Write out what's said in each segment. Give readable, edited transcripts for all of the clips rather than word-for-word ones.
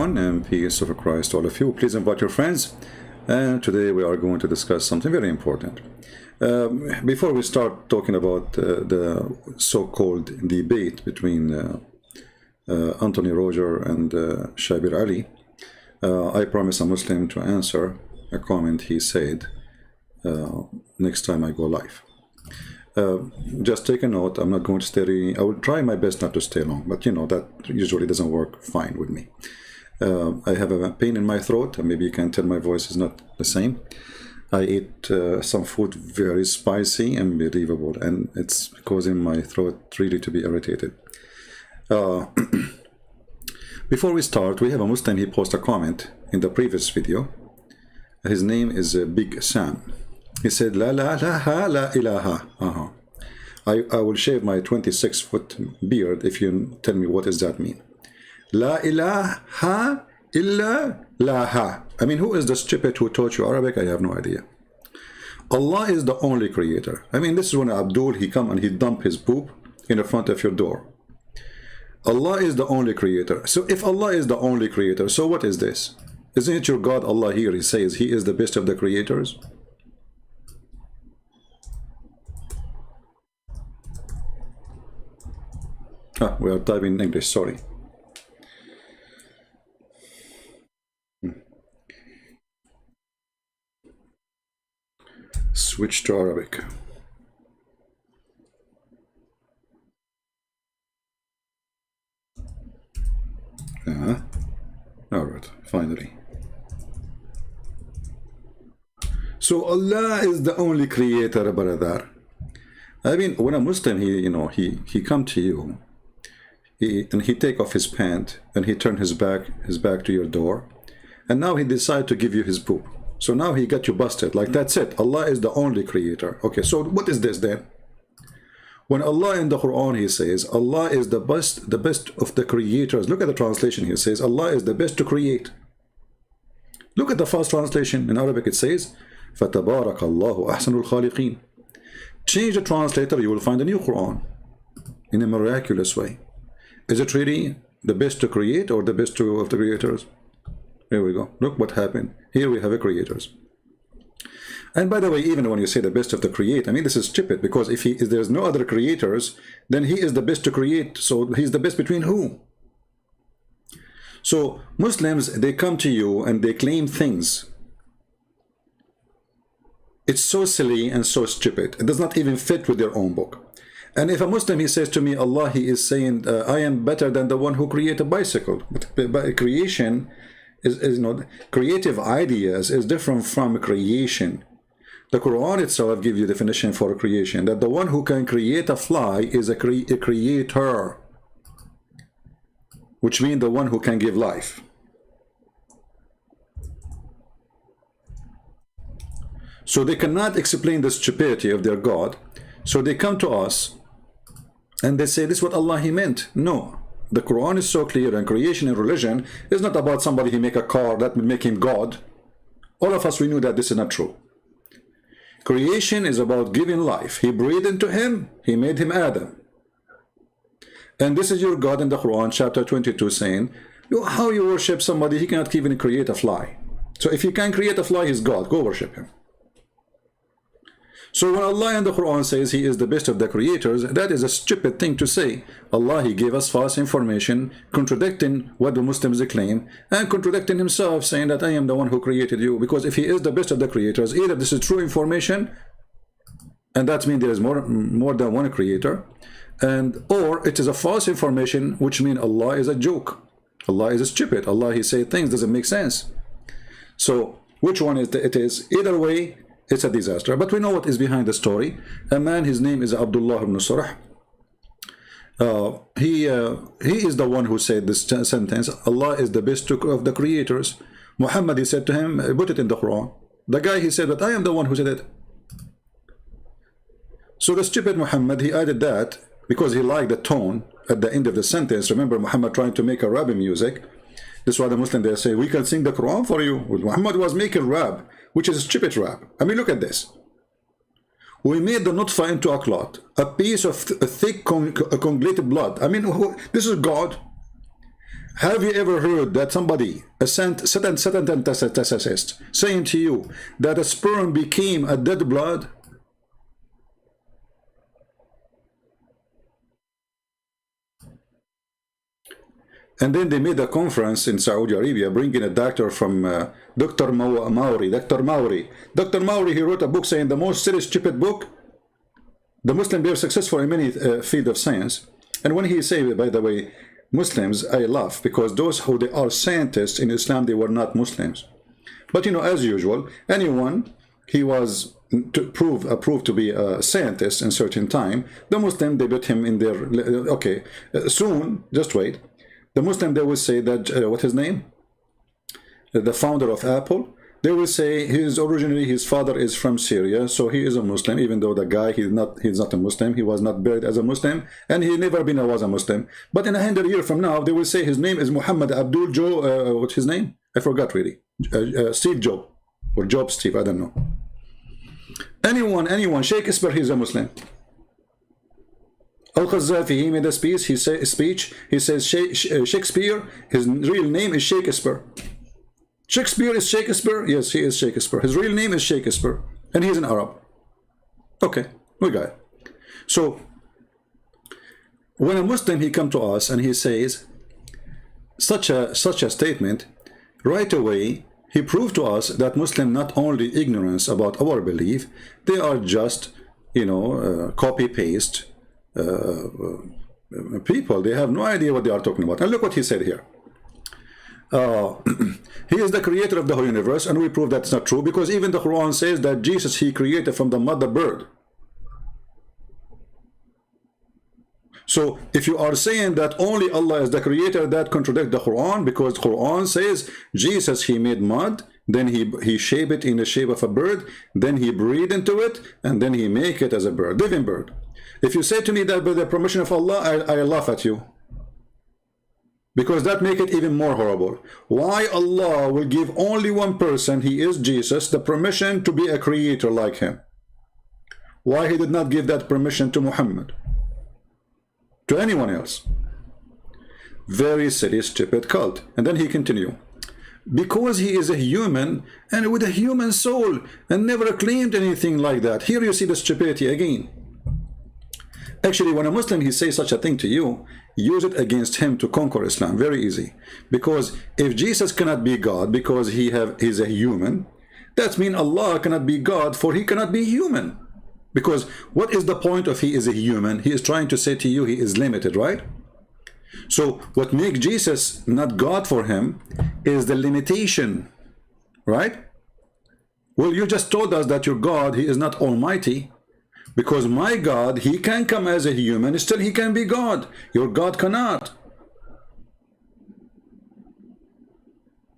everyone, and peace of Christ to all of you. Please invite your friends. And today we are going to discuss something very important. Before we start talking about the so-called debate between Anthony Roger and Shabir Ali, I promise a Muslim to answer a comment he said next time I go live. Just take a note. I'm not going to stay. I will try my best not to stay long, but you know that usually doesn't work fine with me. I have a pain in my throat, and maybe you can tell my voice is not the same. I ate some food very spicy and unbelievable, and it's causing my throat really to be irritated. Before we start, we have a Muslim. He posted a comment in the previous video. His name is Big Sam. He said, La la la ha la ilaha. I will shave my 26-foot beard if you tell me what does that mean. La ilaha illa laha. I mean, who is the stupid who taught you Arabic? I have no idea. Allah is the only creator. I mean, this is when Abdul, he come and he dump his poop in the front of your door. Allah is the only creator. So if Allah is the only creator, so what is this? Isn't it your God, Allah here? He says he is the best of the creators. We are typing in English, sorry. Switch to Arabic. All right, finally. So Allah is the only creator, brother. I mean, when a Muslim, he come to you, and he take off his pant and he turn his back to your door, and now he decide to give you his poop. So now he got you busted. Like, that's it. Allah is the only creator. Okay, so what is this then? When Allah in the Qur'an, he says Allah is the best of the creators. Look at the translation. He says Allah is the best to create. Look at the first translation. In Arabic it says فَتَبَارَكَ اللَّهُ أَحْسَنُ الْخَالِقِينَ. Change the translator, you will find a new Qur'an in a miraculous way. Is it really the best to create or the best of the creators? Here we go. Look what happened. Here we have a creators. And by the way, even when you say the best of the create, I mean, this is stupid, because if there's no other creators, then he is the best to create. So he's the best between who? So Muslims, they come to you and they claim things. It's so silly and so stupid. It does not even fit with their own book. And if a Muslim, he says to me, Allah, he is saying, I am better than the one who created a bicycle. But creation is creative ideas is different from creation. The Quran itself gives you definition for creation, that the one who can create a fly is a creator, which means the one who can give life. So they cannot explain the stupidity of their God. So they come to us and they say, this is what Allah he meant. No, the Quran is so clear, and creation and religion is not about somebody he make a car that will make him God. All of us, we knew that this is not true. Creation is about giving life. He breathed into him, he made him Adam. And this is your God in the Quran, chapter 22, saying, how you worship somebody, he cannot even create a fly. So if he can create a fly, he's God. Go worship him. So when Allah in the Quran says he is the best of the creators, that is a stupid thing to say. Allah, he gave us false information, contradicting what the Muslims claim, and contradicting himself, saying that I am the one who created you. Because if he is the best of the creators, either this is true information, and that means there is more than one creator, or it is a false information, which means Allah is a joke. Allah is stupid. Allah, he said things doesn't make sense. So which one is it is? Either way, it's a disaster. But we know what is behind the story. A man, his name is Abdullah ibn Surah. He is the one who said this sentence, Allah is the best of the creators. Muhammad, he said to him, put it in the Quran. The guy, he said that I am the one who said it. So the stupid Muhammad, he added that because he liked the tone at the end of the sentence. Remember Muhammad trying to make a rap music. This is why the Muslims, they say, we can sing the Quran for you. Muhammad was making rap, which is a stupid rap. I mean, look at this. We made the nutfa into a clot, a piece of thick coagulated blood. I mean, this is God. Have you ever heard that somebody, a scientist, saying to you that a sperm became a dead blood? And then they made a conference in Saudi Arabia, bringing a doctor from Dr. Mauri. Dr. Mauri. Dr. Mauri, he wrote a book saying the most silly, stupid book. The Muslims, they are successful in many fields of science. And when he say, by the way, Muslims, I laugh, because those who they are scientists in Islam, they were not Muslims. But you know, as usual, anyone he was approved to be a scientist in certain time, the Muslim, they put him in their, okay, soon, just wait. The Muslim, they will say that, what his name? The founder of Apple, they will say originally his father is from Syria, so he is a Muslim, even though the guy, he's not a Muslim, he was not buried as a Muslim, and he never was a Muslim. But in 100 years from now, they will say his name is Muhammad Abdul Joe, what's his name? I forgot really. Steve Job, or Job Steve, I don't know. Anyone, Shakespeare, he's a Muslim. Al-Qazafi, he made a speech, he says Shakespeare, his real name is Shakespeare. Shakespeare is Shakespeare? Yes, he is Shakespeare. His real name is Shakespeare, and he's an Arab. Okay, we got it. So, when a Muslim, he come to us and he says such a statement, right away, he proved to us that Muslim not only ignorance about our belief, they are just, you know, copy-paste people. They have no idea what they are talking about. And look what he said here. He is the creator of the whole universe, and we prove that's not true, because even the Quran says that Jesus, he created from the mother bird. So if you are saying that only Allah is the creator, that contradicts the Quran, because the Quran says Jesus, he made mud, then he shaped it in the shape of a bird, then he breathed into it, and then he make it as a bird, living bird. If you say to me that by the permission of Allah, I laugh at you, because that make it even more horrible. Why Allah will give only one person, he is Jesus, the permission to be a creator like him? Why he did not give that permission to Muhammad, to anyone else? Very silly, stupid cult. And then he continue, because he is a human and with a human soul and never claimed anything like that. Here you see the stupidity again. Actually, when a Muslim, he says such a thing to you, use it against him to conquer Islam. Very easy. Because if Jesus cannot be God because he's a human, that means Allah cannot be God, for he cannot be human. Because what is the point of he is a human? He is trying to say to you he is limited, right? So what makes Jesus not God for him is the limitation, right? Well, you just told us that your God, he is not almighty. Because my God, he can come as a human, still he can be God. Your God cannot.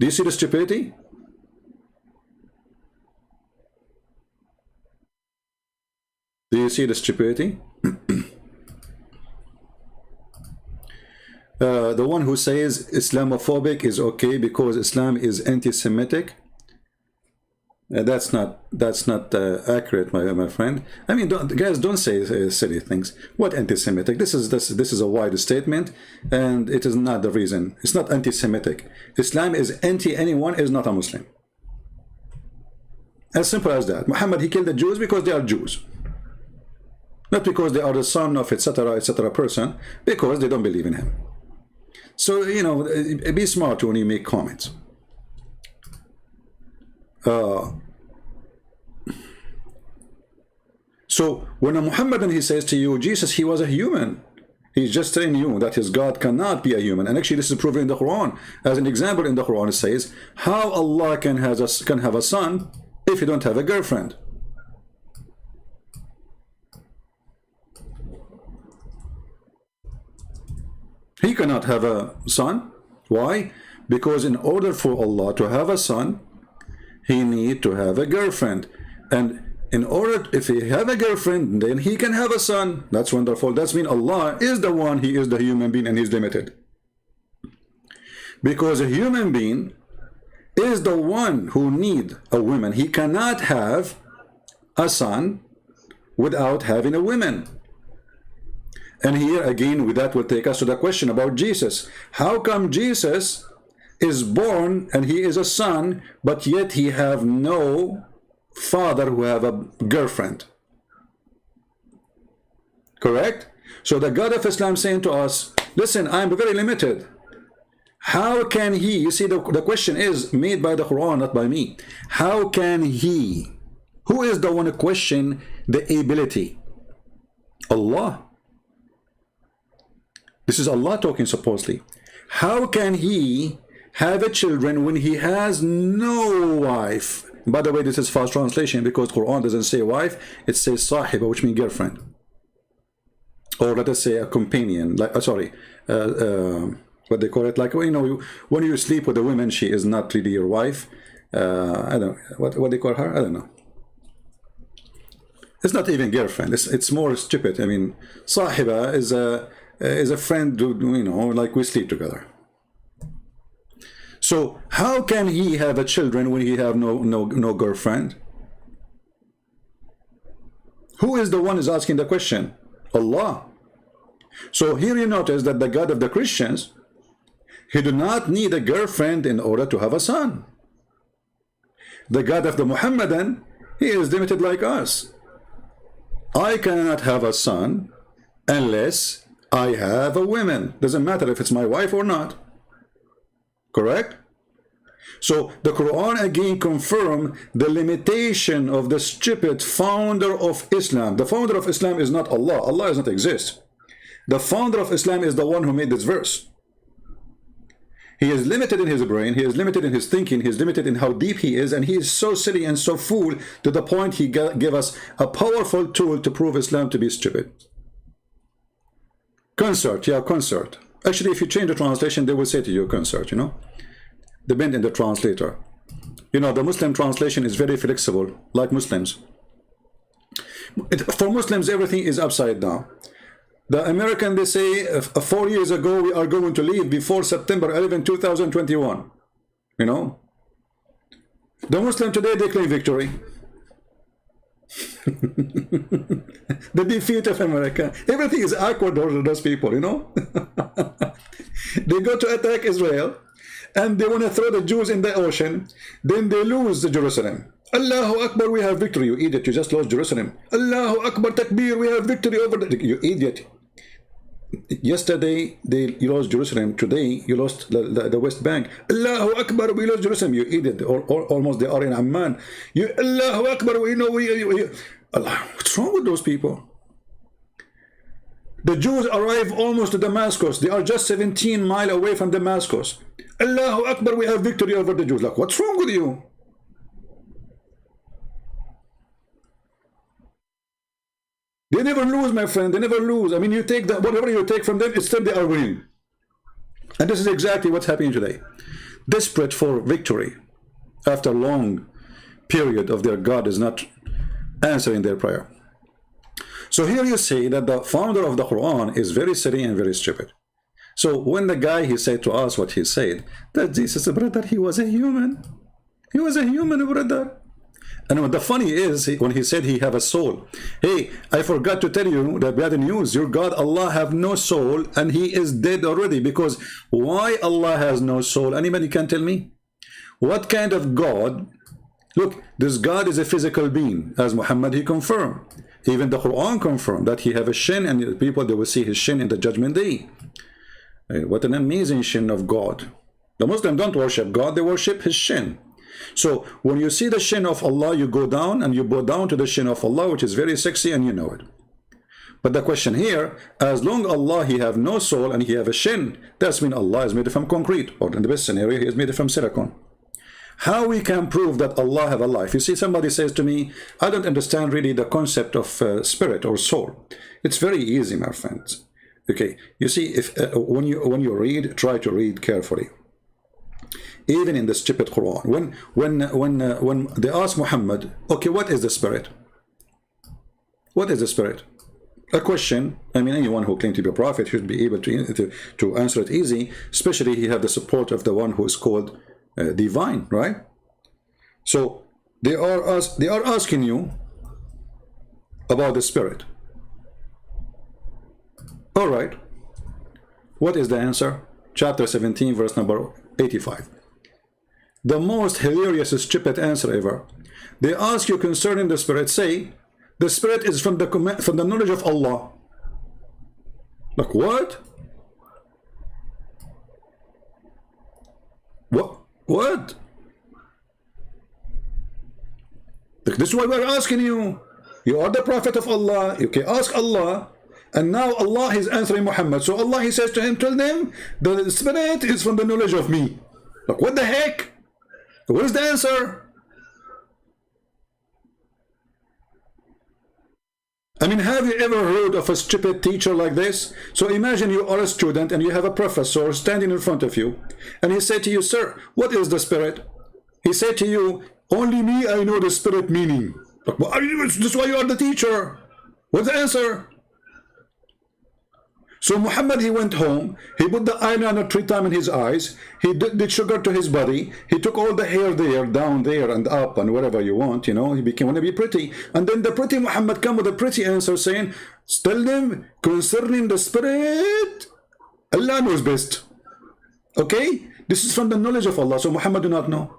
Do you see the stupidity? Do you see the stupidity? The one who says Islamophobic is okay because Islam is anti-Semitic. That's not accurate, my friend. I mean, guys, don't say silly things. What anti-Semitic? This is a wide statement, and it is not the reason. It's not anti-Semitic. Islam is anti anyone is not a Muslim. As simple as that. Muhammad, he killed the Jews because they are Jews, not because they are the son of etc. person, because they don't believe in him. So you know, be smart when you make comments. So when a Muhammadan, he says to you, Jesus, he was a human, he's just telling you that his God cannot be a human. And actually this is proven in the Quran. As an example, in the Quran it says how Allah can have a son if you don't have a girlfriend. He cannot have a son. Why? Because in order for Allah to have a son, he need to have a girlfriend. And in order, if he have a girlfriend, then he can have a son. That's wonderful. That's mean Allah is the one, he is the human being, and he's limited. Because a human being is the one who need a woman. He cannot have a son without having a woman. And here again, with that will take us to the question about Jesus. How come Jesus is born and he is a son, but yet he have no father who have a girlfriend? Correct? So the God of Islam saying to us, listen, I'm very limited. How can he, you see, the question is made by the Quran, not by me. How can he, who is the one to question the ability? Allah. This is Allah talking supposedly. How can he have a children when he has no wife? By the way, this is false translation because Quran doesn't say wife, it says sahiba, which means girlfriend. Or let us say a companion, like what they call it, like, you know, when you sleep with a woman, she is not really your wife. I don't know what they call her. I don't know. It's not even girlfriend. It's more stupid. I mean, sahiba is a friend. You know, like we sleep together. So how can he have a children when he have no girlfriend? Who is the one who's asking the question? Allah. So here you notice that the God of the Christians, he do not need a girlfriend in order to have a son. The God of the Muhammadan, he is limited like us. I cannot have a son unless I have a woman. Doesn't matter if it's my wife or not. Correct? So the Quran again confirm the limitation of the stupid founder of Islam. The founder of Islam is not Allah. Allah does not exist. The founder of Islam is the one who made this verse. He is limited in his brain, he is limited in his thinking, he is limited in how deep he is, and he is so silly and so fool to the point he gave us a powerful tool to prove Islam to be stupid. Concert, yeah, concert. Actually, if you change the translation, they will say to you concert, you know. Depend on the translator. You know, the Muslim translation is very flexible, like Muslims. For Muslims, everything is upside down. The American, they say 4 years ago we are going to leave before September 11, 2021. You know, the Muslim today, they claim victory. The defeat of America. Everything is awkward for those people, you know. They go to attack Israel and they want to throw the Jews in the ocean. Then they lose Jerusalem. Allahu Akbar, we have victory. You idiot, you just lost Jerusalem. Allahu Akbar, takbir, we have victory over the... You idiot. Yesterday, you lost Jerusalem. Today, you lost the West Bank. Allahu Akbar, we lost Jerusalem. You idiot. Or almost they are in Amman. You, Allahu Akbar, we know Allah, what's wrong with those people? The Jews arrive almost to Damascus. They are just 17 miles away from Damascus. Allahu Akbar, we have victory over the Jews. Like, what's wrong with you? They never lose, my friend. They never lose. I mean, you take that, whatever you take from them, it's still they are winning. And this is exactly what's happening today. Desperate for victory after a long period of their God is not answering their prayer. So here you see that the founder of the Quran is very silly and very stupid. So when the guy, he said to us what he said, that Jesus, brother, he was a human. He was a human, brother. And what the funny is, when he said he have a soul, hey, I forgot to tell you the bad news. Your God, Allah, have no soul, and he is dead already. Because why Allah has no soul? Anybody can tell me? What kind of God? Look, this God is a physical being, as Muhammad, he confirmed. Even the Quran confirmed that he have a shin, and the people, they will see his shin in the judgment day. What an amazing shin of God. The Muslims don't worship God, they worship his shin. So when you see the shin of Allah, you go down and you bow down to the shin of Allah, which is very sexy, and you know it. But the question here, as long Allah, he have no soul and he have a shin, that's mean Allah is made from concrete, or in the best scenario, he is made from silicon. How we can prove that Allah have a life? You see, somebody says to me, I don't understand really the concept of spirit or soul. It's very easy, my friends. Okay, you see, if when you read, try to read carefully. Even in the stupid Quran, when they ask Muhammad, okay, what is the spirit? What is the spirit? A question. I mean, anyone who claims to be a prophet should be able to answer it easy, especially he have the support of the one who is called divine, right? So they are asking you about the spirit. All right. What is the answer? Chapter 17, verse number 85. The most hilarious, stupid answer ever. They ask you concerning the Spirit. Say, the Spirit is from the knowledge of Allah. Like what? What? This is why we're asking you. You are the Prophet of Allah. You can ask Allah. And now Allah is answering Muhammad. So Allah, he says to him, tell them, the Spirit is from the knowledge of me. Like what the heck? Where's the answer? I mean, have you ever heard of a stupid teacher like this? So imagine you are a student and you have a professor standing in front of you. And he said to you, sir, what is the Spirit? He said to you, only me, I know the Spirit meaning. Like, well, this is why you are the teacher. What's the answer? So Muhammad, he went home, he put the eyeliner 3 times in his eyes, he did sugar to his body, he took all the hair there, down there and up and wherever you want, you know, he became want to be pretty. And then the pretty Muhammad come with a pretty answer saying, tell them concerning the Spirit, Allah knows best. Okay? This is from the knowledge of Allah, so Muhammad do not know.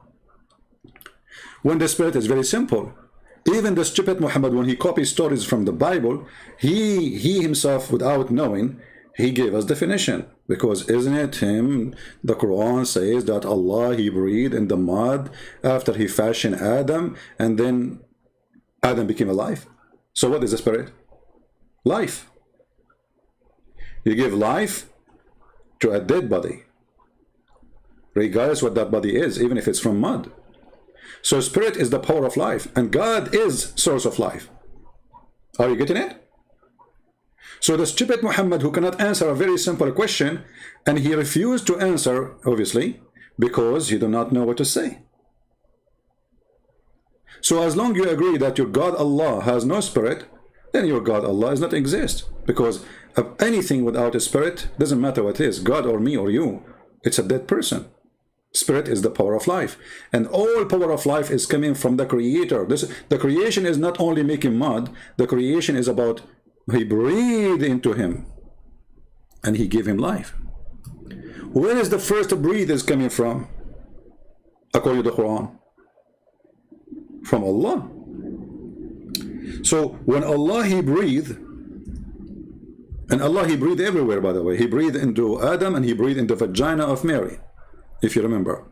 When the Spirit is very simple. Even the stupid Muhammad, when he copies stories from the Bible, he himself, without knowing, he gave us definition. Because isn't it him, the Quran says that Allah, he breathed in the mud after he fashioned Adam, and then Adam became alive. So what is the Spirit? Life. You give life to a dead body, regardless what that body is, even if it's from mud. So Spirit is the power of life, and God is source of life. Are you getting it? So the stupid Muhammad, who cannot answer a very simple question, and he refused to answer, obviously, because he do not know what to say. So as long as you agree that your God Allah has no Spirit, then your God Allah does not exist. Because of anything without a Spirit, doesn't matter what it is, God or me or you, it's a dead person. Spirit is the power of life, and all power of life is coming from the Creator. The creation is not only making mud, the creation is about he breathed into him and he gave him life. Where is the first breath is coming from? According to the Quran, from Allah. So when Allah, he breathed, and Allah, he breathed everywhere, by the way. He breathed into Adam and he breathed into the vagina of Mary, if you remember.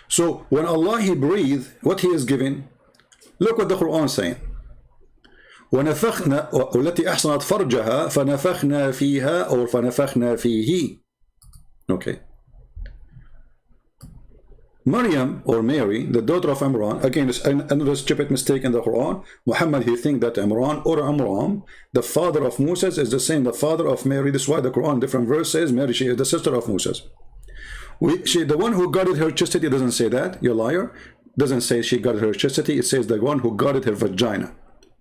So when Allah, he breathed, what he is giving, look what the Quran is saying. وَنَفَخْنَا وَالَّتِي أَحْصَنَتْ فَرْجَهَا فَنَفَخْنَا فِيهَا or فَنَفَخْنَا فِيهِ. Okay. Maryam, or Mary, the daughter of Imran, again, is another stupid mistake in the Quran. Muhammad, he think that Imran or Amram, the father of Moses, is the same, the father of Mary. This is why the Quran, different verse says, Mary, she is the sister of Moses. The one who guarded her chastity doesn't say that, you liar. Doesn't say she guarded her chastity, it says the one who guarded her vagina.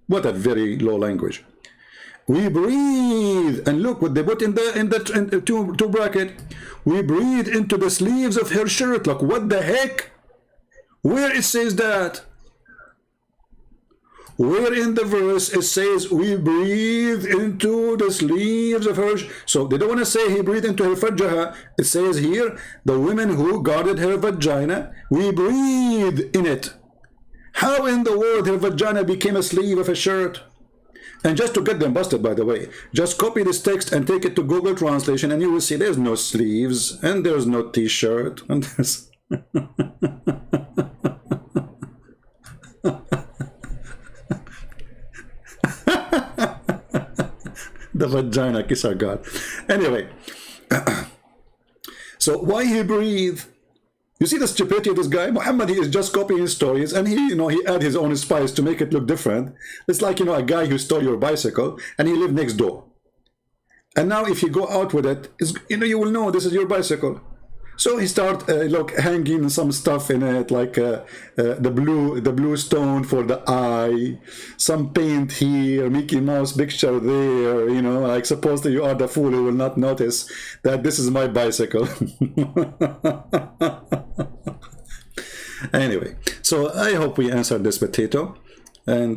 What a very low language. We breathe, and look what they put in the two bracket. We breathe into the sleeves of her shirt. Like what the heck? Where it says that? Where in the verse it says we breathe into the sleeves of her? So they don't want to say he breathed into her vagina. It says here the women who guarded her vagina, we breathe in it. How in the world her vagina became a sleeve of a shirt? And just to get them busted, by the way, just copy this text and take it to Google Translation and you will see there's no sleeves and there's no t-shirt and there's the vagina, kiss our God. Anyway, so why he breathe? You see the stupidity of this guy? Muhammad, he is just copying his stories, and he add his own spice to make it look different. It's like, a guy who stole your bicycle, and he lived next door. And now if you go out with it, you will know this is your bicycle. So he start hanging some stuff in it, like the blue stone for the eye, some paint here, Mickey Mouse picture there, like supposedly you are the fool who will not notice that this is my bicycle. Anyway, so I hope we answered this potato. and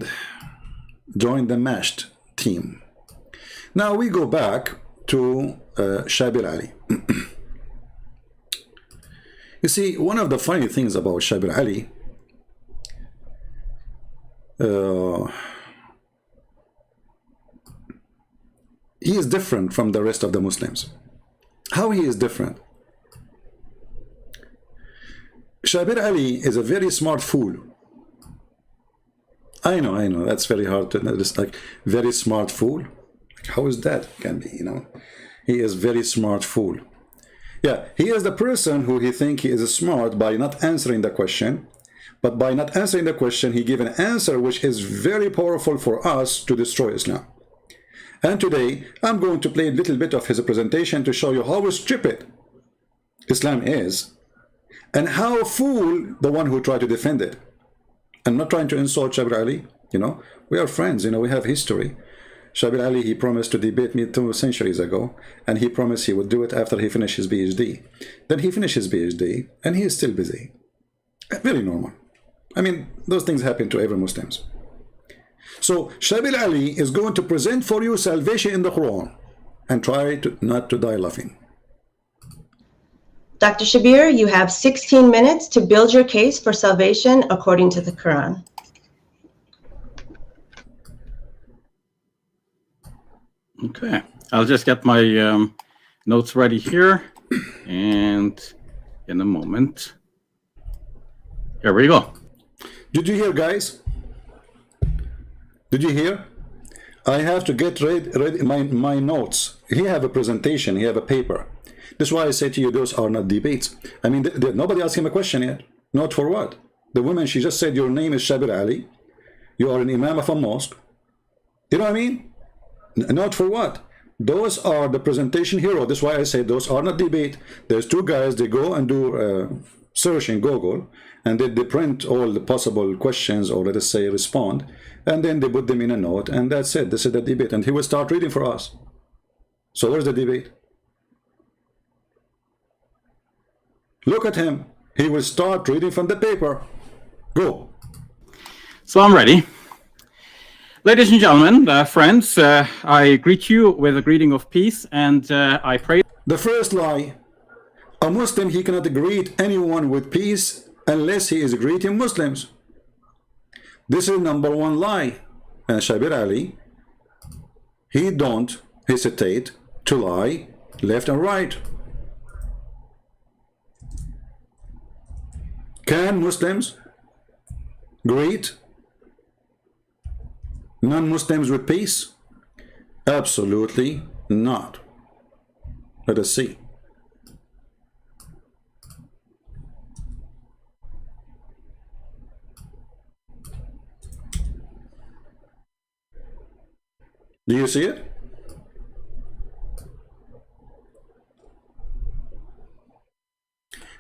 joined the mashed team. Now we go back to Shabir Ali. You see, one of the funny things about Shabir Ali, he is different from the rest of the Muslims. How he is different? Shabir Ali is a very smart fool. I know, that's very hard to just like very smart fool. Like, how is that can be, you know? He is very smart fool. Yeah, he is the person who he think he is smart by not answering the question, but by not answering the question, he gave an answer which is very powerful for us to destroy Islam. And today, I'm going to play a little bit of his presentation to show you how stupid Islam is, and how fool the one who tried to defend it. I'm not trying to insult Shabir Ali, you know, we are friends, you know, we have history. Shabir Ali, he promised to debate me 2 centuries ago, and he promised he would do it after he finished his PhD. Then he finished his PhD, and he is still busy. Very normal. I mean, those things happen to every Muslims. So Shabir Ali is going to present for you salvation in the Quran, and try to not to die laughing. Dr. Shabir, you have 16 minutes to build your case for salvation according to the Quran. Okay, I'll just get my notes ready here, and in a moment. Here we go. Did you hear, guys? Did you hear? I have to get ready my notes. He have a presentation, he have a paper. That's why I say to you, those are not debates. I mean, nobody asked him a question yet. Not for what? The woman, she just said, your name is Shabir Ali. You are an imam of a mosque. You know what I mean? Not for what? Those are the presentation hero. That's why I say those are not debate. There's 2 guys, they go and do search in Google, and they print all the possible questions, or let us say respond, and then they put them in a note, and that's it. This is the debate, and he will start reading for us. So where's the debate? Look at him. He will start reading from the paper. Go. So I'm ready. Ladies and gentlemen, friends, I greet you with a greeting of peace, and I pray. The first lie. A Muslim, he cannot greet anyone with peace unless he is greeting Muslims. This is #1 lie. And Shabir Ali, he don't hesitate to lie left and right. Can Muslims greet non-Muslims with peace? Absolutely not. Let us see. Do you see it?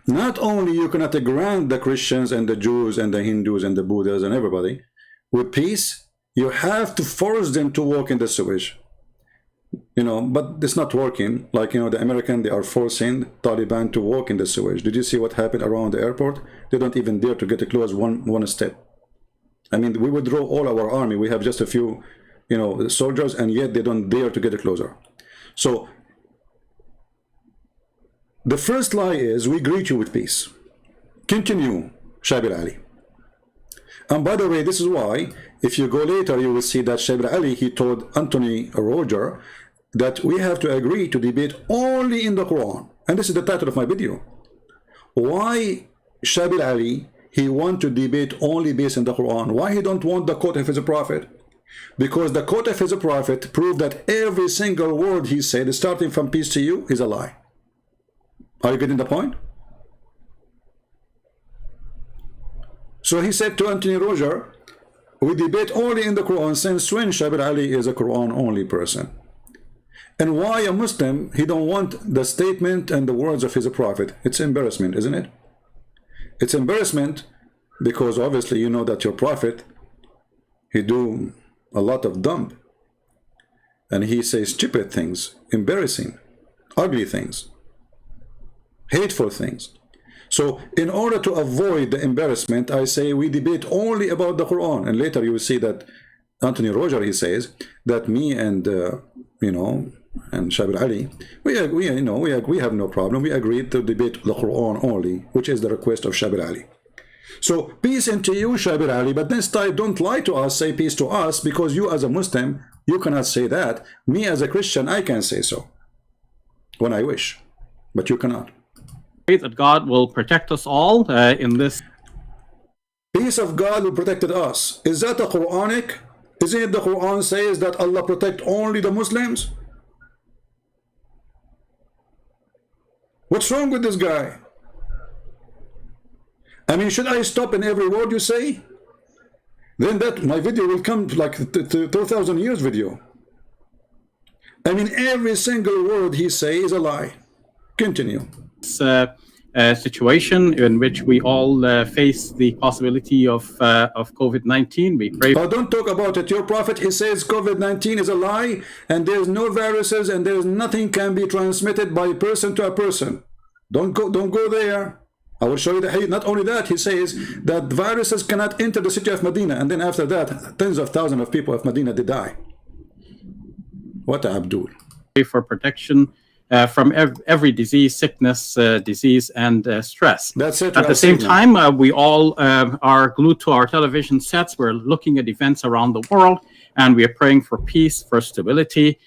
Not only you cannot grant the Christians and the Jews and the Hindus and the Buddhas and everybody with peace, you have to force them to walk in the sewage. You know, but it's not working. Like, you know, the American, they are forcing Taliban to walk in the sewage. Did you see what happened around the airport? They don't even dare to get close one step. I mean, we withdraw all our army. We have just a few, you know, soldiers, and yet they don't dare to get closer. So the first lie is, we greet you with peace. Continue, Shabir Ali. And by the way, this is why, if you go later, you will see that Shabir Ali, he told Anthony Roger that we have to agree to debate only in the Quran. And this is the title of my video. Why Shabir Ali, he want to debate only based on the Quran? Why he don't want the quote of his prophet? Because the quote of his prophet proved that every single word he said, starting from peace to you, is a lie. Are you getting the point? So he said to Anthony Roger, we debate only in the Quran, since when Shabir Ali is a Quran only person. And why a Muslim, he don't want the statement and the words of his prophet? It's embarrassment, isn't it? It's embarrassment because obviously you know that your prophet, he do a lot of dumb, and he says stupid things, embarrassing, ugly things, hateful things. So in order to avoid the embarrassment, I say we debate only about the Quran. And later you will see that Anthony Roger, he says that me and and Shabir Ali, we have no problem. We agreed to debate the Quran only, which is the request of Shabir Ali. So peace into you, Shabir Ali, but this time don't lie to us, say peace to us, because you as a Muslim, you cannot say that. Me as a Christian, I can say so when I wish, but you cannot. That God will protect us all in this. Peace of God will protect us. Is that a Quranic? Isn't it the Quran says that Allah protect only the Muslims? What's wrong with this guy? I mean, should I stop in every word you say? Then that my video will come like 2,000 years video. I mean, every single word he says is a lie. Continue. Situation in which we all face the possibility of COVID-19. We pray. Oh, don't talk about it. Your prophet, he says COVID-19 is a lie, and there's no viruses, and there's nothing can be transmitted by person to a person. Don't go there. I will show you the hadith. Not only that, he says that viruses cannot enter the city of Medina, and then after that, tens of thousands of people of Medina did die. What Abdul? For protection from every disease, sickness, disease, and stress. That's it. At the same time, we all are glued to our television sets. We're looking at events around the world, and we are praying for peace, for stability,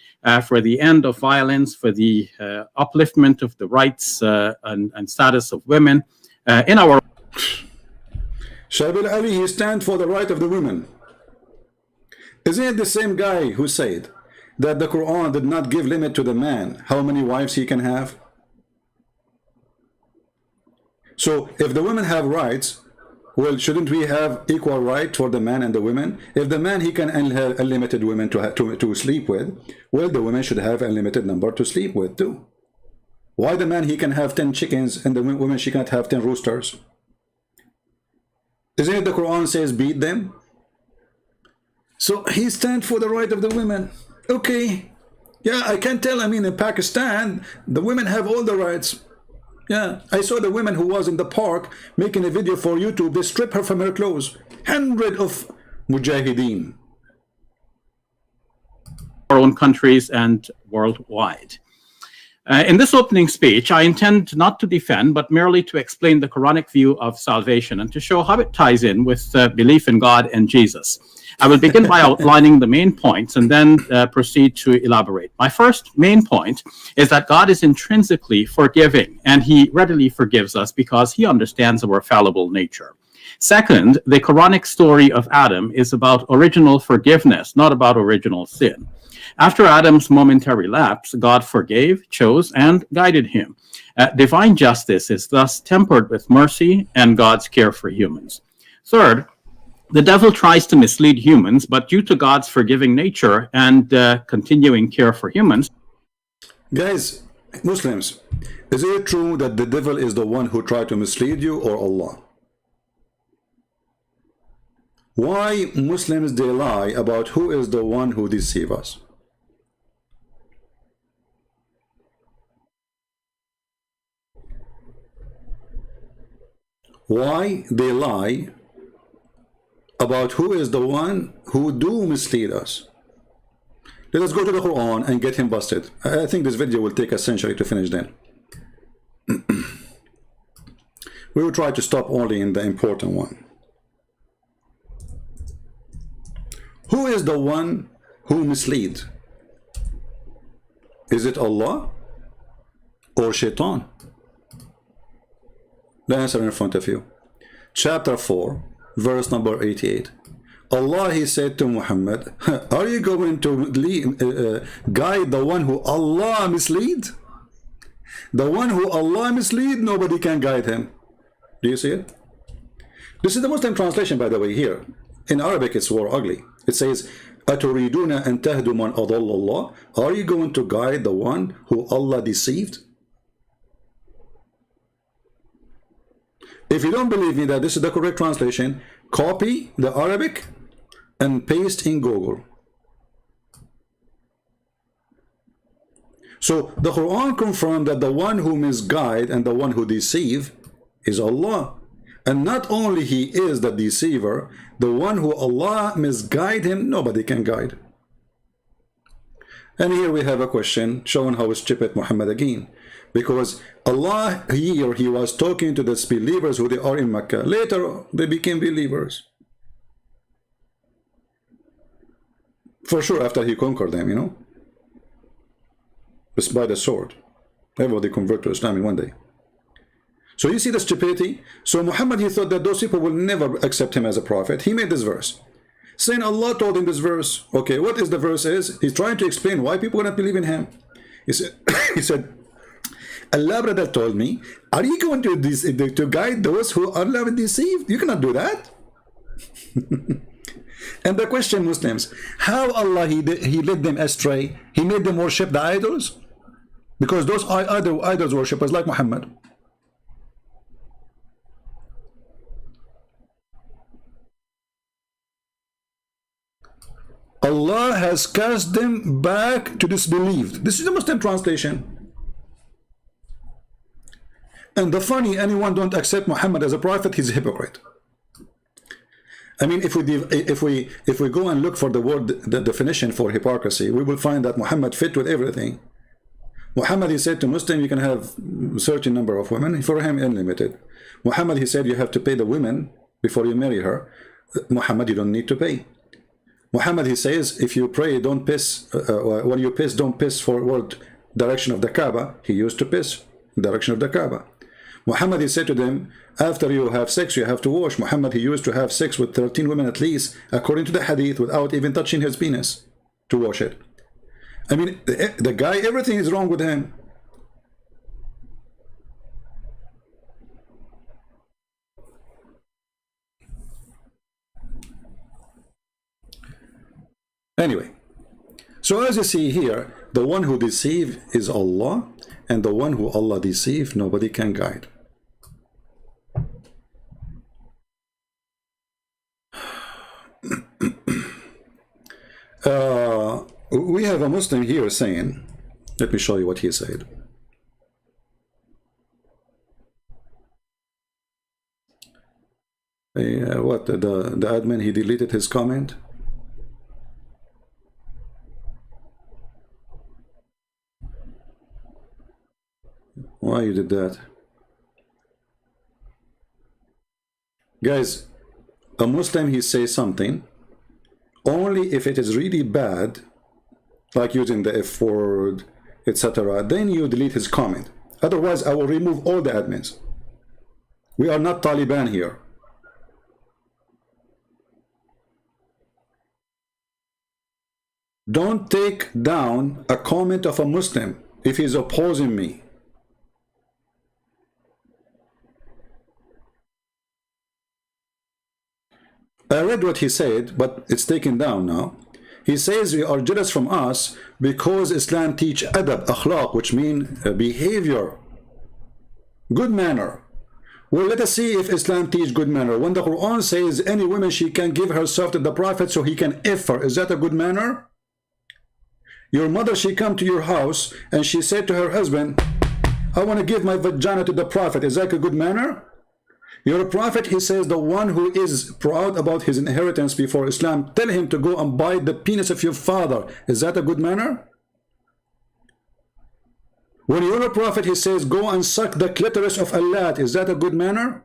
for the end of violence, for the upliftment of the rights and status of women in our. Shabir Ali, he stands for the right of the women. Isn't it the same guy who said that the Quran did not give limit to the man how many wives he can have? So if the women have rights, well, shouldn't we have equal right for the man and the women? If the man, he can have unlimited women to sleep with, well, the women should have unlimited number to sleep with too. Why the man, he can have 10 chickens and the women, she can't have 10 roosters? Isn't it the Quran says beat them? So he stands for the right of the women. Okay, yeah, I can tell. I mean, in Pakistan, the women have all the rights. Yeah, I saw the woman who was in the park making a video for YouTube. They strip her from her clothes. Hundreds of mujahideen. Our own countries and worldwide. In this opening speech, I intend not to defend, but merely to explain the Quranic view of salvation and to show how it ties in with belief in God and Jesus. I will begin by outlining the main points and then proceed to elaborate. My first main point is that God is intrinsically forgiving, and he readily forgives us because he understands our fallible nature. Second, the Quranic story of Adam is about original forgiveness, not about original sin. After Adam's momentary lapse, God forgave, chose, and guided him. Divine justice is thus tempered with mercy and God's care for humans. Third, the devil tries to mislead humans, but due to God's forgiving nature and continuing care for humans. Guys, Muslims, is it true that the devil is the one who tried to mislead you, or Allah? Why Muslims, they lie about who is the one who deceives us? Why they lie about who is the one who do mislead us? Let us go to the Quran and get him busted. I think this video will take a century to finish then. We will try to stop only in the important one. Who is the one who misleads? Is it Allah or Shaitan? The answer in front of you. Chapter 4, verse number 88. Allah, he said to Muhammad, are you going to guide the one who Allah mislead? The one who Allah mislead, nobody can guide him. Do you see it? This is the Muslim translation, by the way, here. In Arabic, it's more ugly. It says, أَتُرِيدُونَ أَن تَهْدُوا مَنْ أَضَلَّ اللَّهِ. Are you going to guide the one who Allah deceived? If you don't believe me that this is the correct translation, copy the Arabic and paste in Google. So the Quran confirmed that the one who misguide and the one who deceive is Allah. And not only he is the deceiver, the one who Allah misguide him, nobody can guide. And here we have a question showing how stupid Muhammad again. Because Allah here, he was talking to the disbelievers who they are in Mecca. Later, they became believers. For sure, after he conquered them, you know. It's by the sword. Everybody convert to Islam in one day. So you see the stupidity? So Muhammad, he thought that those people will never accept him as a prophet. He made this verse, saying Allah told him this verse. Okay, what is the verse is? He's trying to explain why people will not believe in him. He said, Allah brother told me, are you going to guide those who are Allah deceived? You cannot do that. And the question, Muslims, how Allah he led them astray? He made them worship the idols? Because those are idols worshippers like Muhammad. Allah has cast them back to disbelief. This is the Muslim translation. And the funny, anyone don't accept Muhammad as a prophet, he's a hypocrite. I mean, if we go and look for the definition for hypocrisy, we will find that Muhammad fit with everything. Muhammad, he said to Muslim, you can have a certain number of women. For him, unlimited. Muhammad, he said, you have to pay the women before you marry her. Muhammad, you don't need to pay. Muhammad, he says, if you pray, don't piss. When you piss, don't piss forward direction of the Kaaba. He used to piss direction of the Kaaba. Muhammad, he said to them, after you have sex, you have to wash. Muhammad, he used to have sex with 13 women at least, according to the hadith, without even touching his penis to wash it. I mean, the guy, everything is wrong with him. Anyway, so as you see here, the one who deceives is Allah, and the one who Allah deceives, nobody can guide. We have a Muslim here saying, let me show you what he said. What, the admin, he deleted his comment? Why you did that? Guys, a Muslim, he says something only if it is really bad, like using the F word, etc., then you delete his comment. Otherwise, I will remove all the admins. We are not Taliban here. Don't take down a comment of a Muslim if he's opposing me. I read what he said, but it's taken down now. He says you are jealous from us because Islam teach adab, akhlaq, which means behavior, good manner. Well, let us see if Islam teach good manner. When the Qur'an says any woman, she can give herself to the Prophet so he can F her, is that a good manner? Your mother, she come to your house and she said to her husband, I want to give my vagina to the Prophet, is that a good manner? Your prophet, he says, the one who is proud about his inheritance before Islam, tell him to go and buy the penis of your father. Is that a good manner? When your prophet, he says, go and suck the clitoris of Allah, is that a good manner?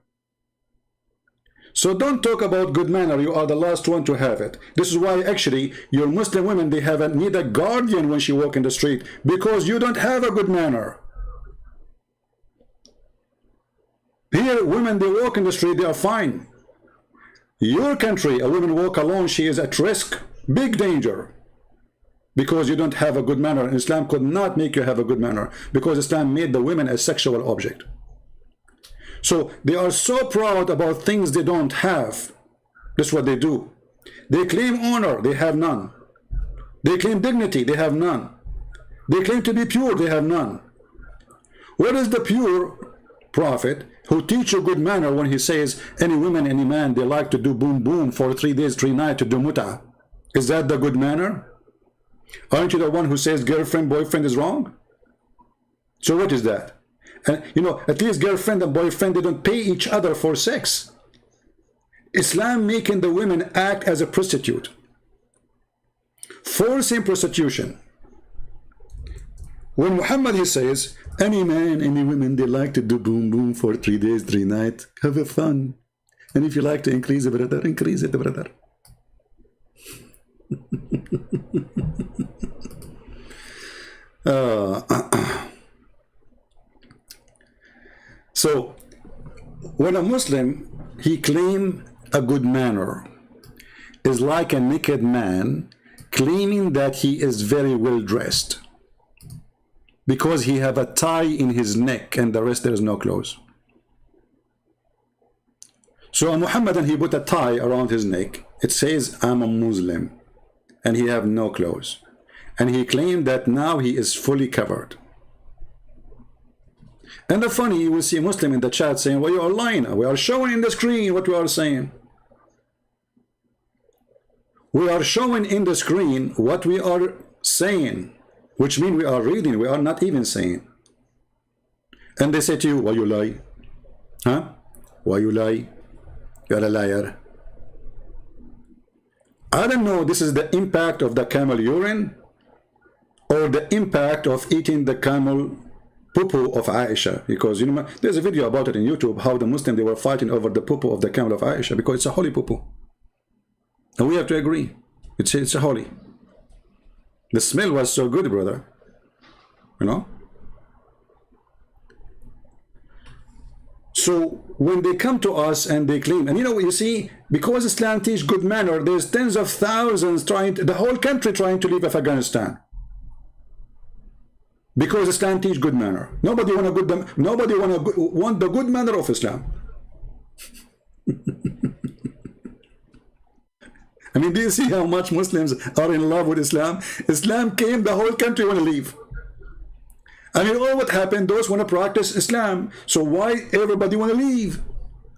So don't talk about good manner. You are the last one to have it. This is why actually your Muslim women, they need a guardian when she walk in the street, because you don't have a good manner. Here, women, they walk in the street, they are fine. Your country, a woman walk alone, she is at risk, big danger. Because you don't have a good manner. And Islam could not make you have a good manner, because Islam made the women a sexual object. So they are so proud about things they don't have. That's what they do. They claim honor, they have none. They claim dignity, they have none. They claim to be pure, they have none. What is the pure prophet who teach you good manner when he says any woman, any man, they like to do boom boom for 3 days, 3 nights to do muta? Is that the good manner? Aren't you the one who says girlfriend, boyfriend is wrong? So what is that? And you know, at least girlfriend and boyfriend, they don't pay each other for sex. Islam making the women act as a prostitute, forcing prostitution. When Muhammad, he says, any man, any women, they like to do boom boom for 3 days, 3 nights, have a fun. And if you like to increase it, brother, increase it, brother. So when a Muslim, he claim a good manner, is like a naked man claiming that he is very well dressed because he have a tie in his neck and the rest there is no clothes. So a Muhammadan, he put a tie around his neck. It says, I'm a Muslim, and he have no clothes. And he claimed that now he is fully covered. And the funny, you will see a Muslim in the chat saying, well, you are lying. We are showing in the screen what we are saying. We are showing in the screen what we are saying, which means we are reading, we are not even saying. And they say to you, why you lie? Huh? Why you lie? You're a liar. I don't know, this is the impact of the camel urine or the impact of eating the camel poo-poo of Aisha, because you know there's a video about it in YouTube how the Muslims, they were fighting over the poo-poo of the camel of Aisha because it's a holy poo-poo. And we have to agree, it's a holy. The smell was so good, brother, you know. So when they come to us and they claim, and you know, you see, because Islam teach good manner, there's tens of thousands trying to, the whole country trying to leave Afghanistan. Because Islam teach good manner. Nobody want the good manner of Islam. I mean, do you see how much Muslims are in love with Islam? Islam came, the whole country want to leave. I mean, all what happened, those want to practice Islam. So why everybody want to leave?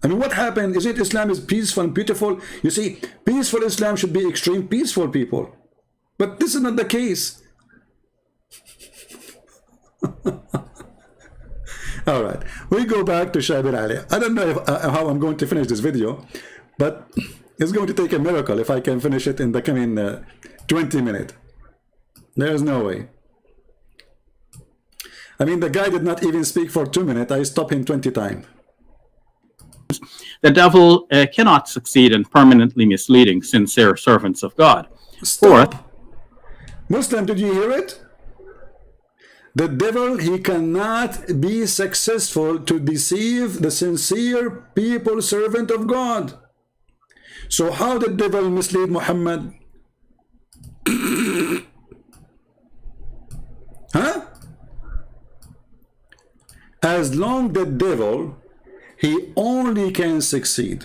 I mean, what happened? Is it Islam is peaceful and beautiful? You see, peaceful Islam should be extreme peaceful people. But this is not the case. All right, we go back to Shabir Ali. I don't know how I'm going to finish this video, but it's going to take a miracle if I can finish it in the coming 20 minutes. There's no way. I mean, the guy did not even speak for 2 minutes. I stopped him 20 times. The devil cannot succeed in permanently misleading sincere servants of God. Stop. Muslim, did you hear it? The devil, he cannot be successful to deceive the sincere people, servant of God. So how did the devil mislead Muhammad? Huh? As long the devil, he only can succeed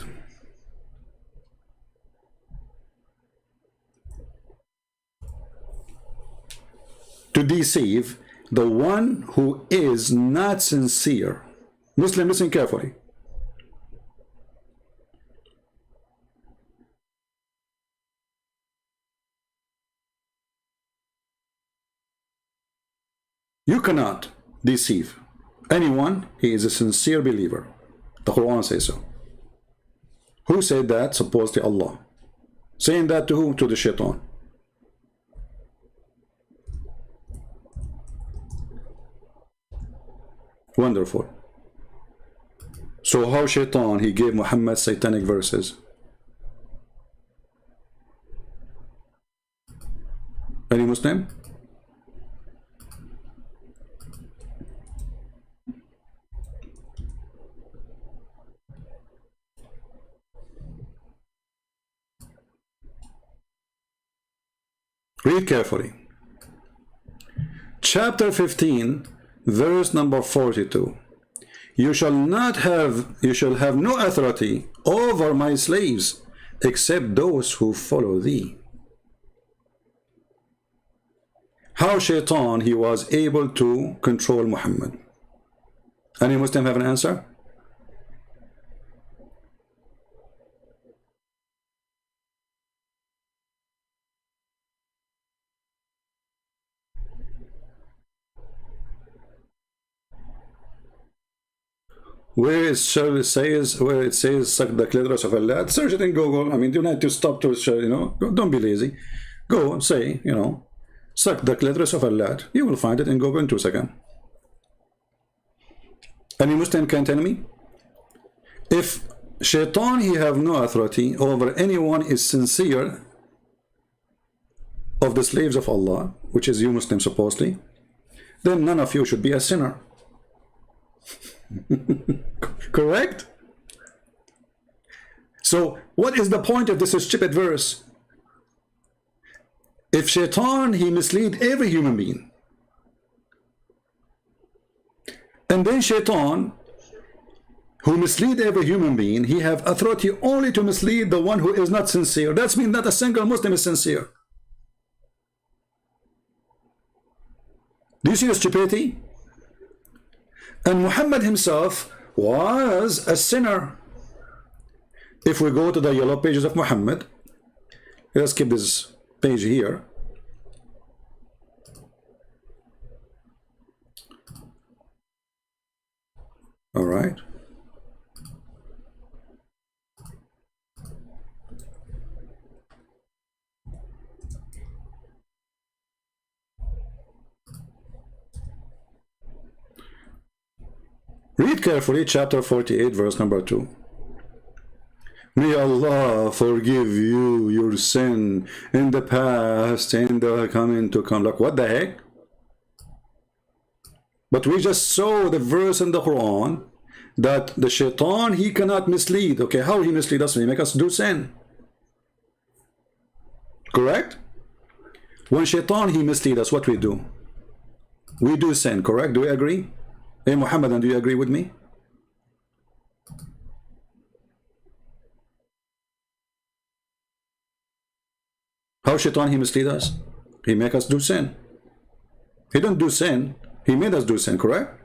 to deceive the one who is not sincere. Muslim, listen carefully. You cannot deceive anyone. He is a sincere believer. The Quran says so. Who said that? Supposedly Allah. Saying that to whom? To the shaitan. Wonderful. So how shaitan, he gave Muhammad satanic verses? Any Muslim? Read carefully. Chapter 15, verse number 42. You shall have no authority over my slaves except those who follow thee. How shaitan, he was able to control Muhammad? Any Muslim have an answer? where it says suck the clitoris of Allah, search it in Google. I mean, you don't have to stop to, you know, don't be lazy. Go and say, you know, suck the clitoris of Allah. You will find it in Google in 2 seconds. Any Muslim can tell me if Shaitan, he have no authority over anyone is sincere of the slaves of Allah, which is you Muslims supposedly, then none of you should be a sinner. Correct? So what is the point of this stupid verse? If Shaitan, he mislead every human being, and then Shaitan, who mislead every human being, he have authority only to mislead the one who is not sincere. That means not a single Muslim is sincere. Do you see the stupidity? And Muhammad himself was a sinner. If we go to the yellow pages of Muhammad, let's keep this page here. All right. Read carefully chapter 48, verse number 2. May Allah forgive you your sin in the past and the coming to come. Like, what the heck? But we just saw the verse in the Quran that the Shaitan, he cannot mislead. Okay, how he mislead us? He make us do sin. Correct? When Shaitan, he mislead us, what we do? We do sin, correct? Do we agree? Hey, Muhammadan, do you agree with me? How Shaitan, he mislead us? He make us do sin. He don't do sin. He made us do sin, correct?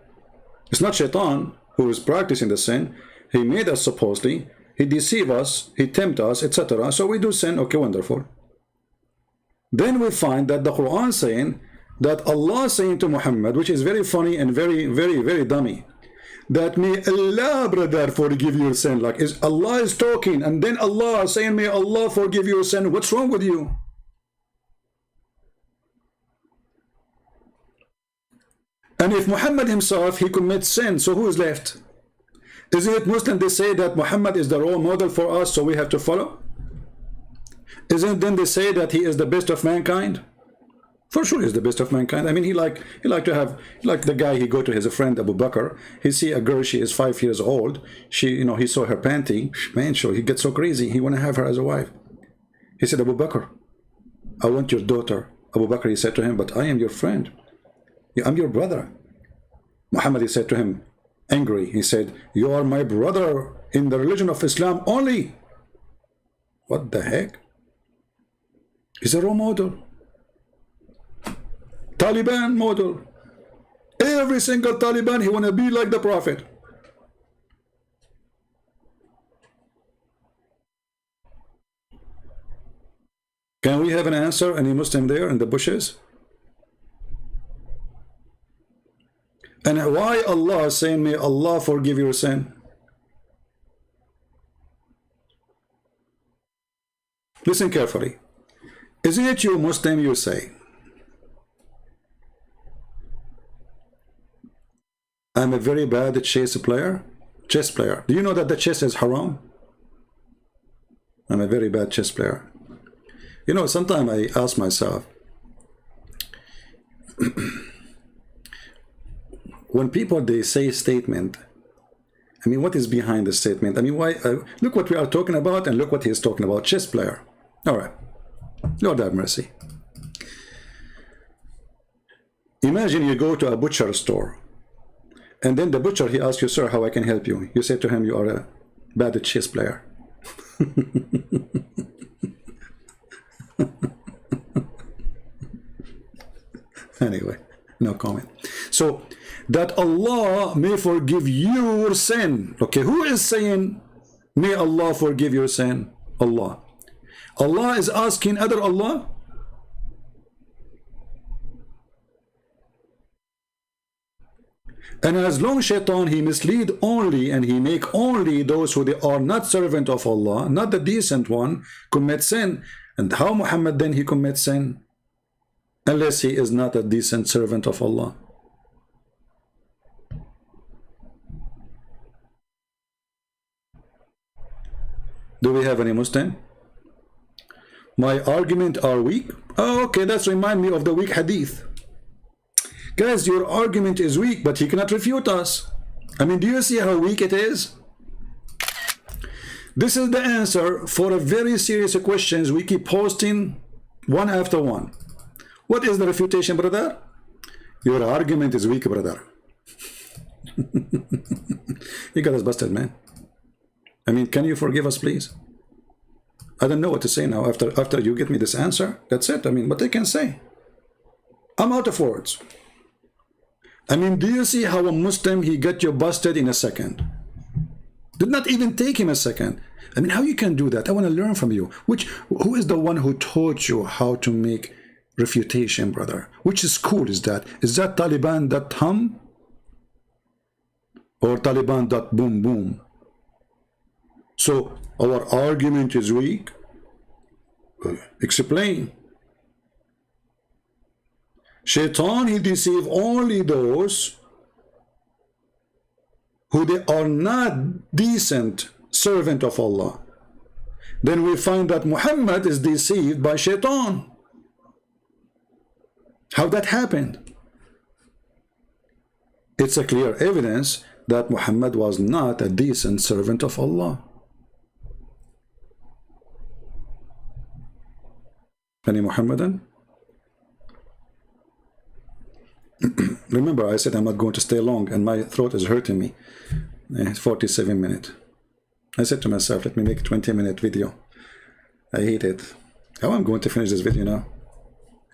It's not Shaitan who is practicing the sin. He made us supposedly. He deceive us. He tempt us, etc. So we do sin. Okay, wonderful. Then we find that the Quran saying that Allah saying to Muhammad, which is very funny and very dummy, that may Allah, brother, forgive your sin. Like, is Allah is talking, and then Allah saying, may Allah forgive your sin. What's wrong with you? And if Muhammad himself, he commits sin, so who is left? Isn't it Muslim they say that Muhammad is the role model for us, so we have to follow? Isn't then they say that he is the best of mankind? For sure, he's the best of mankind. I mean, he like the guy, he go to his friend Abu Bakr. He see a girl, she is 5 years old. She, you know, he saw her panty. Man, sure, he gets so crazy. He want to have her as a wife. He said, Abu Bakr, I want your daughter. Abu Bakr, he said to him, but I am your friend. I'm your brother. Muhammad, he said to him, angry, he said, you are my brother in the religion of Islam only. What the heck? He's a role model. Taliban model. Every single Taliban, he want to be like the Prophet. Can we have an answer? Any Muslim there in the bushes? And why Allah is saying, may Allah forgive your sin? Listen carefully. Isn't it you Muslim, you say, I'm a very bad chess player? Do you know that the chess is haram? I'm a very bad chess player. You know, sometimes I ask myself, when people, they say statement, I mean, what is behind the statement? I mean, why? Look what we are talking about, and look what he is talking about, chess player. All right, Lord have mercy. Imagine you go to a butcher store, and then the butcher, he asks you, sir, how I can help you? You say to him, you are a bad chess player. Anyway, no comment. So, that Allah may forgive your sin. Okay, who is saying, may Allah forgive your sin? Allah. Allah is asking other Allah? And as long shaitan, he mislead only and he make only those who they are not servant of Allah, not the decent one, commit sin. And how Muhammad then he commits sin? Unless he is not a decent servant of Allah. Do we have any Muslim? My argument are weak? Oh, okay, that's remind me of the weak hadith. Guys, your argument is weak, but he cannot refute us. I mean, do you see how weak it is? This is the answer for a very serious questions we keep posting one after one. What is the refutation, brother? Your argument is weak, brother. You got us busted, man. I mean, can you forgive us, please? I don't know what to say now after you get me this answer. That's it. I mean, what I can say. I'm out of words. I mean, do you see how a Muslim, he got you busted in a second? Did not even take him a second. I mean, how you can do that? I want to learn from you. Who is the one who taught you how to make refutation, brother? Which school is that? Is that Taliban.hum? Or Taliban.boom boom? So, our argument is weak? Explain. Shaitan, he deceive only those who they are not decent servant of Allah. Then we find that Muhammad is deceived by Shaitan. How that happened? It's a clear evidence that Muhammad was not a decent servant of Allah. Any Muhammadan? Remember, I said I'm not going to stay long, and my throat is hurting me. 47 minutes. I said to myself, let me make a 20-minute video. I hate it. How I'm going to finish this video now?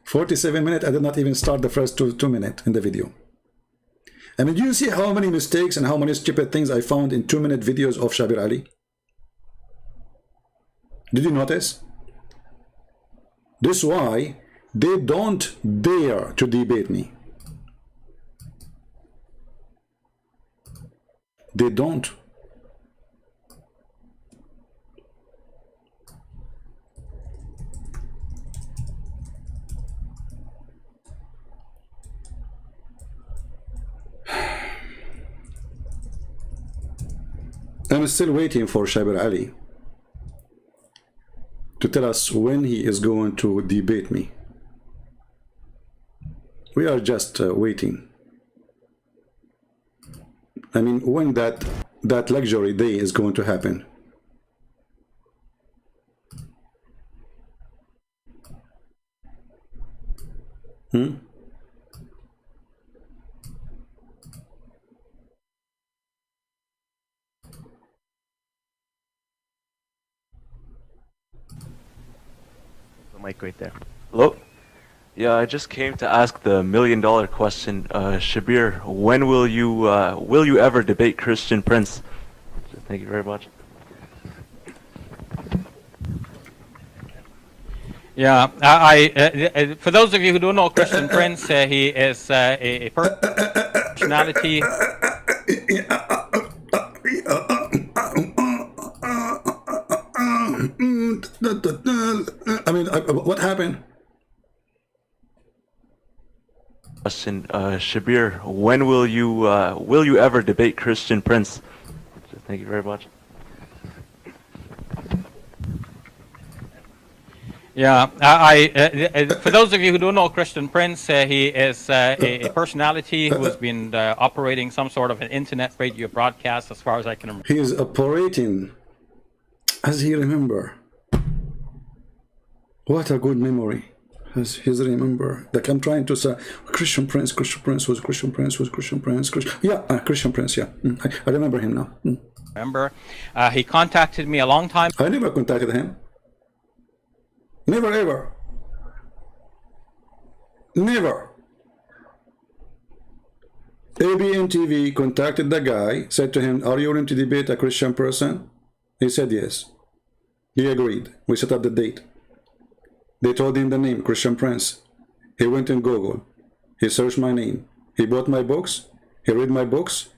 47 minutes, I did not even start the first two minutes in the video. I mean, do you see how many mistakes and how many stupid things I found in 2-minute videos of Shabir Ali? Did you notice? This is why they don't dare to debate me. They don't. I'm still waiting for Shabir Ali to tell us when he is going to debate me. We are just waiting. I mean, when that luxury day is going to happen. The mic right there. Hello? Yeah, I just came to ask the $1,000,000 question. Shabir, when will you ever debate Christian Prince? Thank you very much. Yeah, for those of you who don't know Christian Prince, he is a personality. I mean, what happened? Question, Shabir, when will you ever debate Christian Prince? Thank you very much. Yeah, for those of you who don't know Christian Prince, he is a personality who has been operating some sort of an internet radio broadcast, as far as I can remember. He is operating, as he remember. What a good memory. As he's remember. Like I'm trying to say, Christian Prince was Christian Prince. Christian Prince, yeah. I remember him now. Remember, he contacted me a long time. I never contacted him. Never ever. Never. ABN TV contacted the guy, said to him, are you willing to debate a Christian person? He said yes. He agreed. We set up the date. They told him the name, Christian Prince. He went in Google. He searched my name. He bought my books. He read my books.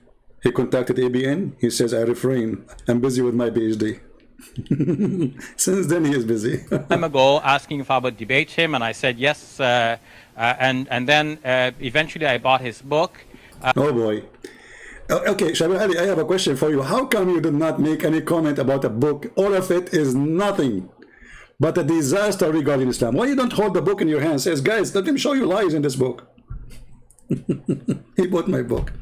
He contacted ABN. He says, I refrain. I'm busy with my PhD. Since then, he is busy. Time ago, asking if I would debate him, and I said yes. And then eventually, I bought his book. Oh boy. Okay, Shabir Ali, I have a question for you. How come you did not make any comment about a book? All of it is nothing but a disaster regarding Islam. Why you don't hold the book in your hand? Says, guys, let him show you lies in this book. He bought my book.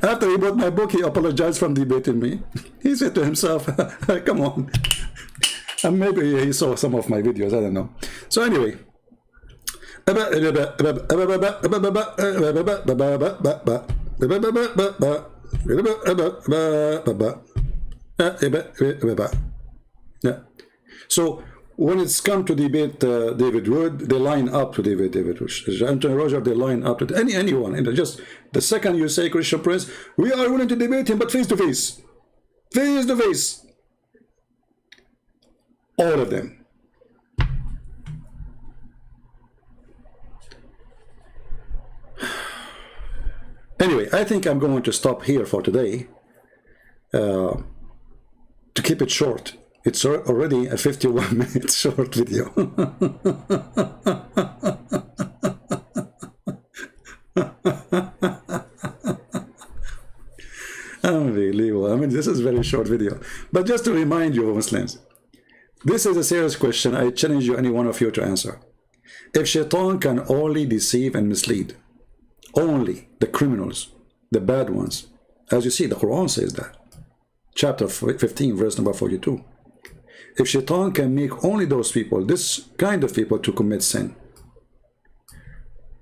After he bought my book, he apologized for debating me. He said to himself, come on. And maybe he saw some of my videos, I don't know. So anyway. Yeah. So when it's come to debate David Wood, they line up to debate David Wood. Anthony Roger, they line up to anyone. And just the second you say Christian Prince, we are willing to debate him, but face to face. Face to face. All of them. Anyway, I think I'm going to stop here for today. To keep it short. It's already a 51-minute short video. Unbelievable. I mean, this is a very short video. But just to remind you, Muslims, this is a serious question. I challenge you, any one of you, to answer. If Shaitan can only deceive and mislead, only the criminals, the bad ones, as you see, the Quran says that. Chapter 15, verse number 42. If Shaitan can make only those people, this kind of people, to commit sin,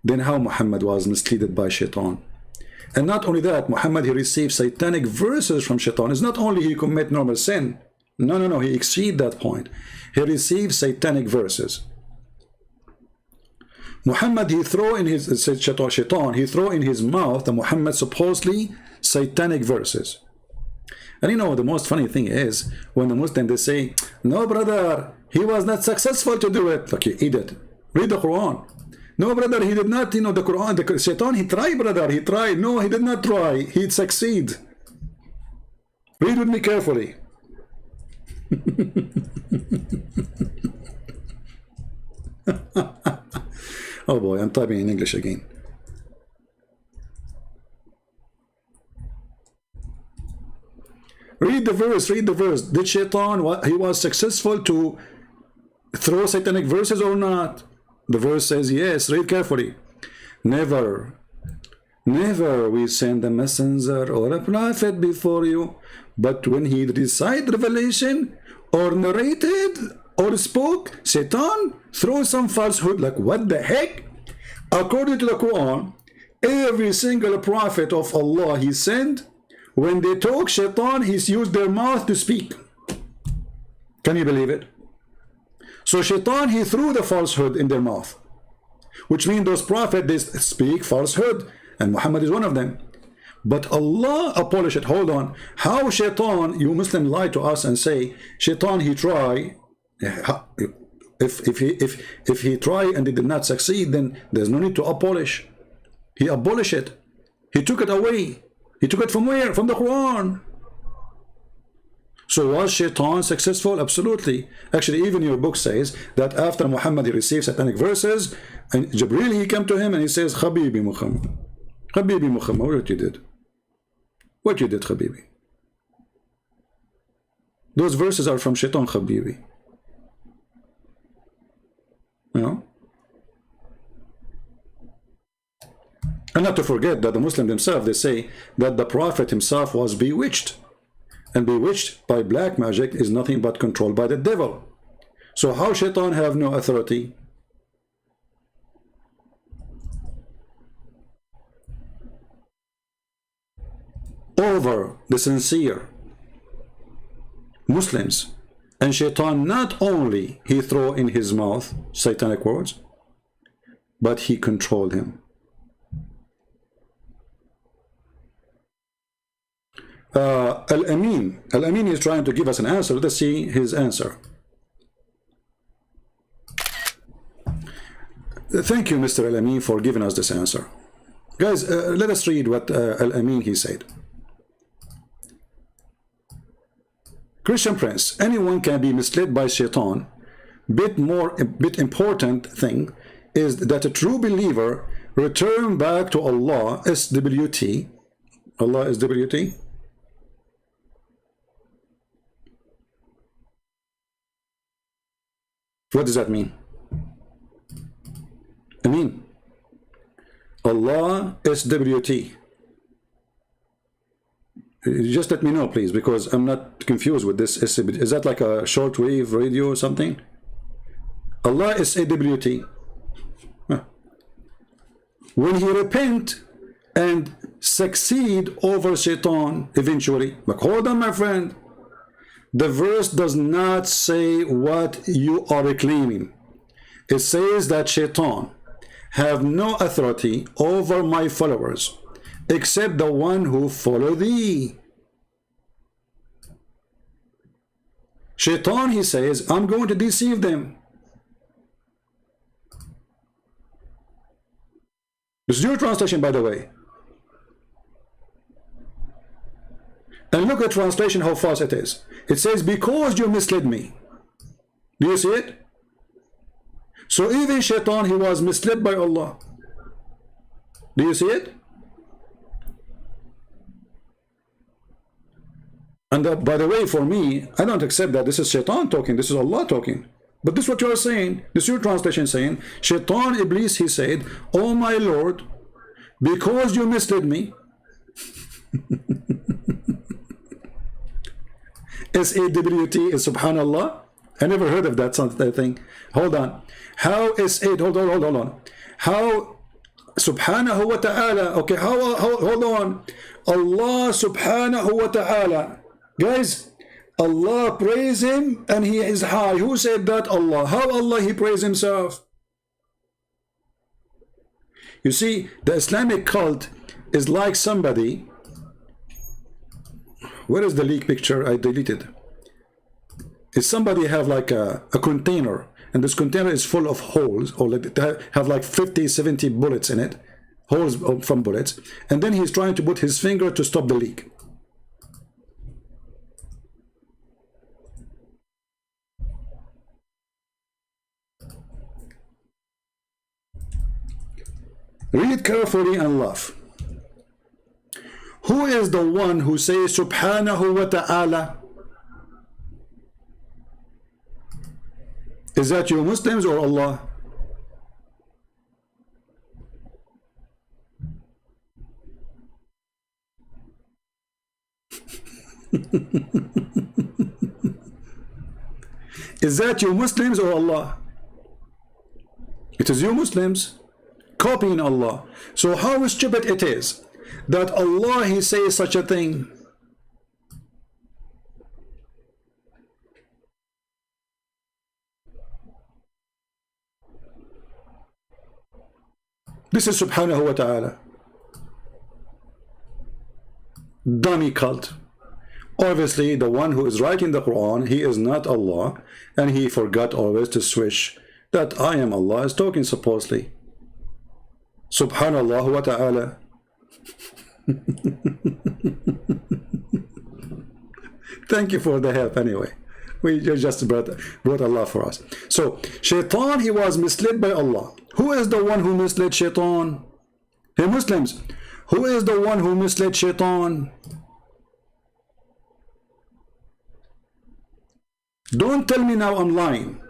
then how Muhammad was misled by Shaitan? And not only that, Muhammad, he received satanic verses from Shaitan. It's not only he commit normal sin. No, he exceed that point. He received satanic verses. Muhammad, he throw in his Shaitan, he throw in his mouth the Muhammad supposedly satanic verses. And you know, the most funny thing is when the Muslims, they say, no, brother, he was not successful to do it. Okay, idiot. Read the Quran. No, brother, he did not, the Quran, the Shaitan, he tried, brother, he tried. No, he did not try. He'd succeed. Read with me carefully. Oh boy, I'm typing in English again. Read the verse, read the verse. Did Shaitan, he was successful to throw satanic verses or not? The verse says yes. Read carefully. Never we send a messenger or a prophet before you, but when he recited revelation or narrated or spoke, Satan threw some falsehood. Like, what the heck? According to the Quran, every single prophet of Allah he sent, when they talk, Shaitan, he's used their mouth to speak. Can you believe it? So Shaitan, he threw the falsehood in their mouth, which means those prophets, they speak falsehood, and Muhammad is one of them. But Allah abolished it. Hold on. How Shaitan, you Muslim lie to us and say, Shaitan, he try. If he try and he did not succeed, then there's no need to abolish. He abolished it. He took it away. He took it from where? From the Quran. So was Shaitan successful? Absolutely. Actually, even your book says that after Muhammad he received satanic verses, and Jibreel, he came to him and he says, Habibi Muhammad. Habibi Muhammad, what you did? What you did, Habibi? Those verses are from Shaitan, Habibi. You know? And not to forget that the Muslims themselves, they say that the Prophet himself was bewitched. And bewitched by black magic is nothing but controlled by the devil. So how Shaitan have no authority? Over the sincere Muslims. And Shaitan, not only he throw in his mouth satanic words, but he controlled him. Al-Amin is trying to give us an answer. Let's see his answer. Thank you, Mr. Al-Amin, for giving us this answer. Guys, let us read what Al-Amin he said. Christian Prince, anyone can be misled by shaitan. Bit important thing is that a true believer return back to Allah, SWT. Allah is SWT. What does that mean? I mean, Allah SWT. Just let me know, please, because I'm not confused with this. Is that like a shortwave radio or something? Allah is SWT. Huh. When he repent and succeed over shaitan eventually. But hold on, my friend. The verse does not say what you are claiming. It says that shaitan have no authority over my followers except the one who follow thee. Shaitan, he says, I'm going to deceive them. This is your translation, by the way. And look at translation, how false it is. It says, because you misled me. Do you see it? So even shaitan, he was misled by Allah. Do you see it? And by the way, for me, I don't accept that this is shaitan talking, this is Allah talking. But this is what you are saying, this is your translation saying, shaitan, Iblis, he said, oh my Lord, because you misled me, SWT is subhanallah. I never heard of that thing. Hold on. How is it? Hold on. How subhanahu wa ta'ala? Okay, hold on. Allah subhanahu wa ta'ala. Guys, Allah praise him and he is high. Who said that? Allah. How Allah he praise himself? You see, the Islamic cult is like somebody. Where is the leak picture? I deleted. Is somebody have like a container, and this container is full of holes, or have like 50, 70 bullets in it, holes from bullets, and then he's trying to put his finger to stop the leak. Read carefully and laugh. Who is the one who says subhanahu wa ta'ala? Is that you Muslims or Allah? Is that you Muslims or Allah? It is you Muslims copying Allah. So how stupid it is that Allah he says such a thing. This is subhanahu wa ta'ala. Dummy cult. Obviously the one who is writing the Quran, he is not Allah, and he forgot always to switch that I am Allah is talking supposedly. Subhanallah wa ta'ala. Thank you for the help anyway. We just brought Allah for us. So shaitan, he was misled by Allah. Who is the one who misled shaitan? Hey Muslims, who is the one who misled shaitan? Don't tell me now I'm lying.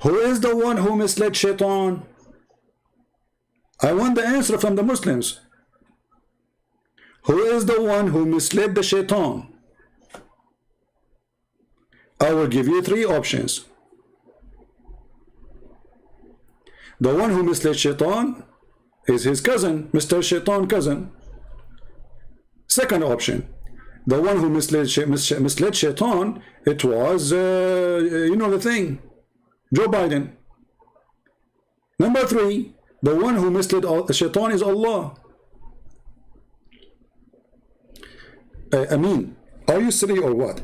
Who is the one who misled shaitan? I want the answer from the Muslims. Who is the one who misled the shaitan? I will give you three options. The one who misled shaitan is his cousin, Mr. Shaitan cousin. Second option, the one who misled shaitan, it was, you know the thing, Joe Biden. Number three, the one who misled shaitan is Allah. I mean, are you silly or what?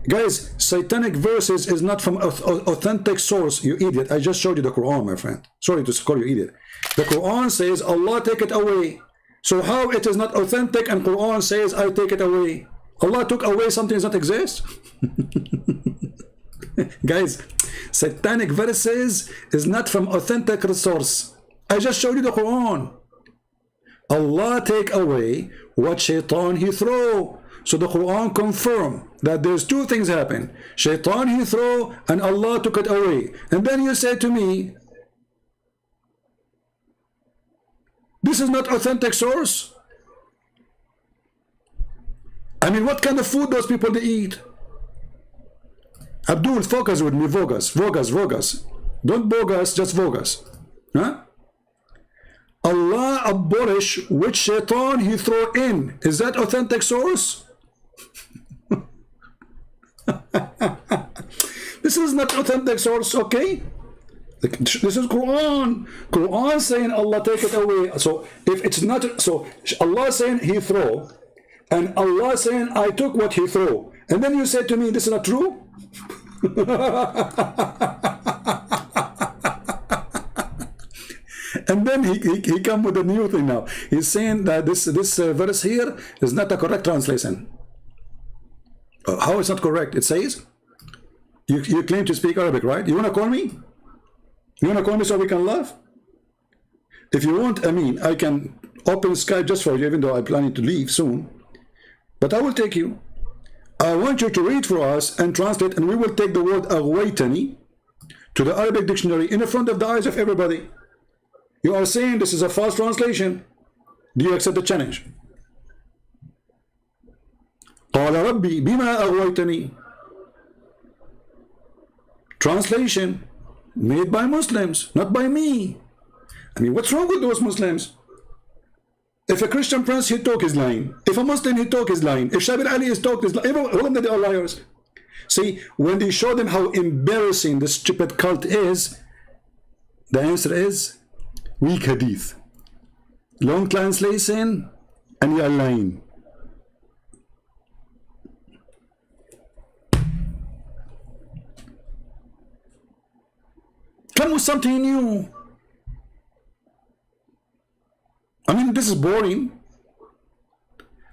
Guys, satanic verses is not from authentic source, you idiot. I just showed you the Quran, my friend. Sorry to call you idiot. The Quran says, Allah take it away. So how it is not authentic and Quran says I take it away? Allah took away something that does not exist. Guys, satanic verses is not from authentic resource. I just showed you the Quran. Allah take away what shaitan he throw. So the Quran confirm that there's two things happen. Shaitan he throw and Allah took it away. And then you say to me, this is not authentic source. I mean, what kind of food those people they eat? Abdul, focus with me, focus. Don't bogus, just focus. Huh? Allah abolish which shaitan he throw in. Is that authentic source? This is not authentic source, okay? This is Quran. Quran saying Allah take it away. So if it's not, so Allah saying he throw, and Allah saying I took what he throw, and then you say to me this is not true. And then he come with a new thing now. He's saying that this verse here is not a correct translation. How is not correct? It says you claim to speak Arabic, right? You want to call me? You want to call me so we can laugh? If you want, I mean, I can open Skype just for you, even though I'm planning to leave soon. But I will take you. I want you to read for us and translate, and we will take the word aghwaytani to the Arabic dictionary in the front of the eyes of everybody. You are saying this is a false translation. Do you accept the challenge? قال ربي بما أغويتني. Translation made by Muslims, not by me. I mean, what's wrong with those Muslims? If a Christian prince he talk is lying. If a Muslim he talk is lying. If Shabir Ali is talk is lying. All of them they are liars. See, when they show them how embarrassing this stupid cult is, the answer is weak hadith. Long translation, and you are lying. Come with something new. I mean, this is boring.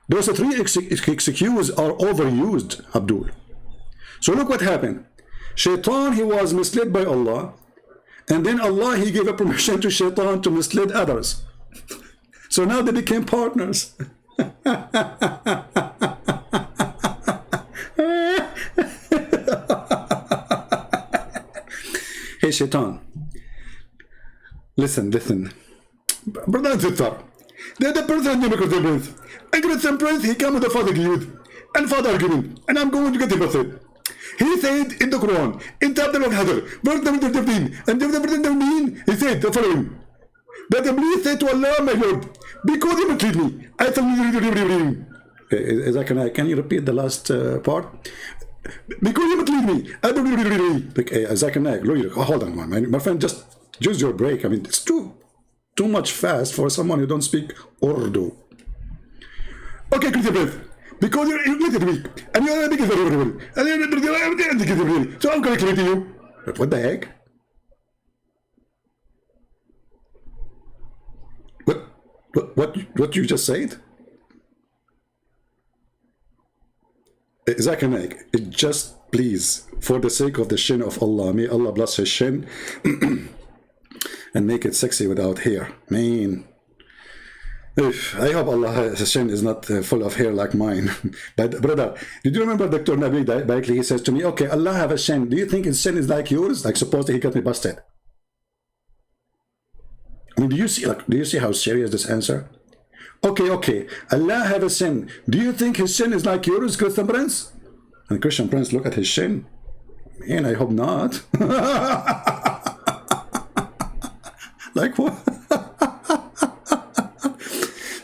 Those three excuses are overused, Abdul. So look what happened. Shaitan, he was misled by Allah, and then Allah, he gave a permission to Shaitan to mislead others. So now they became partners. Hey, Shaitan. Listen. Brother and sister, they're the person and Christian prince. And Christian prince, he came with the father youth and father argument, and I'm going to get him busted. He said in the Quran, in chapter 100, verse number 13, and verse number 13, he said the following: that the priest said to Allah, my Lord, because you mistreat me, I shall. Can you repeat the last part? Because you mistreat me, I hold on, my friend, just use your break. I mean, it's too much fast for someone who don't speak Urdu. Okay, Christian prince, because you're little weak, and you're a big variable, and so I'm going to clear to you. But what the heck? What you just said? Zakanak, it just please, for the sake of the shin of Allah, may Allah bless his shin and make it sexy without hair. Man, I hope Allah's shin is not full of hair like mine. But brother, did you remember Dr. Nabi Baikli? He says to me, okay, Allah have a shin. Do you think his shin is like yours? Like suppose that he got me busted. I mean, do you see how serious this answer? Okay, Allah have a sin. Do you think his sin is like yours, Christian Prince? And Christian Prince, look at his sin. Man, I hope not. Like what?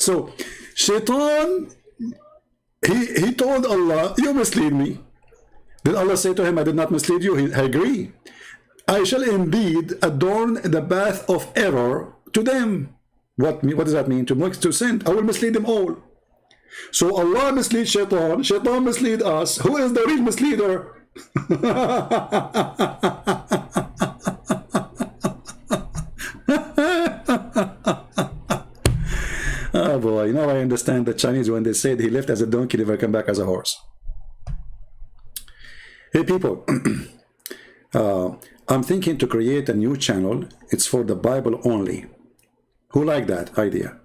So, Shaitan, he told Allah, you mislead me. Did Allah say to him, I did not mislead you? I agree. I shall indeed adorn the path of error to them. What does that mean? To sin. I will mislead them all. So Allah mislead Shaitan. Shaitan mislead us. Who is the real misleader? Oh boy. now I understand the Chinese when they said he left as a donkey, never come back as a horse. Hey people, I'm thinking to create a new channel. It's for the Bible only. Who like that idea?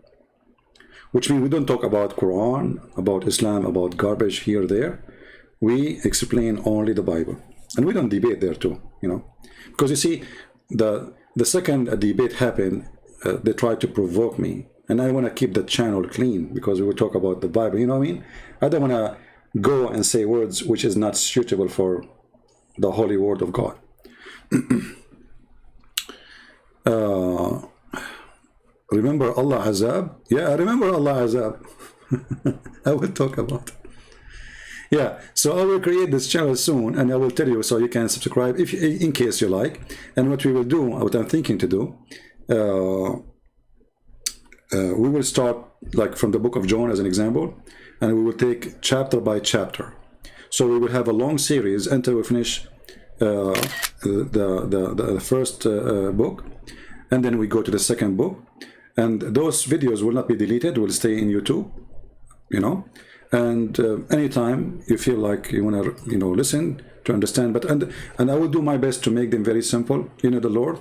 Which means we don't talk about Quran, about Islam, about garbage here or there. We explain only the Bible. And we don't debate there too, you know. Because you see, the second debate happened, they tried to provoke me. And I want to keep the channel clean because we will talk about the Bible, you know what I mean? I don't want to go and say words which is not suitable for the holy word of God. Remember Allah Azab? Yeah, I remember Allah Azab. I will talk about it. Yeah, so I will create this channel soon, and I will tell you so you can subscribe if in case you like. And what we will do, what I'm thinking to do, we will start like from the book of John as an example, and we will take chapter by chapter. So we will have a long series until we finish the first book, and then we go to the second book. And those videos will not be deleted, will stay in YouTube, you know. And anytime you feel like you want to, you know, listen to understand, but and I will do my best to make them very simple. You know, the Lord.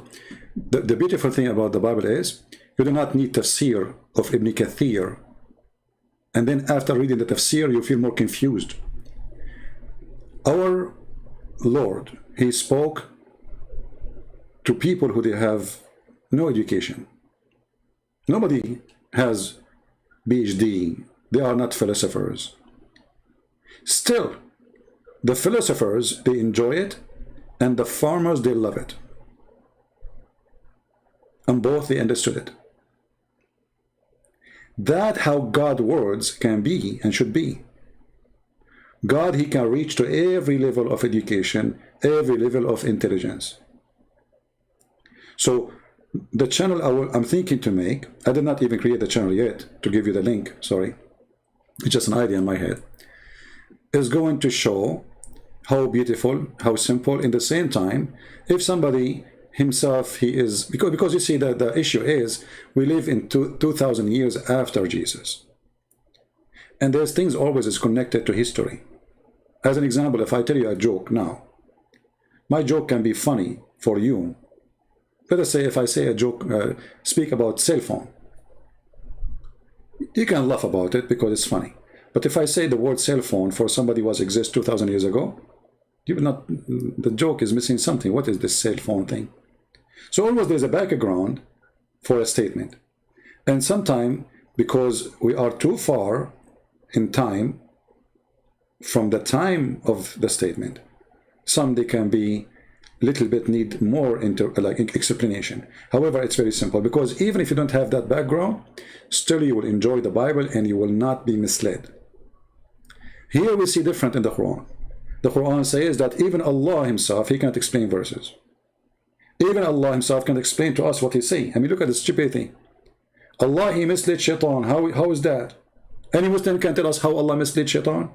The beautiful thing about the Bible is you do not need tafsir of Ibn Kathir, and then after reading the tafsir, you feel more confused. Our Lord, He spoke to people who they have no education. Nobody has PhD. They are not philosophers. Still, the philosophers, they enjoy it, and the farmers, they love it. And both, they understood it. That's how God's words can be and should be. God, He can reach to every level of education, every level of intelligence. So, the channel I'm thinking to make, I did not even create the channel yet, to give you the link, sorry. It's just an idea in my head, is going to show how beautiful, how simple, in the same time, if somebody himself, he is, because you see that the issue is, we live in 2,000 years after Jesus. And there's things always is connected to history. As an example, if I tell you a joke now, my joke can be funny for you. Let us say if I say a joke, speak about cell phone. You can laugh about it because it's funny. But if I say the word cell phone for somebody who was exist 2,000 years ago, you will not, the joke is missing something. What is this cell phone thing? So always there's a background for a statement. And sometimes, because we are too far in time from the time of the statement, some they can be little bit need more into like explanation. However, it's very simple, because even if you don't have that background, still you will enjoy the Bible and you will not be misled. Here we see different in the Quran. The Quran says that even Allah Himself, He can't explain verses. Even Allah Himself can't explain to us what He say. I mean, look at the stupidity. Allah, He misled Shaitan. How is that? Any Muslim can tell us how Allah misled Shaitan?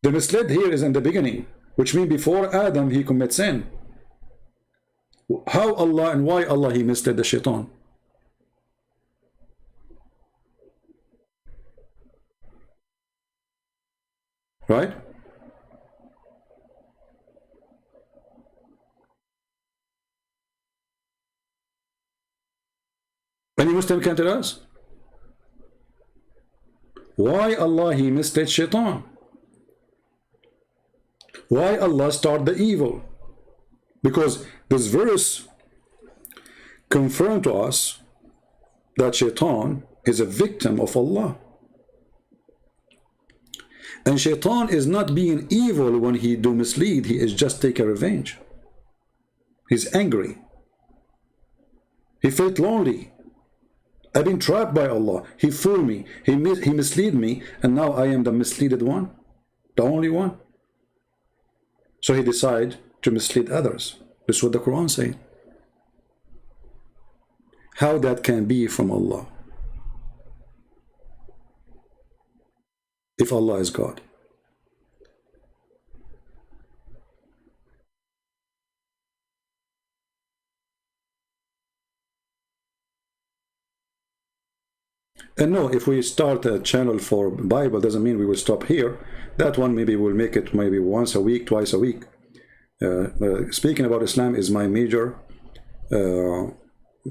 The misled here is in the beginning, which means before Adam he commits sin. How Allah and why Allah He misled the Shaitan? Right? Any Muslim can tell us? Why Allah He misled Shaitan? Why Allah start the evil? Because this verse confirmed to us that Shaitan is a victim of Allah. And Shaitan is not being evil when he do mislead, he is just taking revenge. He's angry. He felt lonely. I've been trapped by Allah. He fooled me. He misled me, and now I am the misleaded one, the only one. So he decided to mislead others. This is what the Quran says. How that can be from Allah? If Allah is God. And no, if we start a channel for Bible, doesn't mean we will stop here. That one maybe we'll make it maybe once a week, twice a week. Speaking about Islam is my major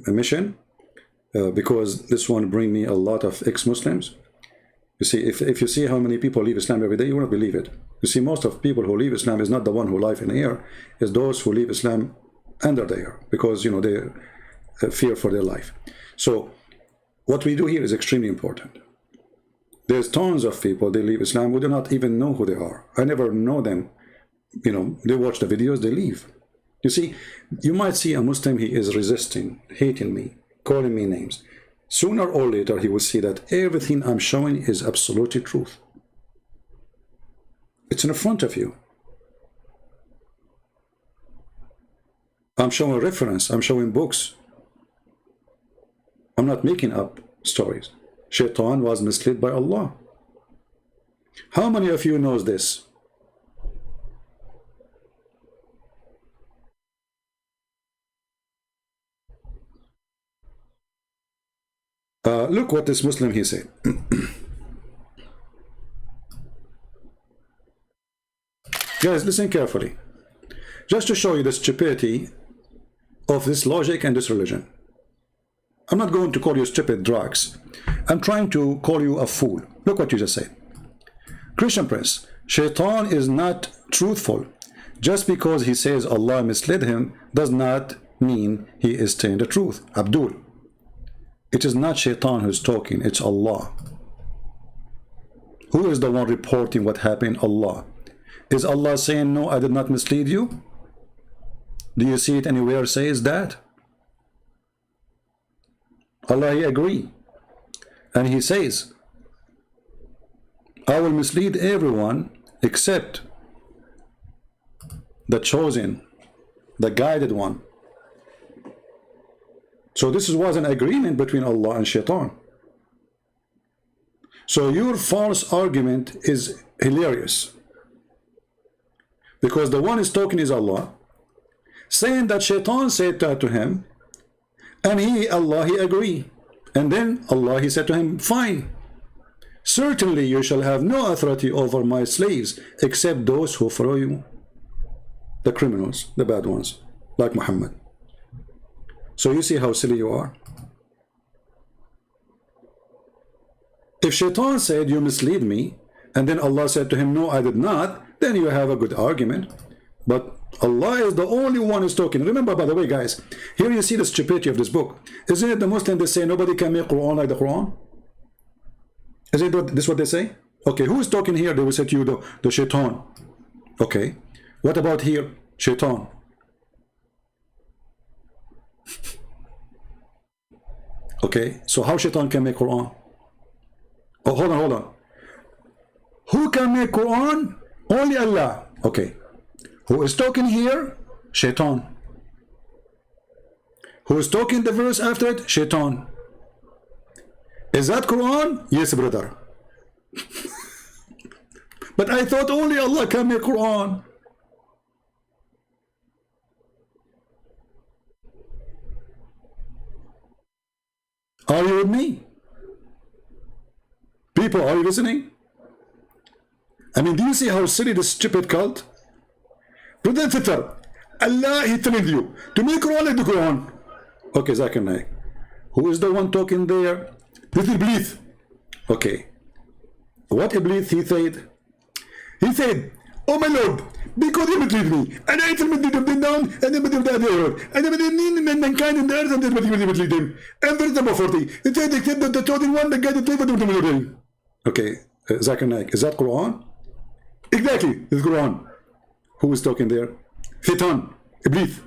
mission, because this one bring me a lot of ex-Muslims. You see, if you see how many people leave Islam every day, you won't believe it. You see, most of people who leave Islam is not the one who live in the air, is those who leave Islam under the air, because, you know, they fear for their life. So what we do here is extremely important. There's tons of people, they leave Islam, we do not even know who they are. I never know them. You know, they watch the videos, they leave. You see, you might see a Muslim, he is resisting, hating me, calling me names. Sooner or later, he will see that everything I'm showing is absolutely truth. It's in front of you. I'm showing reference, I'm showing books. I'm not making up stories. Shaitan was misled by Allah. How many of you knows this? Look what this Muslim he said. Guys, listen carefully. Just to show you the stupidity of this logic and this religion. I'm not going to call you stupid drugs. I'm trying to call you a fool. Look what you just said. Christian Prince, Shaitan is not truthful. Just because he says Allah misled him does not mean he is telling the truth. Abdul, it is not Shaitan who's talking, it's Allah. Who is the one reporting what happened? Allah. Is Allah saying, no, I did not mislead you? Do you see it anywhere says that? Allah, he agree. And he says, I will mislead everyone except the chosen, the guided one. So this was an agreement between Allah and Shaitan. So your false argument is hilarious. Because the one is talking is Allah, saying that Shaitan said that to him, and Allah, he agree. And then Allah, he said to him, fine. Certainly you shall have no authority over my slaves except those who follow you. The criminals, the bad ones, like Muhammad. So you see how silly you are. If Shaitan said, you mislead me, and then Allah said to him, no, I did not, then you have a good argument. But Allah is the only one who's talking. Remember, by the way, guys, here you see the stupidity of this book. Isn't it the Muslims that say nobody can make Qur'an like the Qur'an? Isn't this what they say? Okay, who is talking here? They will say to you, the Shaitan. Okay, what about here? Shaitan. Okay, so how Shaitan can make Qur'an? Oh, hold on. Who can make Qur'an? Only Allah. Okay. Who is talking here? Shaitan. Who is talking the verse after it? Shaitan. Is that Quran? Yes, brother. But I thought only Allah can make Quran. Are you with me? People, are you listening? I mean, do you see how silly this stupid cult? Brother and sister, Allah, he telling you to make Quran like the Quran. Okay, Zakir Naik. Who is the one talking there? This Iblis. Okay. What Iblis he said? He said, oh my Lord, because you mislead me, and I tell me to them down, and then the earth, and then mean mankind in the earth, and then mislead them. And verse number 40, it said, except that the chosen one, the guy that played with them. Okay, Zakir Naik, is that Quran? Exactly, it's Quran. Who is talking there? Shaitan, Iblis.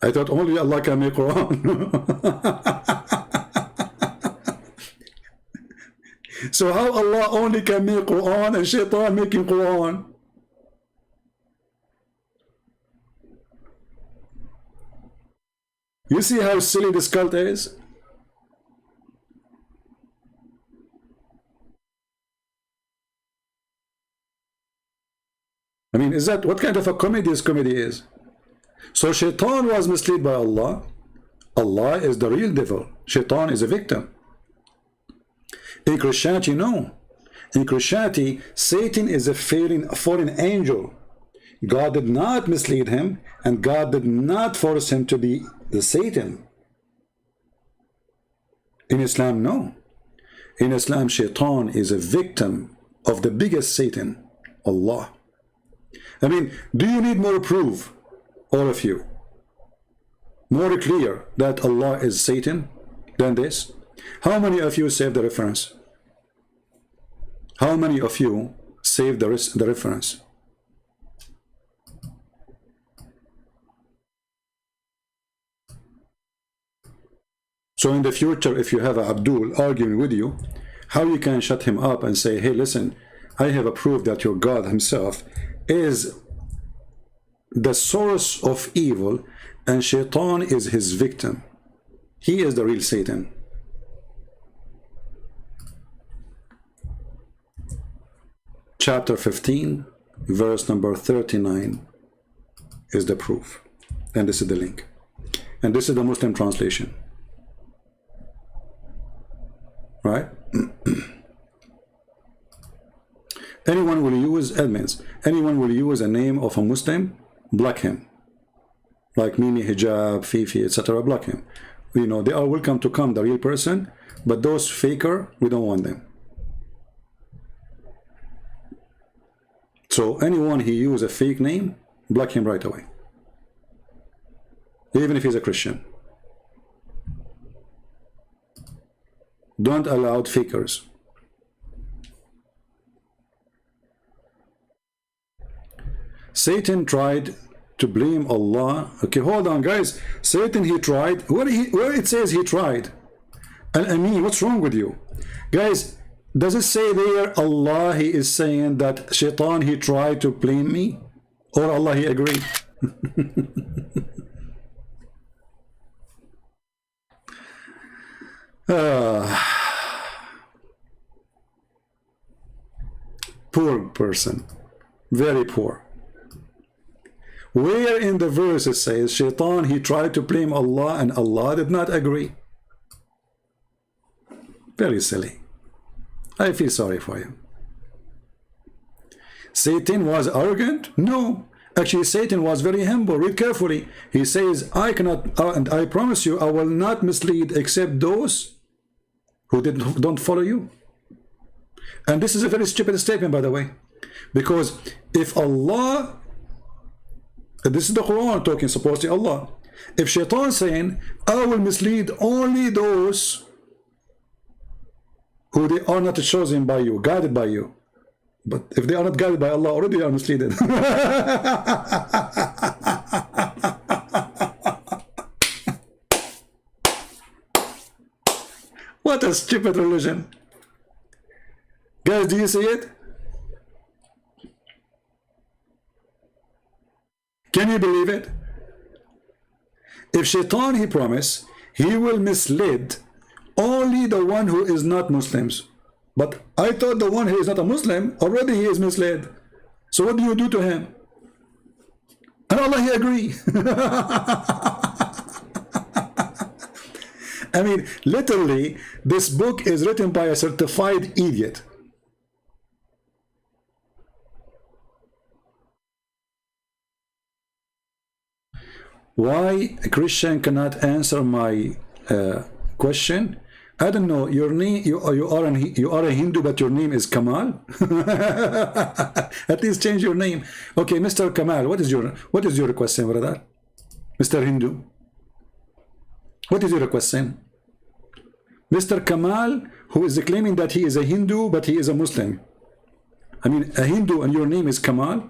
I thought only Allah can make Quran. So how Allah only can make Quran and Shaitan making Quran? You see how silly this cult is? I mean, is that what kind of a comedy this comedy is? So Shaitan was misled by Allah. Allah is the real devil. Shaitan is a victim. In Christianity, no. In Christianity, Satan is a fallen angel. God did not mislead him, and God did not force him to be the Satan. In Islam, no. In Islam, Shaitan is a victim of the biggest Satan, Allah. I mean, do you need more proof, all of you? More clear that Allah is Satan than this? How many of you saved the reference? How many of you saved the reference? So in the future, if you have Abdul arguing with you, how you can shut him up and say, hey, listen, I have a proof that your God himself is the source of evil and Shaitan is his victim. He is the real Satan. Chapter 15, verse number 39 is the proof. And this is the link. And this is the Muslim translation. Right? Anyone will use admins. Anyone will use a name of a Muslim, block him. Like Mimi, Hijab, Fifi, etc. Block him. You know, they are welcome to come, the real person, but those faker, we don't want them. So anyone who use a fake name, block him right away. Even if he's a Christian. Don't allow fakers. Satan tried to blame Allah. Okay, hold on, guys. Satan, he tried. Where it says he tried? I mean, what's wrong with you? Guys, does it say there Allah, he is saying that Shaitan, he tried to blame me? Or Allah, he agreed? Poor person. Very poor. Where in the verse it says Shaitan, he tried to blame Allah and Allah did not agree? Very silly. I feel sorry for you. Satan was arrogant? No. Actually, Satan was very humble. Read carefully. He says, I cannot, and I promise you, I will not mislead except those who don't follow you. And this is a very stupid statement, by the way. Because if Allah, this is the Quran talking, supposedly Allah. If Shaitan saying, I will mislead only those who they are not chosen by you, guided by you. But if they are not guided by Allah, already they are misled. What a stupid religion. Guys, do you see it? Can you believe it? If Shaitan, he promised, he will mislead only the one who is not Muslims. But I thought the one who is not a Muslim, already he is misled. So what do you do to him? And Allah, he agree. I mean, literally, this book is written by a certified idiot. Why a Christian cannot answer my question? I don't know. Your name, you are a Hindu, but your name is Kamal. At least change your name. Okay, Mr. Kamal, what is your question, brother? Mr. Hindu, what is your question? Mr. Kamal, who is claiming that he is a Hindu, but he is a Muslim. I mean, a Hindu and your name is Kamal?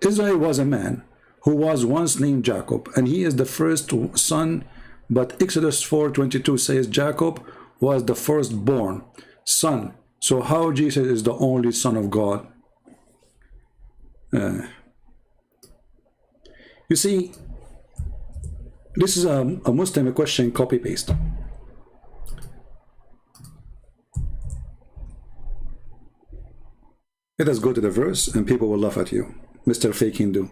Israel was a man who was once named Jacob, and he is the first son, but Exodus 4:22 says Jacob was the firstborn son. So how Jesus is the only son of God? You see, this is a Muslim question copy-paste. Let us go to the verse and people will laugh at you, Mr. Fake Hindu.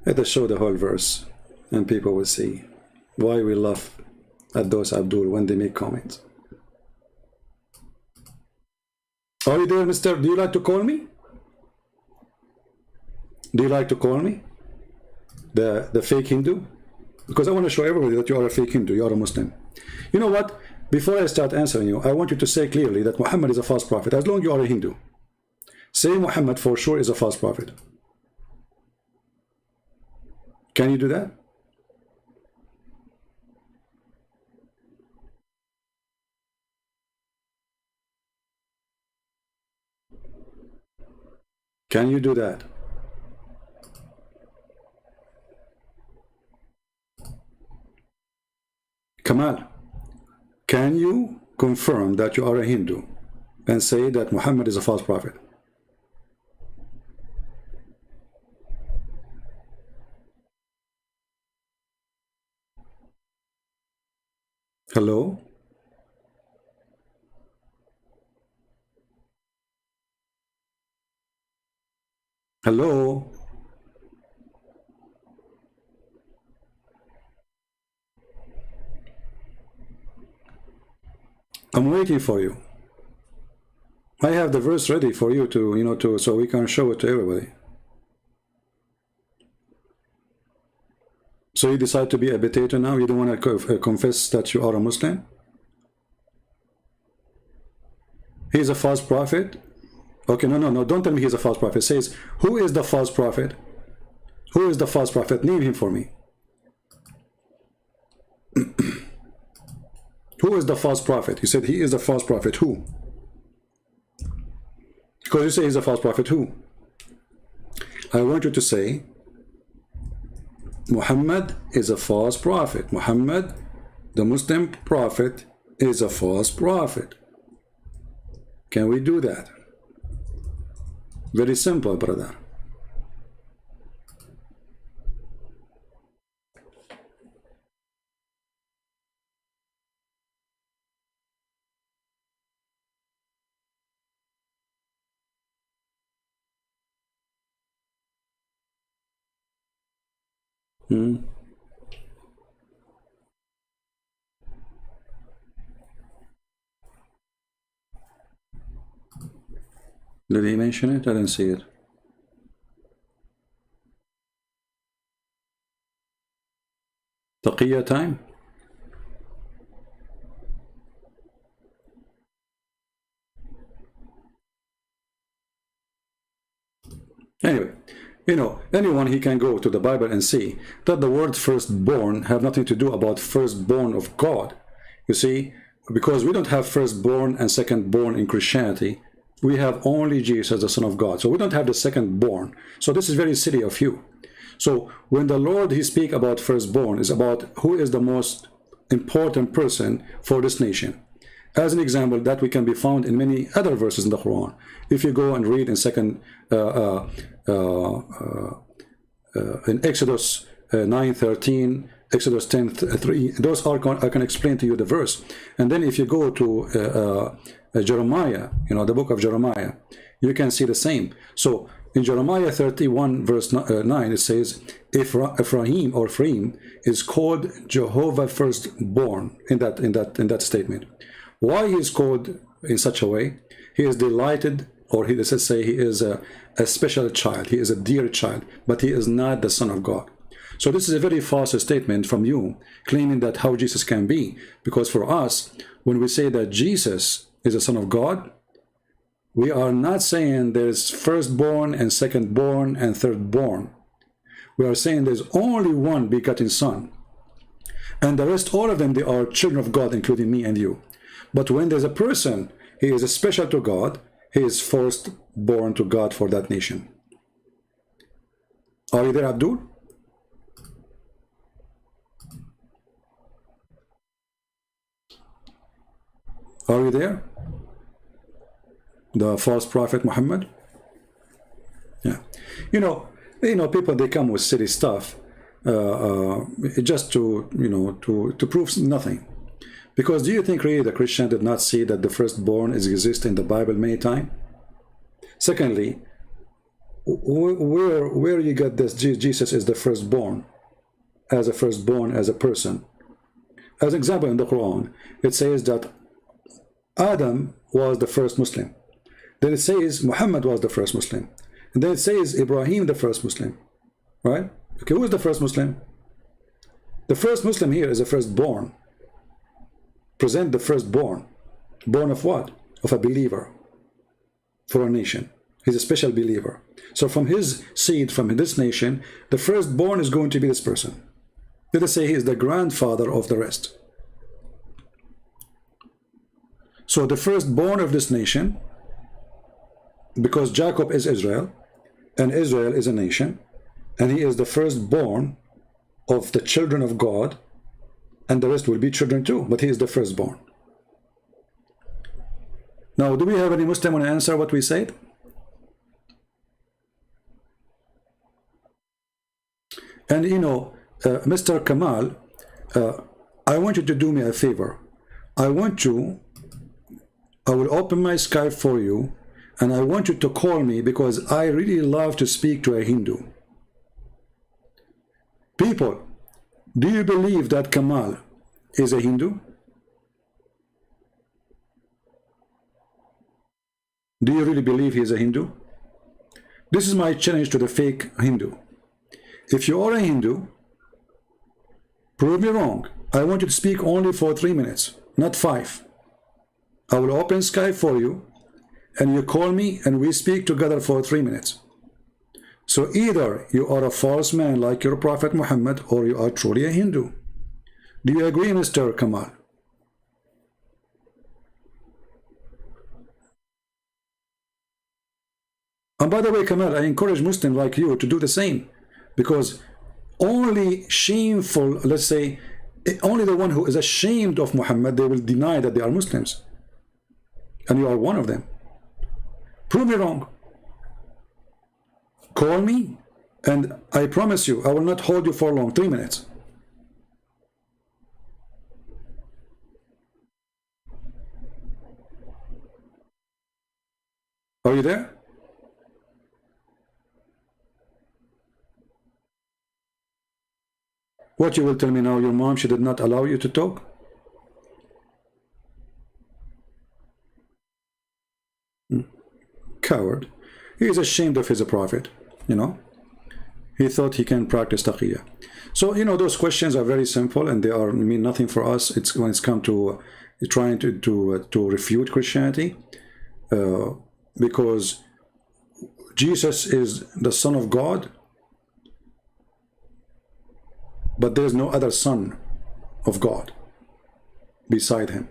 Let us show the whole verse, and people will see why we laugh at those Abdul when they make comments. Are you there, Mister? Do you like to call me? Do you like to call me the fake Hindu? Because I want to show everybody that you are a fake Hindu, you are a Muslim. You know what? Before I start answering you, I want you to say clearly that Muhammad is a false prophet, as long as you are a Hindu. Say Muhammad for sure is a false prophet. Can you do that? Can you do that? Kamal, can you confirm that you are a Hindu and say that Muhammad is a false prophet? Hello? Hello? I'm waiting for you. I have the verse ready for you to, so we can show it to everybody. So you decide to be a potato now? You don't want to confess that you are a Muslim? He's a false prophet? Okay, no, don't tell me he's a false prophet. It says, who is the false prophet? Who is the false prophet? Name him for me. Who is the false prophet? You said he is a false prophet. Who? Because you say he's a false prophet. Who? I want you to say Muhammad is a false prophet. Muhammad, the Muslim prophet, is a false prophet. Can we do that? Very simple, brother. Did he mention it? I didn't see it. Taqiyya time? Anyway, anyone, he can go to the Bible and see that the word firstborn have nothing to do about firstborn of God. You see, because we don't have firstborn and secondborn in Christianity. We have only Jesus, the Son of God. So we don't have the secondborn. So this is very silly of you. So when the Lord, he speak about firstborn, is about who is the most important person for this nation. As an example, that we can be found in many other verses in the Quran. If you go and read in Exodus 9:13, Exodus 10:3, those are I can explain to you the verse. And then if you go to Jeremiah, the book of Jeremiah, you can see the same. So in Jeremiah 31 verse 9, it says, Ephraim is called Jehovah firstborn in that statement. Why he is called in such a way? He is delighted, or let's say he is a special child. He is a dear child, but he is not the Son of God. So this is a very false statement from you, claiming that how Jesus can be. Because for us, when we say that Jesus is the Son of God, we are not saying there's firstborn and secondborn and thirdborn. We are saying there's only one begotten Son. And the rest, all of them, they are children of God, including me and you. But when there's a person, he is special to God, he is firstborn to God for that nation. Are you there, Abdul? Are you there? The false prophet Muhammad? Yeah. People, they come with silly stuff just to prove nothing. Because do you think really the Christian did not see that the firstborn exists in the Bible many times? Secondly, where you get this Jesus is the firstborn, as a person. As an example, in the Quran, it says that Adam was the first Muslim. Then it says Muhammad was the first Muslim. And then it says Ibrahim the first Muslim. Right? Okay, who is the first Muslim? The first Muslim here is the firstborn. Present the firstborn. Born of what? Of a believer for a nation. He's a special believer. So from his seed, from this nation, the firstborn is going to be this person. Let us say he is the grandfather of the rest. So the firstborn of this nation, because Jacob is Israel, and Israel is a nation, and he is the firstborn of the children of God, and the rest will be children too, but he is the firstborn. Now, do we have any Muslim want to answer what we said? And you know, Mr. Kamal, I want you to do me a favor. I will open my Skype for you, and I want you to call me because I really love to speak to a Hindu. People, do you believe that Kamal is a Hindu? Do you really believe he is a Hindu? This is my challenge to the fake Hindu. If you are a Hindu, prove me wrong. I want you to speak only for 3 minutes, not 5. I will open Skype for you, and you call me, and we speak together for 3 minutes. So either you are a false man like your Prophet Muhammad, or you are truly a Hindu. Do you agree, Mr. Kamal? And by the way, Kamal, I encourage Muslims like you to do the same, because only shameful, let's say, only the one who is ashamed of Muhammad, they will deny that they are Muslims. And you are one of them. Prove me wrong. Call me, and I promise you, I will not hold you for long. 3 minutes. Are you there? What you will tell me now? Your mom, she did not allow you to talk? Coward. He is ashamed of his prophet, you know. He thought he can practice taqiyya. So, you know, those questions are very simple, and they are mean nothing for us. It's when it's come to trying to refute Christianity, because Jesus is the Son of God, but there is no other Son of God beside him.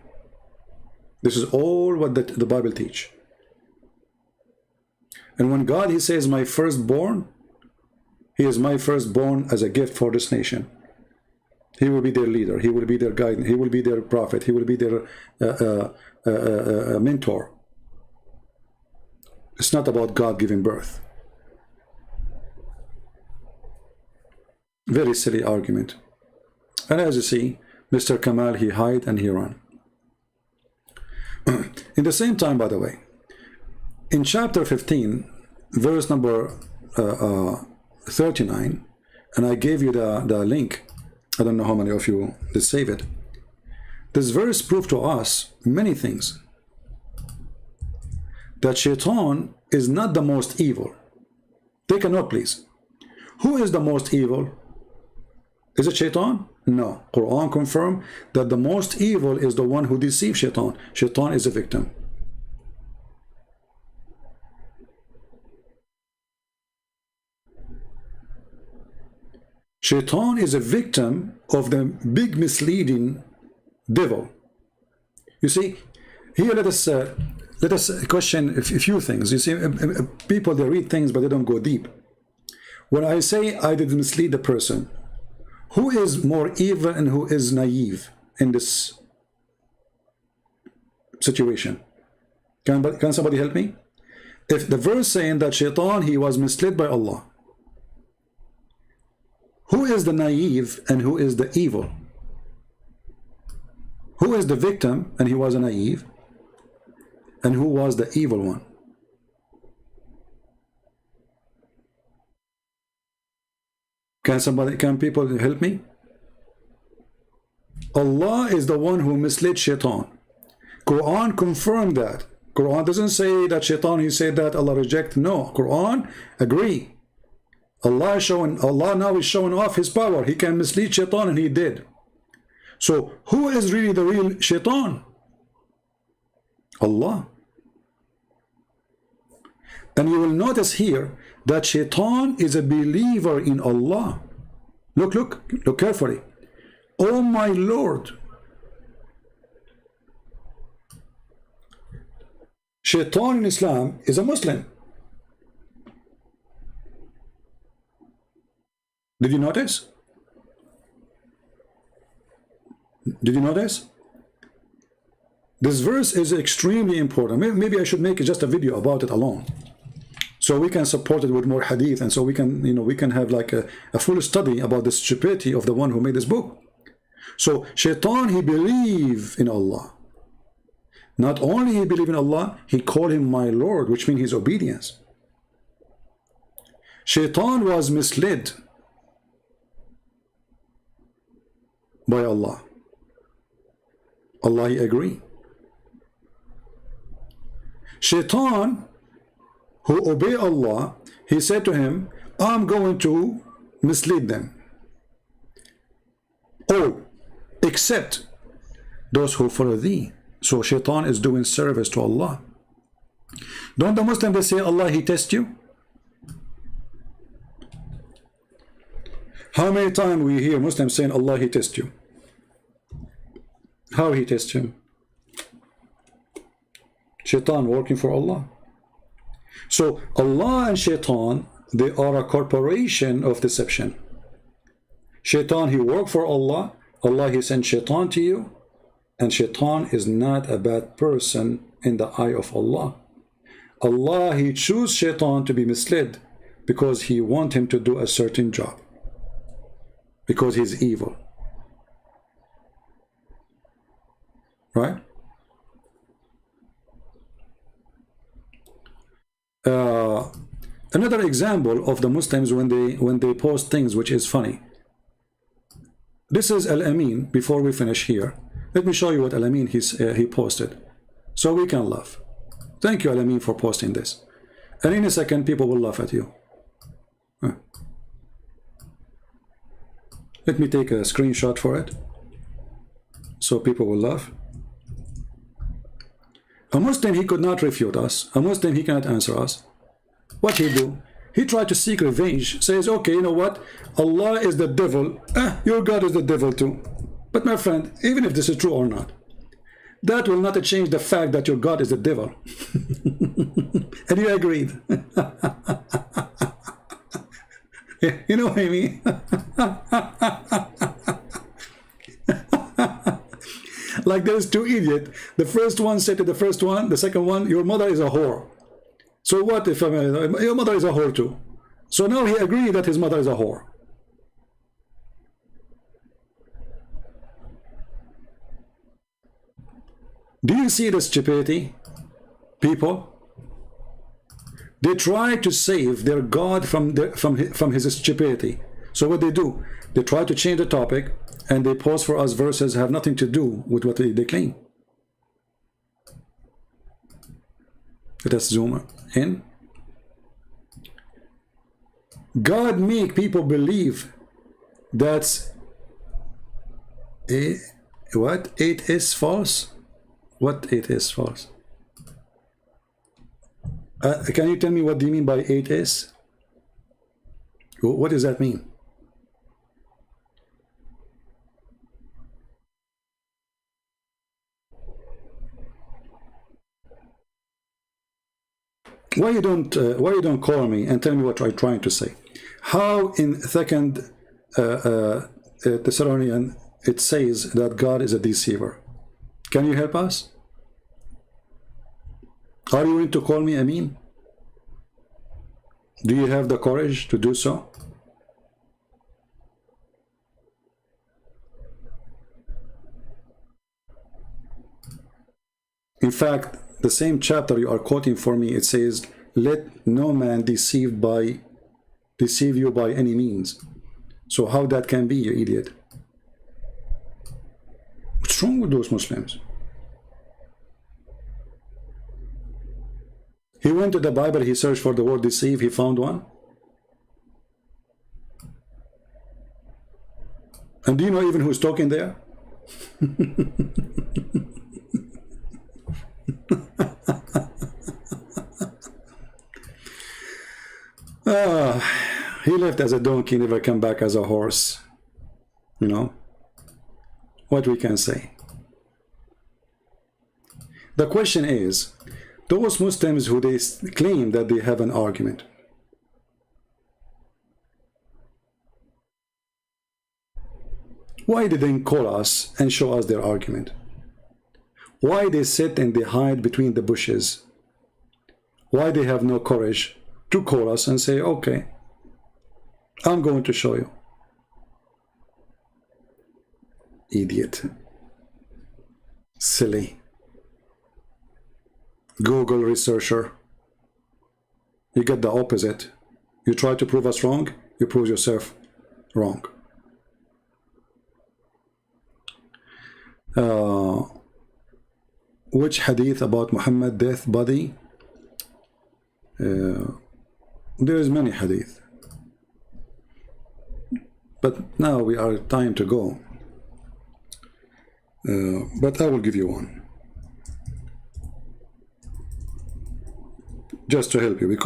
This is all what the Bible teach. And when God, he says, my firstborn, he is my firstborn as a gift for this nation. He will be their leader. He will be their guide. He will be their prophet. He will be their mentor. It's not about God giving birth. Very silly argument. And as you see, Mr. Kamal, he hide and he run. In the same time, by the way, in chapter 15, verse number 39, and I gave you the link. I don't know how many of you did save it. This verse proved to us many things. That Shaitan is not the most evil. Take a note, please. Who is the most evil? Is it Shaitan? No. Quran confirm that the most evil is the one who deceives Shaitan. Shaitan is a victim. Shaitan is a victim of the big misleading devil. You see, here let us question a few things. You see, people, they read things but they don't go deep. When I say I did mislead the person, who is more evil and who is naive in this situation? Can somebody help me? If the verse saying that Shaitan, he was misled by Allah, who is the naive and who is the evil? Who is the victim and he was a naive? And who was the evil one? Can people help me? Allah is the one who misled shaitan. Quran confirmed that. Quran doesn't say that shaitan, he said that Allah reject. No, Quran agree. Allah now is showing off his power. He can mislead shaitan, and he did. So who is really the real shaitan? Allah. And you will notice here that shaitan is a believer in Allah. Look carefully. Oh my Lord. Shaitan in Islam is a Muslim. Did you notice? Did you notice? This verse is extremely important. Maybe I should make just a video about it alone, so we can support it with more hadith, and so we can, we can have like a full study about the stupidity of the one who made this book. So shaitan, he believed in Allah. Not only he believed in Allah, he called him my Lord, which means his obedience. Shaitan was misled by Allah. Allah, he agreed. Shaitan, who obeyed Allah, he said to him, I'm going to mislead them. All except those who follow thee. So shaitan is doing service to Allah. Don't the Muslims say Allah, he tests you? How many times we hear Muslims saying Allah, he tests you? How he tests him? Shaitan working for Allah. So Allah and shaitan, they are a corporation of deception. Shaitan, he worked for Allah. Allah, he sent shaitan to you. And shaitan is not a bad person in the eye of Allah. Allah, he chose shaitan to be misled because he wants him to do a certain job, because he's evil. Right? Another example of the Muslims when they post things which is funny. This is Al-Amin. Before we finish here, let me show you what Al-Amin he posted, so we can laugh. Thank you, Al-Amin, for posting this. And in a second, people will laugh at you. Let me take a screenshot for it, so people will laugh. A Muslim, he could not refute us. A Muslim, he cannot answer us. What he do? He tried to seek revenge. Says, okay, you know what? Allah is the devil. Your God is the devil too. But my friend, even if this is true or not, that will not change the fact that your God is the devil. And you agreed. You know what I mean? Like there's two idiots. The first one said to the first one, the second one, your mother is a whore. So what if your mother is a whore too? So now he agreed that his mother is a whore. Do you see the stupidity? People, they try to save their God from his stupidity. So what they do, they try to change the topic, and they post for us verses have nothing to do with what they claim. Let us zoom in. God make people believe that what it is false. What it is false? Can you tell me what do you mean by it is? What does that mean? Why you don't call me and tell me what I'm trying to say? How in Second Thessalonians it says that God is a deceiver? Can you help us? Are you willing to call me Amin? Do you have the courage to do so? In fact, the same chapter you are quoting for me, it says, let no man deceive you by any means. So how that can be, you idiot? What's wrong with those Muslims? He went to the Bible, he searched for the word deceive, he found one. And do you know even who's talking there? He left as a donkey, never come back as a horse. You know what we can say. The question is, those Muslims who they claim that they have an argument, why did they call us and show us their argument? Why they sit and they hide between the bushes? Why they have no courage to call us and say, okay, I'm going to show you? Idiot. Silly. Google researcher. You get the opposite. You try to prove us wrong, you prove yourself wrong. Which hadith about Muhammad death body? There is many hadith, but now we are time to go. But I will give you one, just to help you,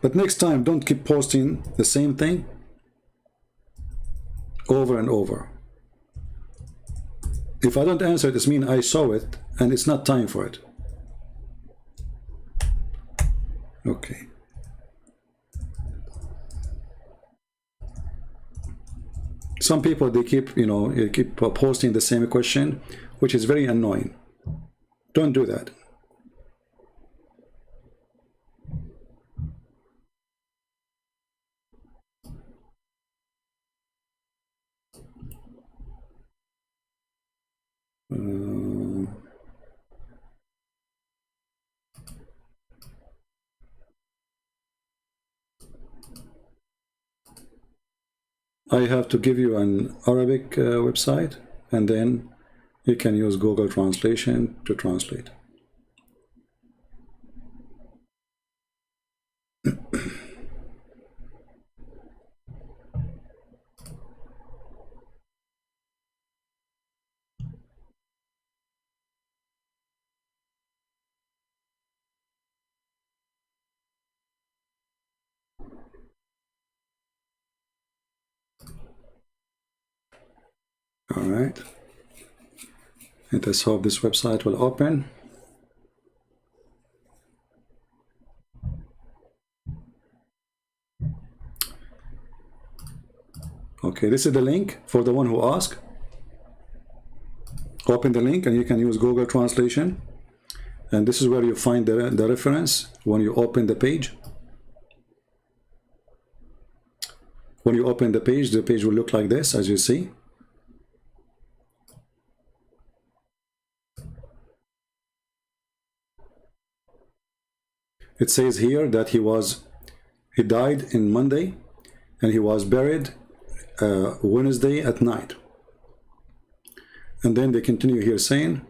but next time don't keep posting the same thing over and over. If I don't answer it, this means I saw it and it's not time for it. Okay. Some people, they keep, keep posting the same question, which is very annoying. Don't do that. I have to give you an Arabic website, and then you can use Google Translation to translate. All right. Let us hope this website will open. Okay, this is the link for the one who asked. Open the link and you can use Google Translation. And this is where you find the reference when you open the page. When you open the page will look like this, as you see. It says here that he died in Monday and he was buried Wednesday at night. And then they continue here saying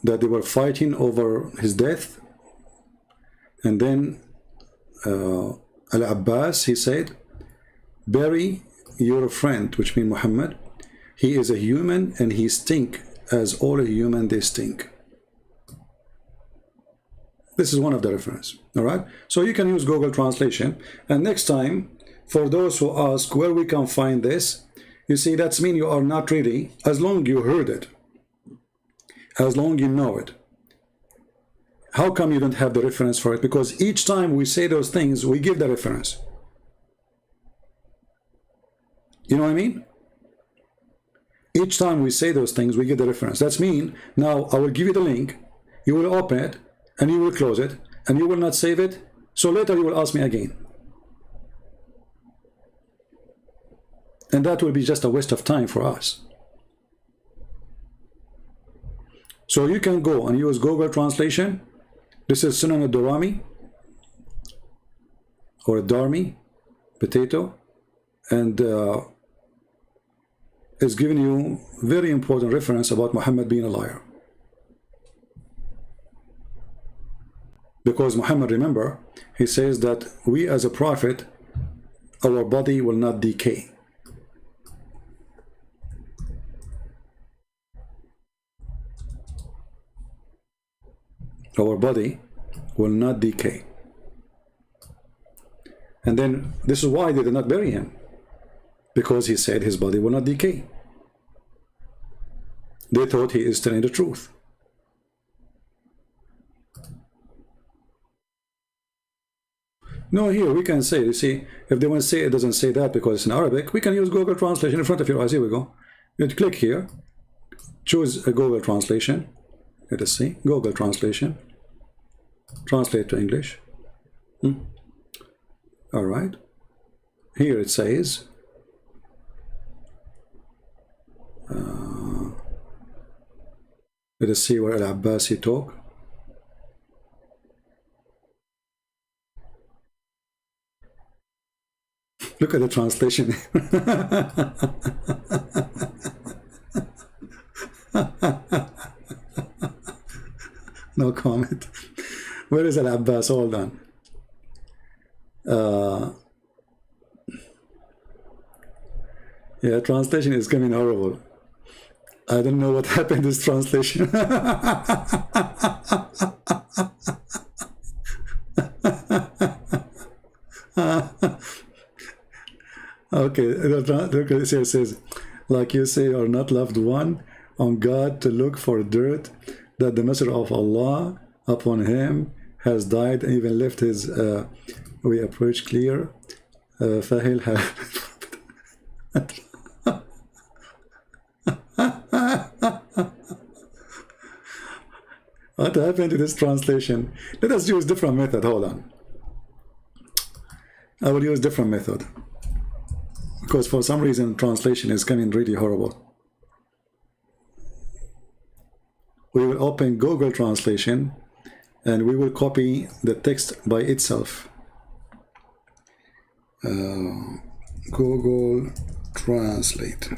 that they were fighting over his death. And then Al-Abbas, he said, bury your friend, which means Muhammad. He is a human and he stink as all human they stink. This is one of the reference. All right, so you can use Google Translation. And next time, for those who ask where we can find this, you see, that's mean you are not ready. As long you heard it, as long you know it. How come you don't have the reference for it? Because each time we say those things, we give the reference. You know what I mean? Each time we say those things, we give the reference. That's mean, now I will give you the link, you will open it, and you will close it, and you will not save it. So later you will ask me again. And that will be just a waste of time for us. So you can go and use Google Translation. This is Sunan al-Darimi, or Darmi, potato, and is giving you very important reference about Muhammad being a liar. Because Muhammad, remember, he says that we as a prophet, our body will not decay. Our body will not decay. And then this is why they did not bury him, because he said his body will not decay. They thought he is telling the truth. No, here we can say, you see, if they want to say it doesn't say that because it's in Arabic, we can use Google Translation in front of your eyes. Here we go. You click here, choose a Google Translation. Let us see, Google Translation. Translate to English. All right. Here it says, let us see where Al-Abbasi talk. Look at the translation. No comment. Where is Al-Abbas? Hold on. Yeah, translation is coming horrible. I don't know what happened to this translation. Okay, it says, like you say, are not loved one on God to look for dirt, that the Messenger of Allah upon him has died and even left his we approach clear. Fahil What happened to this translation? Let us use different method. Hold on. I will use different method, because for some reason translation is coming really horrible. We will open Google Translation and we will copy the text by itself. Google Translate.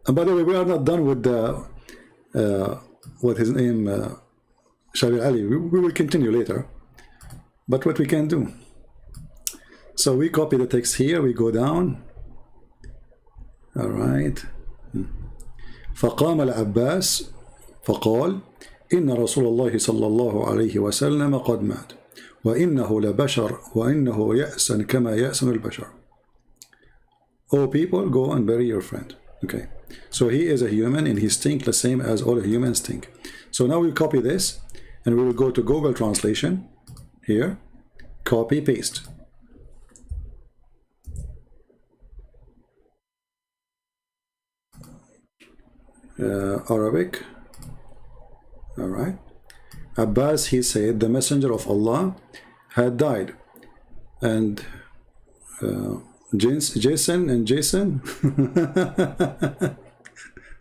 And by the way, we are not done with the what his name, Shabir Ali. We will continue later. But what we can do, so we copy the text here, we go down. All right. فقام العباس فقال إن رسول الله صلى الله عليه وسلم قد مات وإنه لبشر وإنه يأسن كما يأسن البشر. Oh people, go and bury your friend. Okay, so he is a human and he stinks the same as all humans stink. So now we copy this and we will go to Google Translation. Here, copy, paste. Arabic. All right. Abbas, he said, the messenger of Allah had died. And Jason and Jason.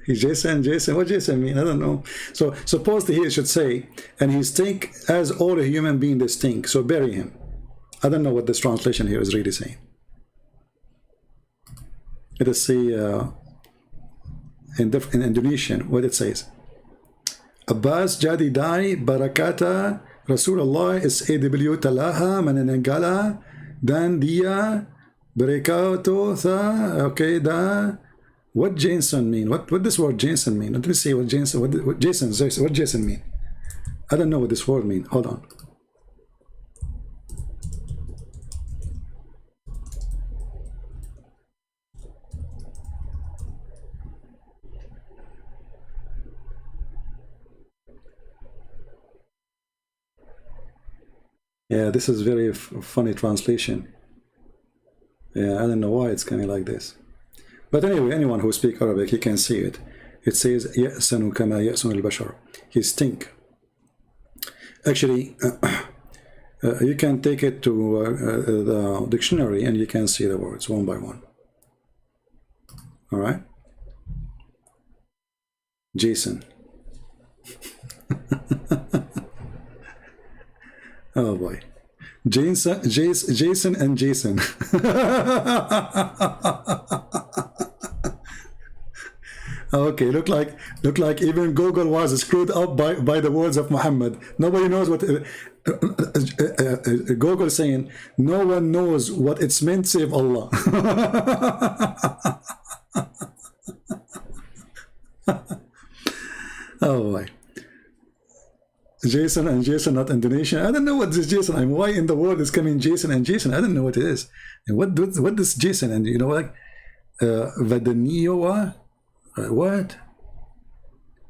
Jason, what Jason mean? I don't know. So supposedly he should say, and he stink as all a human being they stink, so bury him. I don't know what this translation here is really saying. Let us see in Indonesian what it says. Abbas jadi dai barakata Rasulullah SAW talaha mananangala dan dia berekato tha. Okay, da. What Jason mean? What this word Jason mean? Let me see what Jason. What Jason mean? I don't know what this word mean. Hold on. Yeah, this is very funny translation. Yeah, I don't know why it's coming like this. But anyway, anyone who speaks Arabic, he can see it. It says, يَأْسَنُ كَمَا يَأْسَنُ الْبَشَرُ. He stink. Actually, you can take it to the dictionary and you can see the words one by one. All right? Jason. Oh boy. Jason and Jason. Okay, look like even Google was screwed up by the words of Muhammad. Nobody knows what Google saying. No one knows what it's meant save Allah. Oh boy. Jason and Jason, not Indonesian. I don't know what this Jason. I mean, why in the world is coming Jason and Jason? I don't know what it is. And what this Jason and you know like Vadaniowa? What?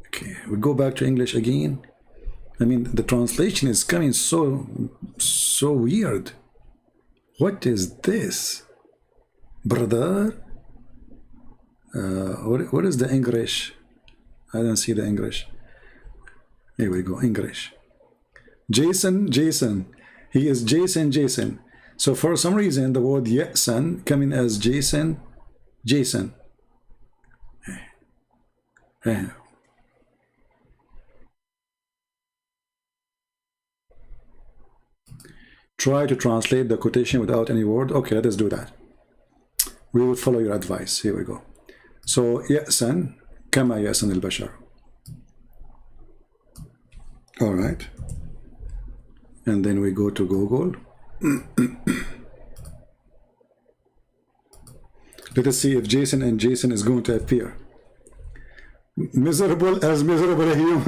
Okay, we go back to English again. I mean, the translation is coming so weird. What is this, brother? What is the English? I don't see the English. Here we go, English. Jason. He is Jason. So for some reason, the word Yasan coming as Jason. Try to translate the quotation without any word. Okay, let us do that. We will follow your advice. Here we go. So يأسن كما يأسن البشر. All right. And then we go to Google. Let us see if Jason and Jason is going to appear. Miserable as miserable a human.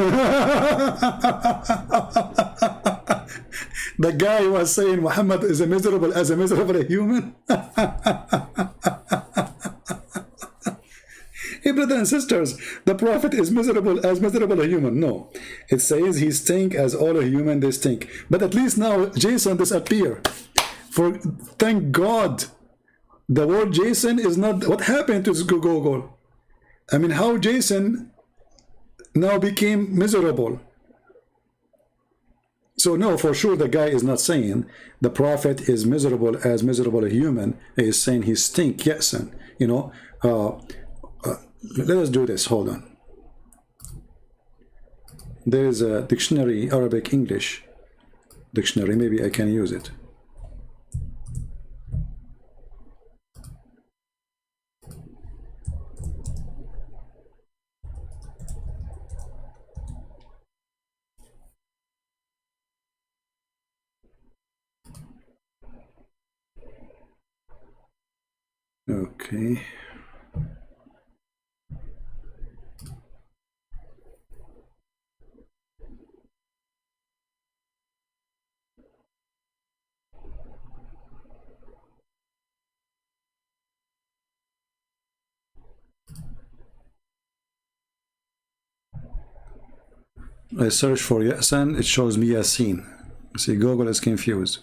The guy was saying Muhammad is miserable as a miserable human. Hey, brothers and sisters, the Prophet is miserable as miserable a human. No, it says he stink as all a human they stink. But at least now Jason disappear. For thank God, the word Jason is not. What happened to Google? I mean, how Jason now became miserable? So no, for sure the guy is not saying the Prophet is miserable as miserable a human. He is saying he stink. Yes, and you know. Let us do this. Hold on. There is a dictionary, Arabic English dictionary. Maybe I can use it. Okay. I search for Yasan, it shows me Yasin. See, Google is confused.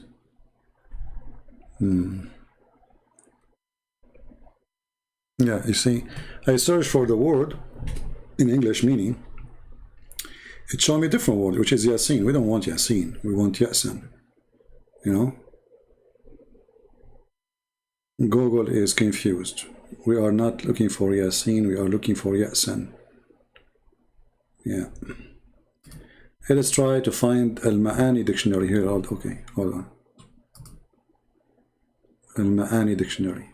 Yeah, you see, I search for the word in English meaning. It showed me a different word, which is Yasin. We don't want Yasin, we want Yasan. You know? Google is confused. We are not looking for Yasin, we are looking for Yasan. Yeah. Let's try to find Al-Ma'ani dictionary here. Okay, hold on. Al-Ma'ani dictionary.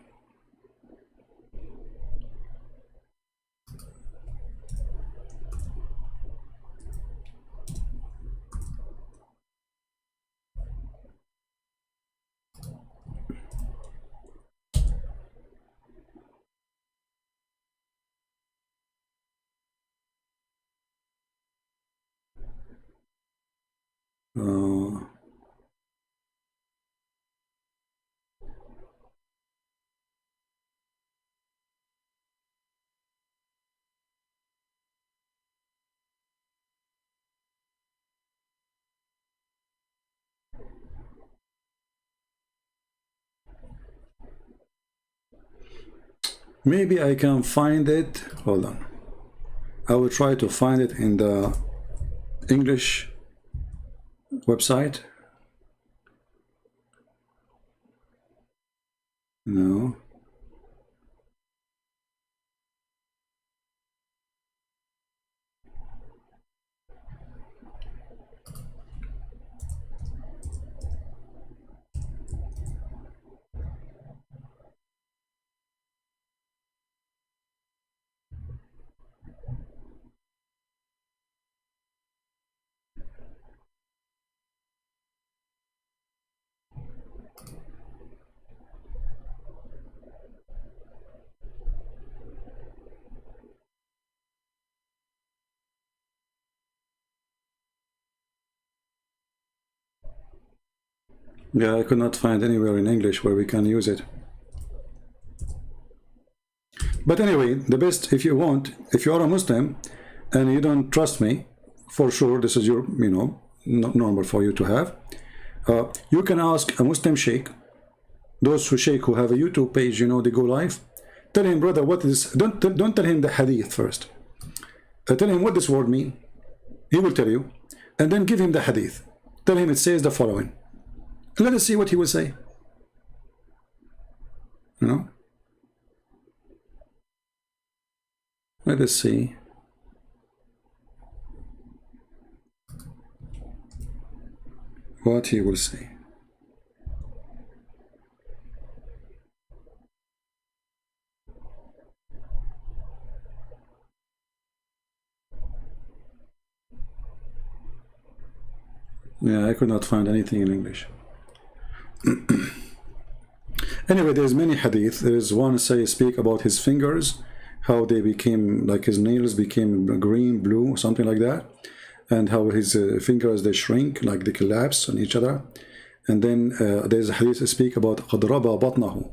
Maybe I can find it. Hold on. I will try to find it in the English website. No. Yeah, I could not find anywhere in English where we can use it. But anyway, the best, if you want, if you are a Muslim and you don't trust me, for sure, this is your, you know, not normal for you to have. You can ask a Muslim sheikh, those who sheikh who have a YouTube page, you know, they go live. Tell him, brother, what is, don't tell him the hadith first. Tell him what this word mean. He will tell you. And then give him the hadith. Tell him it says the following. Let us see what he will say. You know? Let us see. What he will say. Yeah, I could not find anything in English. Anyway, there's many hadith. There is one speak about his fingers, how they became, like his nails became green, blue, something like that, and how his fingers, they shrink, like they collapse on each other. And then there's a hadith speak about قَدْ رَبَى بَطْنَهُ,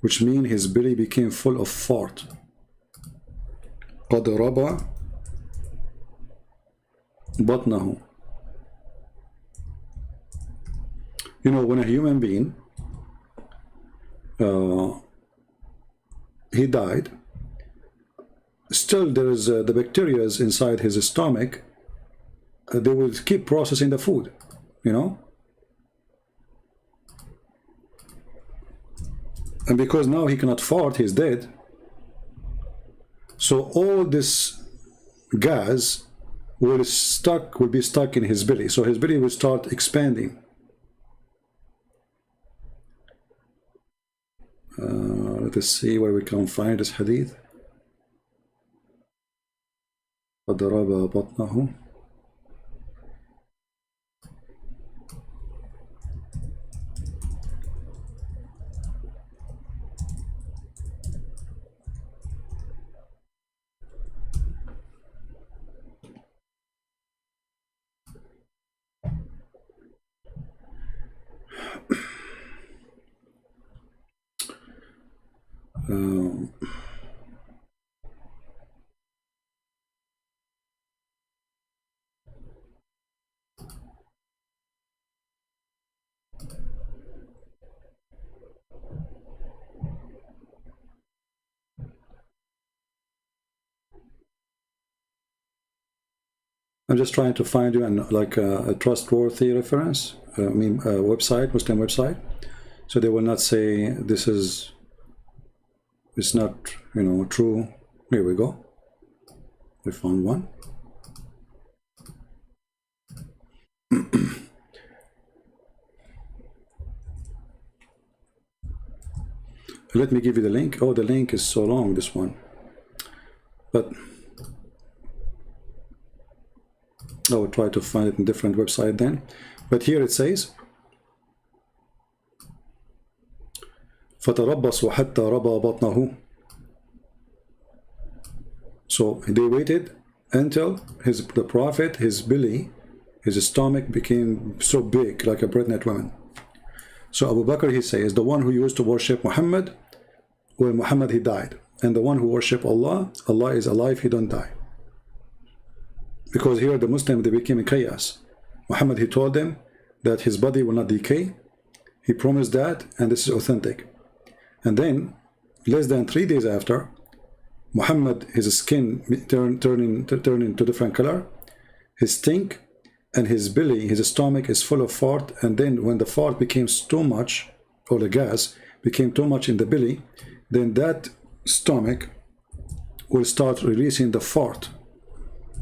which means his belly became full of fart. قَدْ رَبَى بَطْنَهُ. You know, when a human being, he died, still there is the bacteria inside his stomach, they will keep processing the food, you know? And because now he cannot fart, he's dead. So all this gas will be stuck in his belly. So his belly will start expanding. Let us see where we can find this hadith. قَدْ رَبَى بَطْنَهُ. I'm just trying to find you a trustworthy reference, website, Muslim website, so they will not say this is, it's not, you know, true. Here we go. We found one. Let me give you the link. Oh, the link is so long, this one. But I will try to find it in different website then. But here it says, فَتَرَبَّصُوا حَتَّى رَبَى بَطْنَهُ. So they waited until the Prophet, his belly, his stomach became so big, like a pregnant woman. So Abu Bakr, he says, the one who used to worship Muhammad, when Muhammad, he died. And the one who worship Allah, Allah is alive, he don't die. Because here the Muslim, they became in chaos. Muhammad, he told them that his body will not decay. He promised that, and this is authentic. And then, less than 3 days after, Muhammad, his skin turned into different color, his stink, and his belly, his stomach is full of fart. And then when the fart became too much, or the gas became too much in the belly, then that stomach will start releasing the fart,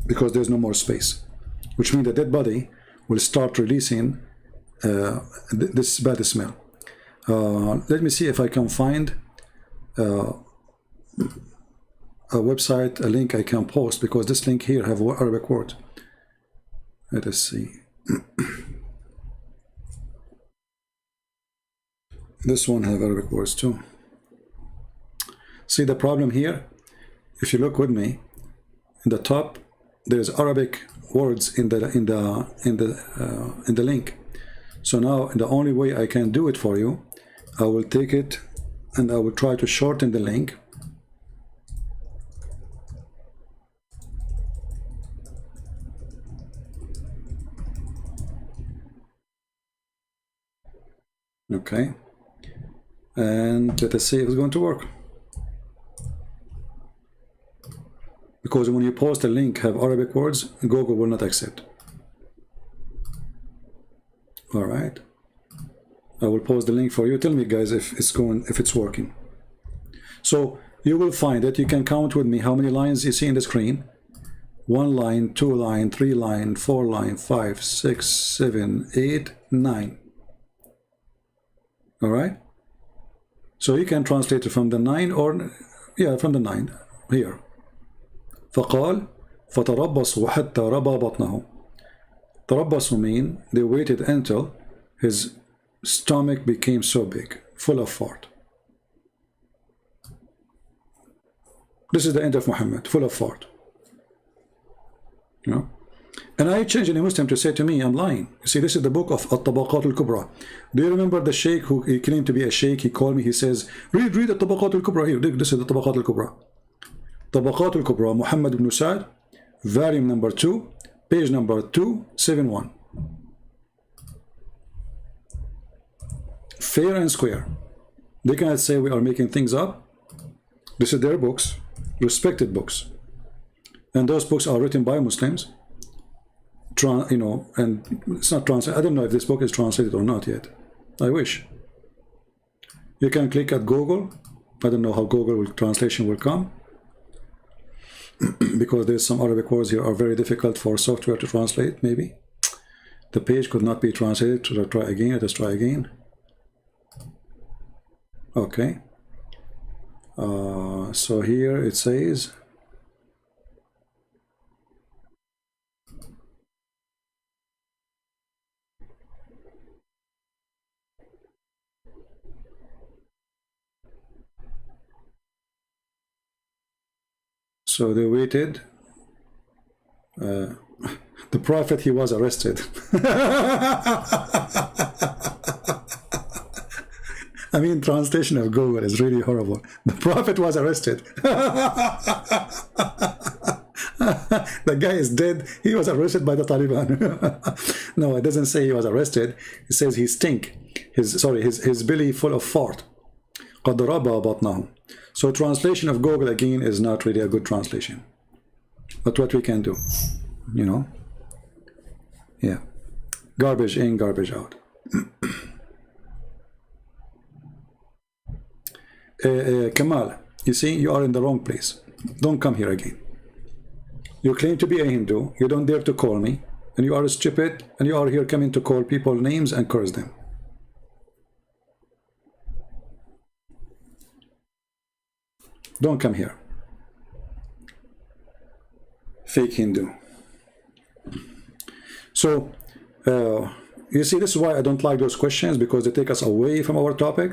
because there's no more space, which means the dead body will start releasing this bad smell. Let me see if I can find a website, a link I can post, because this link here have Arabic word. Let us see. This one have Arabic words too. See the problem here? If you look with me, in the top, there's Arabic words in the link. So now the only way I can do it for you, I will take it and I will try to shorten the link. Okay, and let us see if it's going to work. Because when you post a link have Arabic words, Google will not accept. All right, I will post the link for you. Tell me, guys, if it's working. So you will find that you can count with me how many lines you see in the screen. 1 line, 2 line, 3 line, 4 line, 5, 6, 7, 8, 9. All right, so you can translate it from the 9 or from the 9 here. فقال فتربصوا حتى ربى بطنه. تربصوا mean they waited until his stomach became so big, full of fart. This is the end of Muhammad, full of fart. You know? And I changed any Muslim to say to me, I'm lying. You see, this is the book of At-Tabaqat al-Kubra. Do you remember the sheikh who he claimed to be a sheikh? He called me, he says, read At-Tabaqat al-Kubra here. This is the Tabaqat al-Kubra. Tabaqat al-Kubra, Muhammad ibn Sa'd, volume number 2, page number 271. Fair and square. They cannot say we are making things up. This is their books, respected books. And those books are written by Muslims. You know, and it's not translated. I don't know if this book is translated or not yet. I wish. You can click at Google. I don't know how Google translation will come, because there's some Arabic words here are very difficult for software to translate. Maybe the page could not be translated. So try again. Let us try again. Okay. So here it says. So they waited. The Prophet, he was arrested. I mean, translation of Google is really horrible. The Prophet was arrested. The guy is dead. He was arrested by the Taliban. No, it doesn't say he was arrested. It says he stink. His belly full of fart. قد ربى بطنه. So translation of Google again is not really a good translation. But what we can do, you know? Yeah. Garbage in, garbage out. Kamal, you see, you are in the wrong place. Don't come here again. You claim to be a Hindu. You don't dare to call me. And you are stupid. And you are here coming to call people names and curse them. Don't come here. Fake Hindu. So, you see, this is why I don't like those questions, because they take us away from our topic.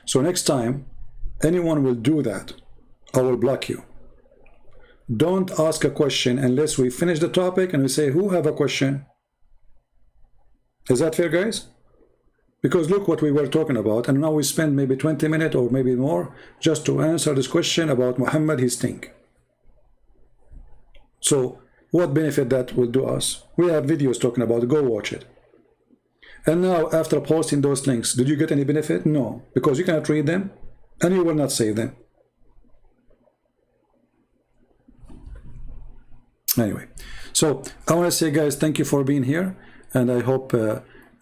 So next time, anyone will do that, I will block you. Don't ask a question unless we finish the topic and we say, who have a question? Is that fair, guys? Because look what we were talking about, and now we spend maybe 20 minutes or maybe more just to answer this question about Muhammad, his stink. So what benefit that will do us? We have videos talking about it. Go watch it. And now after posting those links, did you get any benefit? No, because you cannot read them and you will not save them. Anyway, so I want to say, guys, thank you for being here, and I hope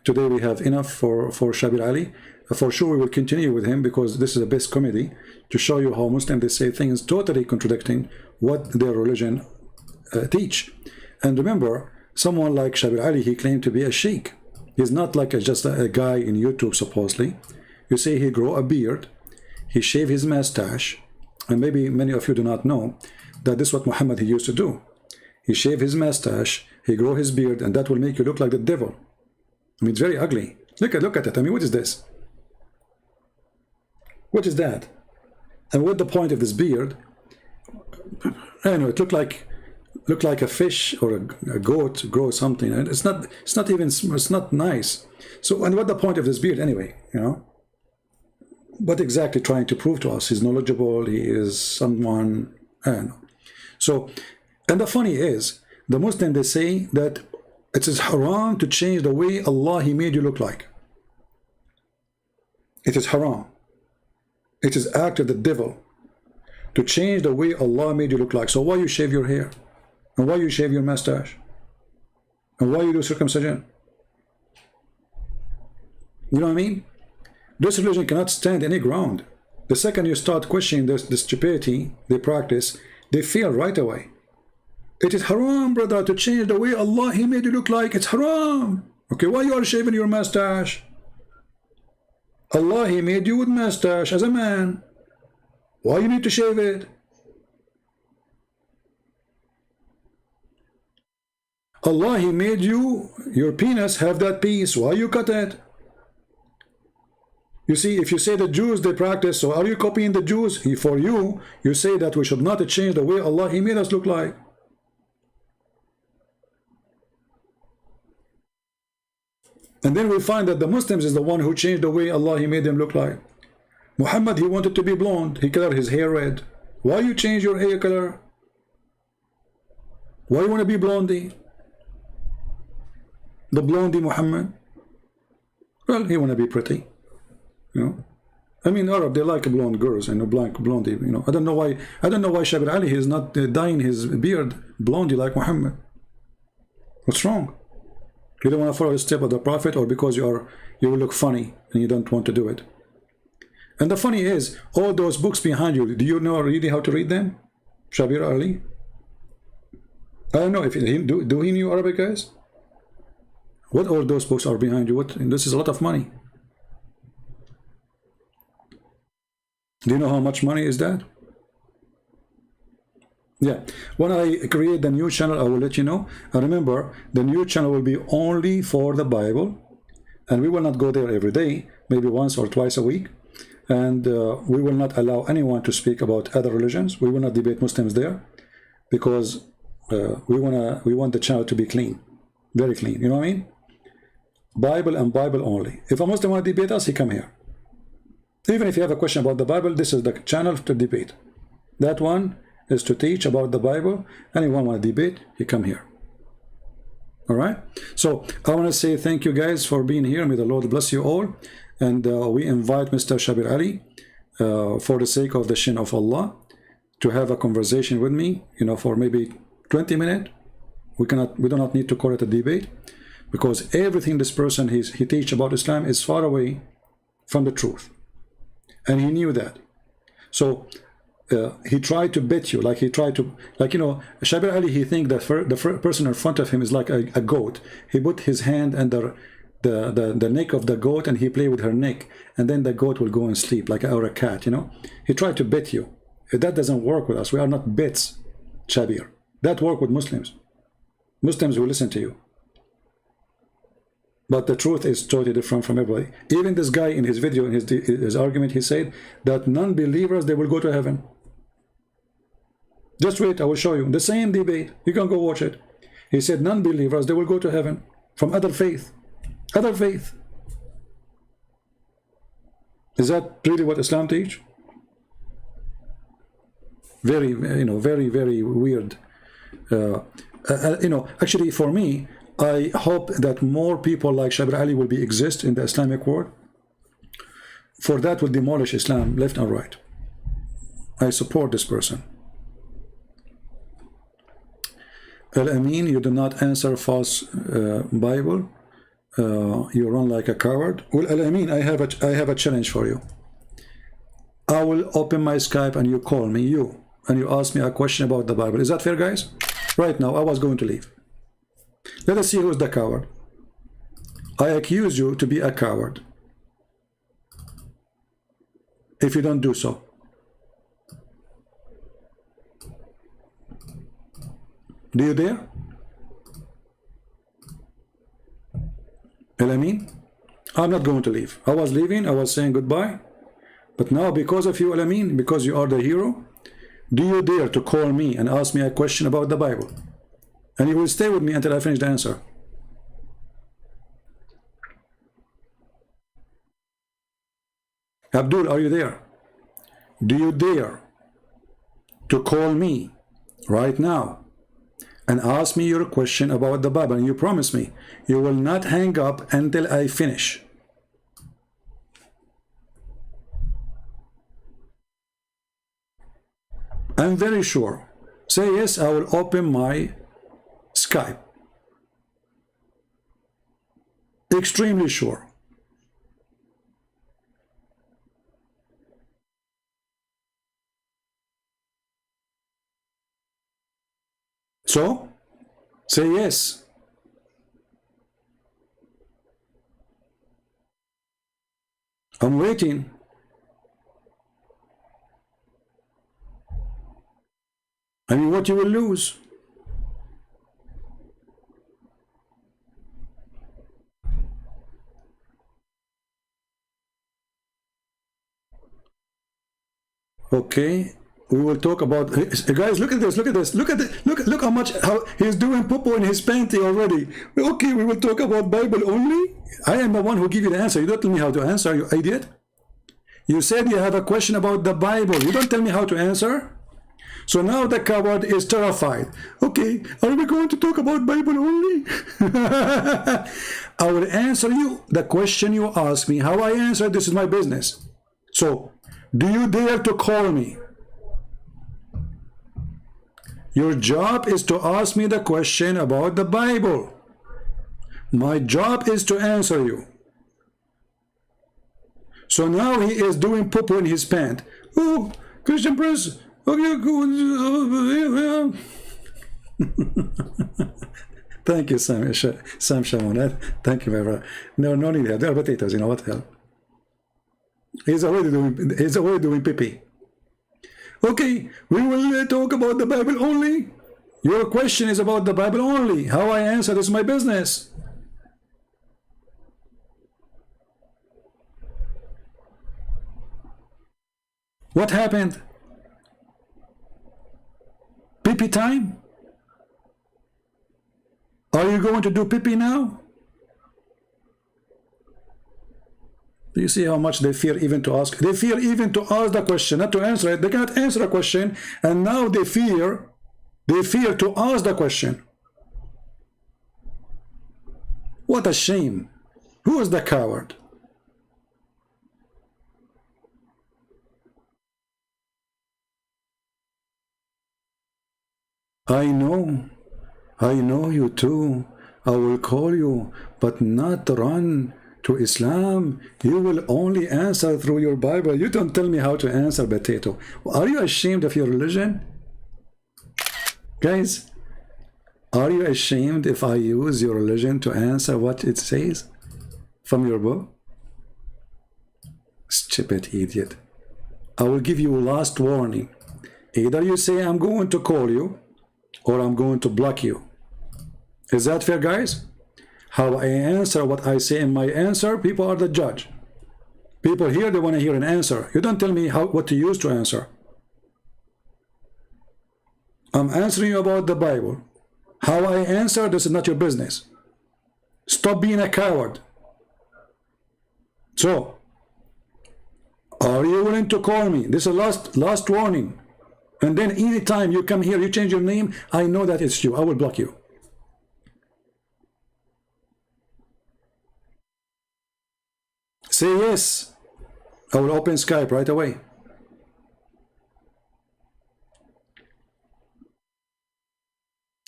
today we have enough for Shabir Ali. For sure we will continue with him, because this is the best comedy to show you how Muslims, they say things totally contradicting what their religion teach. And remember, someone like Shabir Ali, he claimed to be a sheikh. He's not like just a guy in YouTube, supposedly. You see, he grow a beard, he shave his mustache, and maybe many of you do not know that this is what Muhammad he used to do. He shave his mustache, he grow his beard, and that will make you look like the devil. I mean, it's very ugly. Look at it. I mean, what is this? What is that? And what the point of this beard? I know, it looked like look like a fish or a goat grow something, and it's not even, it's not nice. So, and what the point of this beard anyway, you know? What exactly trying to prove to us? He's knowledgeable, he is someone, I don't know. So, and the funny is, the Muslim, they say that it is haram to change the way Allah He made you look like. It is haram. It is act of the devil to change the way Allah made you look like. So why you shave your hair? And why you shave your mustache? And why you do circumcision? You know what I mean? This religion cannot stand any ground. The second you start questioning this stupidity they practice, they fail right away. It is haram, brother, to change the way Allah He made you look like. It's haram. Okay, why you are shaving your mustache? Allah He made you with mustache as a man. Why you need to shave it? Allah He made you, your penis, have that piece. Why you cut it? You see, if you say the Jews they practice, so are you copying the Jews? For you, you say that we should not change the way Allah He made us look like. And then we find that the Muslims is the one who changed the way Allah He made them look like. Muhammad, he wanted to be blonde. He colored his hair red. Why you change your hair color? Why you want to be blondie? The blondie Muhammad? Well, he want to be pretty. You know? I mean, Arab, they like blonde girls and blondie, you know. I don't know why Shabir Ali is not dyeing his beard blondie like Muhammad. What's wrong? You don't want to follow the step of the Prophet, or because you will look funny and you don't want to do it. And the funny is, all those books behind you, do you know really how to read them? Shabir Ali? I don't know if do he knew Arabic, guys? What all those books are behind you? What? This is a lot of money. Do you know how much money is that? Yeah, when I create the new channel, I will let you know. And remember, the new channel will be only for the Bible, and we will not go there every day, maybe once or twice a week. And we will not allow anyone to speak about other religions. We will not debate Muslims there, because we want the channel to be clean, very clean. You know what I mean? Bible and Bible only. If a Muslim want to debate us, he come here. Even if you have a question about the Bible, this is the channel to debate. That one is to teach about the Bible. Anyone want to debate, you come here. All right? So I want to say thank you guys for being here. May the Lord bless you all. And we invite Mr. Shabir Ali, for the sake of the shin of Allah, to have a conversation with me, you know, for maybe 20 minutes. We do not need to call it a debate, because everything this person he teach about Islam is far away from the truth. And he knew that. So he tried to bet you, like you know, Shabir Ali, he think that the person in front of him is like a goat. He put his hand under the neck of the goat, and he play with her neck, and then the goat will go and sleep, like or a cat, you know. He tried to bet you. That doesn't work with us. We are not bets, Shabir. That work with Muslims. Muslims will listen to you. But the truth is totally different from everybody. Even this guy in his video, in his argument, he said that non-believers, they will go to heaven. Just wait, I will show you. The same debate. You can go watch it. He said non-believers, they will go to heaven from other faith. Other faith. Is that really what Islam teach? Very, you know, very, very weird. You know, actually for me, I hope that more people like Shabir Ali will exist in the Islamic world. For that will demolish Islam left and right. I support this person. Al-Amin, you do not answer false Bible. You run like a coward. Well, Al-Amin, I have a challenge for you. I will open my Skype and you call me, and you ask me a question about the Bible. Is that fair, guys? Right now, I was going to leave. Let us see who's the coward. I accuse you to be a coward if you don't do so. Do you dare? Al-Amin? I'm not going to leave. I was leaving, I was saying goodbye. But now because of you, Al-Amin, because you are the hero, do you dare to call me and ask me a question about the Bible? And you will stay with me until I finish the answer. Abdul, are you there? Do you dare to call me right now and ask me your question about the Bible? And you promise me you will not hang up until I finish. I'm very sure. Say yes, I will open my Skype. Extremely sure. So, say yes. I'm waiting. I mean, what you will lose? Okay, we will talk about, guys, look at this, look at this, look at this, look how much, how he's doing popo in his panty already. Okay, we will talk about Bible only. I am the one who give you the answer. You don't tell me how to answer, you idiot. You said you have a question about the Bible. You don't tell me how to answer. So now the coward is terrified. Okay, are we going to talk about Bible only? I will answer you the question you ask me. How I answer, this is my business. So, do you dare to call me? Your job is to ask me the question about the Bible. My job is to answer you. So now he is doing poo-poo in his pant. Oh, Christian Prince. Okay, cool. Thank you, Sam Shamonet. Thank you, my brother. No need to have. They are potatoes, you know what the hell. He's already doing pee-pee. Okay, we will talk about the Bible only. Your question is about the Bible only. How I answer this is my business. What happened? Pee-pee time? Are you going to do pee-pee now? Do you see how much they fear even to ask? They fear even to ask the question, not to answer it. They cannot answer a question, and now they fear to ask the question. What a shame. Who is the coward? I know you too. I will call you, but not run to Islam. You will only answer through your Bible. You don't tell me how to answer, potato. Are you ashamed of your religion? Guys, are you ashamed if I use your religion to answer what it says from your book? Stupid idiot. I will give you last warning. Either you say I'm going to call you, or I'm going to block you. Is that fair, guys? How I answer what I say in my answer, people are the judge. People here, they want to hear an answer. You don't tell me what to use to answer. I'm answering you about the Bible. How I answer, this is not your business. Stop being a coward. So, are you willing to call me? This is last warning. And then anytime you come here, you change your name, I know that it's you. I will block you. Say yes. I will open Skype right away.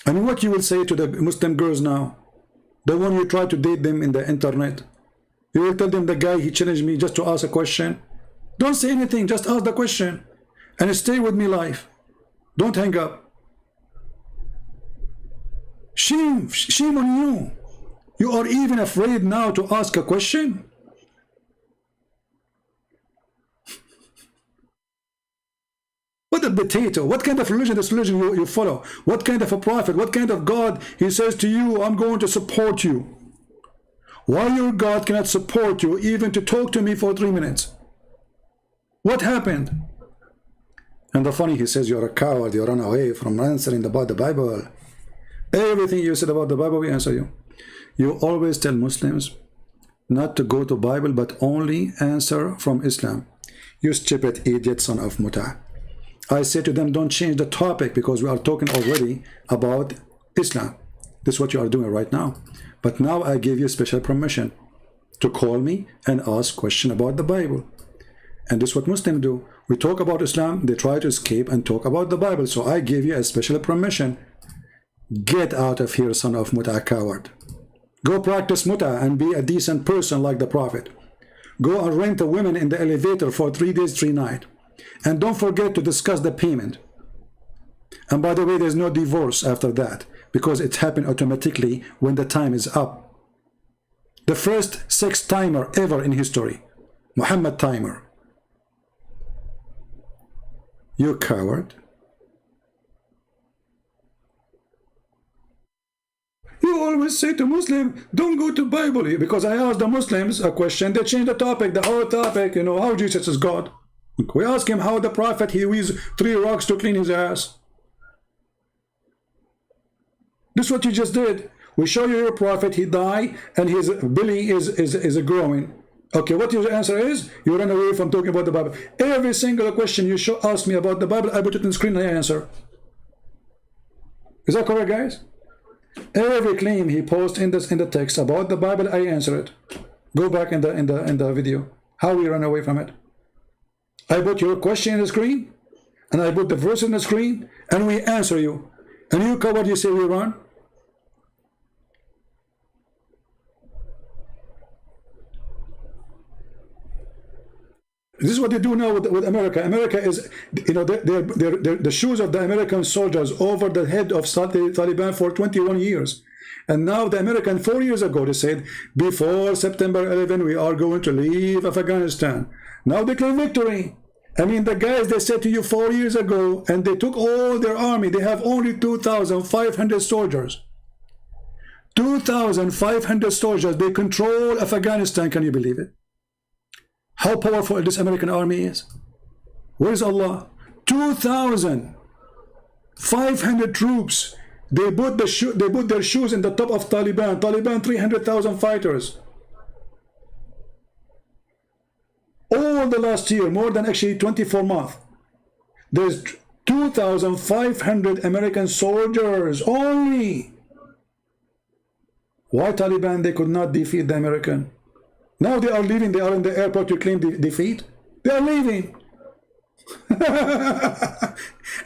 And what you will say to the Muslim girls now? The one you try to date them in the internet. You will tell them the guy, he challenged me just to ask a question. Don't say anything, just ask the question. And stay with me live. Don't hang up. Shame on you. You are even afraid now to ask a question? What a potato. What kind of religion, this religion you follow? What kind of a prophet? What kind of God? He says to you, I'm going to support you. Why your God cannot support you even to talk to me for 3 minutes? What happened? And the funny, he says, you're a coward. You run away from answering about the Bible. Everything you said about the Bible, we answer you. You always tell Muslims not to go to Bible, but only answer from Islam. You stupid idiot, son of Muta. I say to them, don't change the topic because we are talking already about Islam. This is what you are doing right now. But now I give you special permission to call me and ask question about the Bible. And this is what Muslims do. We talk about Islam, they try to escape and talk about the Bible. So I give you a special permission. Get out of here, son of Muta, coward. Go practice Muta and be a decent person like the Prophet. Go and rent a woman in the elevator for 3 days, 3 nights. And don't forget to discuss the payment. And by the way, there's no divorce after that, because it happened automatically when the time is up. The first sex timer ever in history, Muhammad timer. You coward. You always say to Muslim, don't go to Bible, because I asked the Muslims a question, they changed the topic, the whole topic, you know, how Jesus is God. We ask him how the Prophet, he used 3 rocks to clean his ass. This is what you just did. We show you your Prophet, he died, and his belly is growing. Okay, what your answer is? You run away from talking about the Bible. Every single question you ask me about the Bible, I put it on screen and I answer. Is that correct, guys? Every claim he posts in the text about the Bible, I answer it. Go back in the video. How we run away from it. I put your question in the screen, and I put the verse in the screen, and we answer you. And you coward, you say we run. This is what they do now with America. America is, you know, the shoes of the American soldiers over the head of Taliban for 21 years. And now the American 4 years ago, they said, before September 11, we are going to leave Afghanistan. Now they claim victory. I mean, the guys they said to you 4 years ago, and they took all their army. They have only 2,500 soldiers. 2,500 soldiers. They control Afghanistan. Can you believe it? How powerful this American army is. Where is Allah? 2,500 troops. They put their shoes in the top of Taliban. Taliban, 300,000 fighters. All the last year, more than actually 24 months. There's 2,500 American soldiers only. Why Taliban? They could not defeat the American. Now they are leaving, they are in the airport to claim defeat. They are leaving. I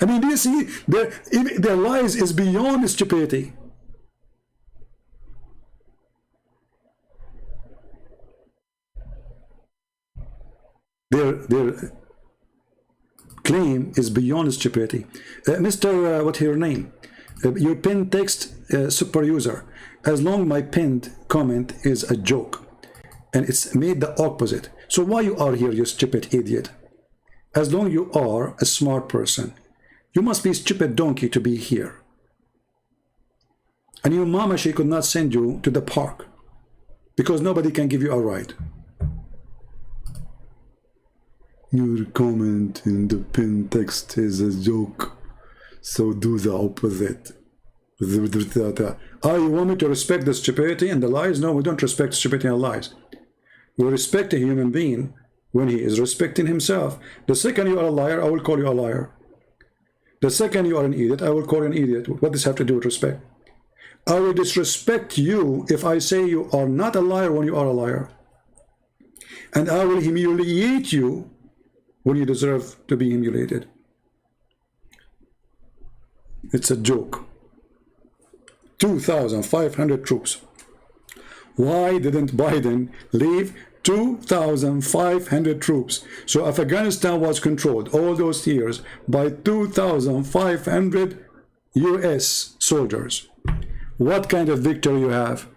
mean, do you see, their lies is beyond stupidity. Their claim is beyond stupidity. Mr. What's your name? Your pinned text, super user. As long my pinned comment is a joke. And it's made the opposite. So why you are here, you stupid idiot? As long you are a smart person, you must be a stupid donkey to be here. And your mama, she could not send you to the park because nobody can give you a ride. Your comment in the pinned text is a joke, so do the opposite. You want me to respect the stupidity and the lies? No, we don't respect stupidity and lies. We respect a human being when he is respecting himself. The second you are a liar, I will call you a liar. The second you are an idiot, I will call you an idiot. What does this have to do with respect? I will disrespect you if I say you are not a liar when you are a liar. And I will humiliate you when you deserve to be humiliated. It's a joke. 2,500 troops. Why didn't Biden leave 2,500 troops? So Afghanistan was controlled all those years by 2,500 US soldiers. What kind of victory you have?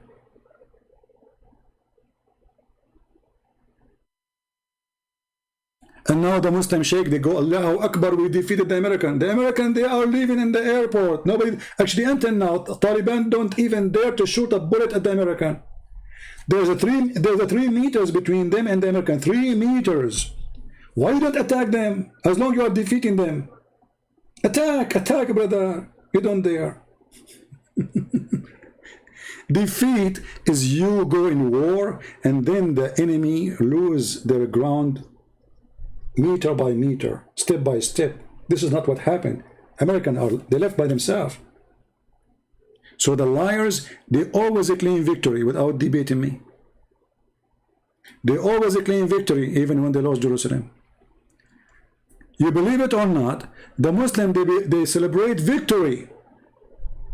And now the Muslim Sheikh, they go, Allahu Akbar, we defeated the American. The American, they are living in the airport. Nobody, actually until now, Taliban don't even dare to shoot a bullet at the American. There's a 3 meters between them and the American. 3 meters. Why you don't attack them? As long as you are defeating them. Attack, brother. You don't dare. Defeat is you go in war and then the enemy lose their ground meter by meter, step by step. This is not what happened. Americans they left by themselves. So the liars, they always claim victory without debating me. They always claim victory even when they lost Jerusalem. You believe it or not, the Muslim, they celebrate victory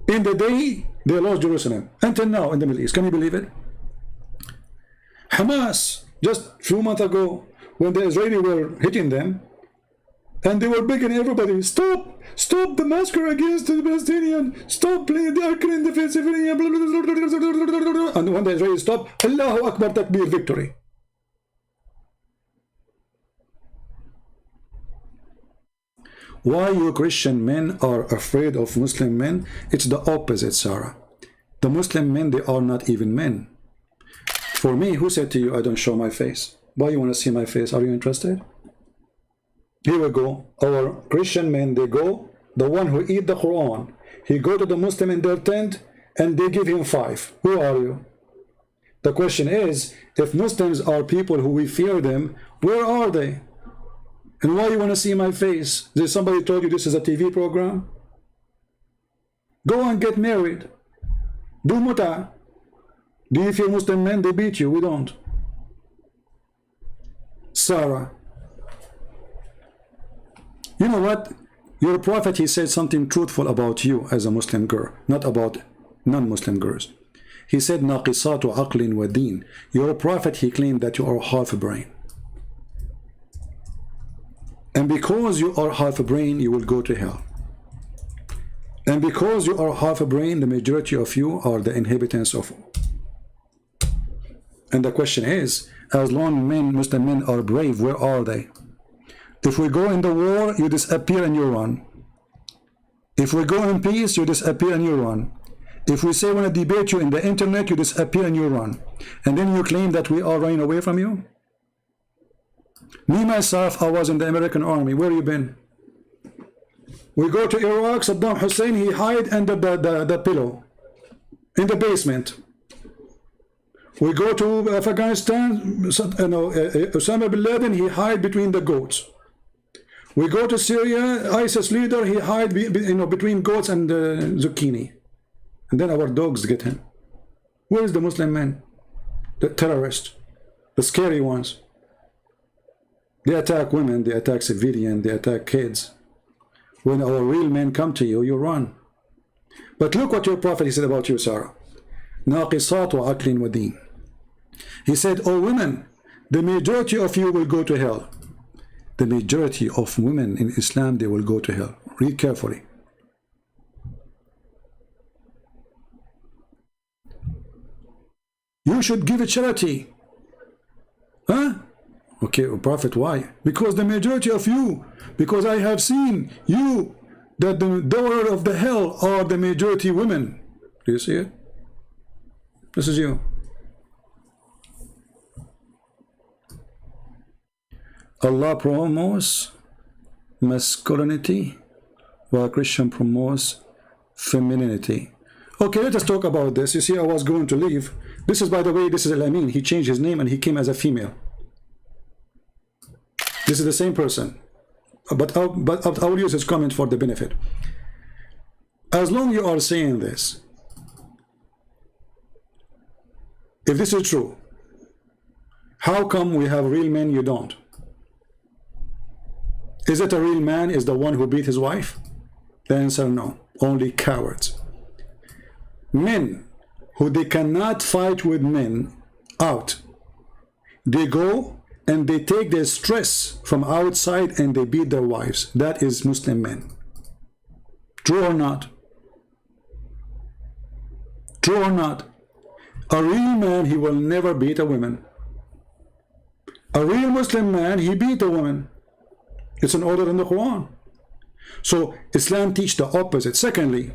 in the day they lost Jerusalem. Until now in the Middle East. Can you believe it? Hamas, just a few months ago, when the Israelis were hitting them, and they were begging everybody, stop the massacre against the Palestinians, stop playing the Arkan defensive, and when the Israelis stopped, Allahu Akbar Takbir, victory. Why you Christian men are afraid of Muslim men? It's the opposite, Sarah. The Muslim men, they are not even men. For me, who said to you, I don't show my face? Why you want to see my face? Are you interested? Here we go. Our Christian men, they go, the one who eat the Qur'an, he go to the Muslim in their tent and they give him 5. Who are you? The question is, if Muslims are people who we fear them, where are they? And why you want to see my face? Did somebody told you this is a TV program? Go and get married. Do muta. Do you fear Muslim men? They beat you. We don't. Sarah. You know what? Your prophet, he said something truthful about you as a Muslim girl, not about non-Muslim girls. He said, Naqisatu aqlin wa deen. Your prophet, he claimed that you are half a brain. And because you are half a brain, you will go to hell. And because you are half a brain, the majority of you are the inhabitants of. And the question is, as long as Muslim men are brave, where are they? If we go in the war, you disappear and you run. If we go in peace, you disappear and you run. If we say we want to debate you in the internet, you disappear and you run. And then you claim that we are running away from you? Me, myself, I was in the American army. Where you been? We go to Iraq, Saddam Hussein, he hide under the pillow in the basement. We go to Afghanistan, Osama bin Laden, he hide between the goats. We go to Syria, ISIS leader, he hide between goats and zucchini. And then our dogs get him. Where is the Muslim man? The terrorists, the scary ones. They attack women, they attack civilians, they attack kids. When our real men come to you, you run. But look what your prophet he said about you, Sarah. Naqisatu aqlin wa deen. He said, oh women, the majority of you will go to hell. The majority of women in Islam, they will go to hell. Read carefully. You should give a charity. Huh? Okay, Prophet, why? Because the majority of you, because I have seen you, that the door of the hell are the majority women. Do you see it? This is you. Allah promotes masculinity while Christian promotes femininity. Okay, let us talk about this. You see, I was going to leave. This is, by the way, this is Al-Amin. He changed his name and he came as a female. This is the same person. But I'll use his comment for the benefit. As long as you are saying this, if this is true, how come we have real men, you don't? Is it a real man is the one who beat his wife? The answer, no. Only cowards. Men who they cannot fight with men out, they go and they take their stress from outside and they beat their wives. That is Muslim men. True or not? True or not? A real man, he will never beat a woman. A real Muslim man, he beat a woman. It's an order in the Quran. So Islam teach the opposite. Secondly,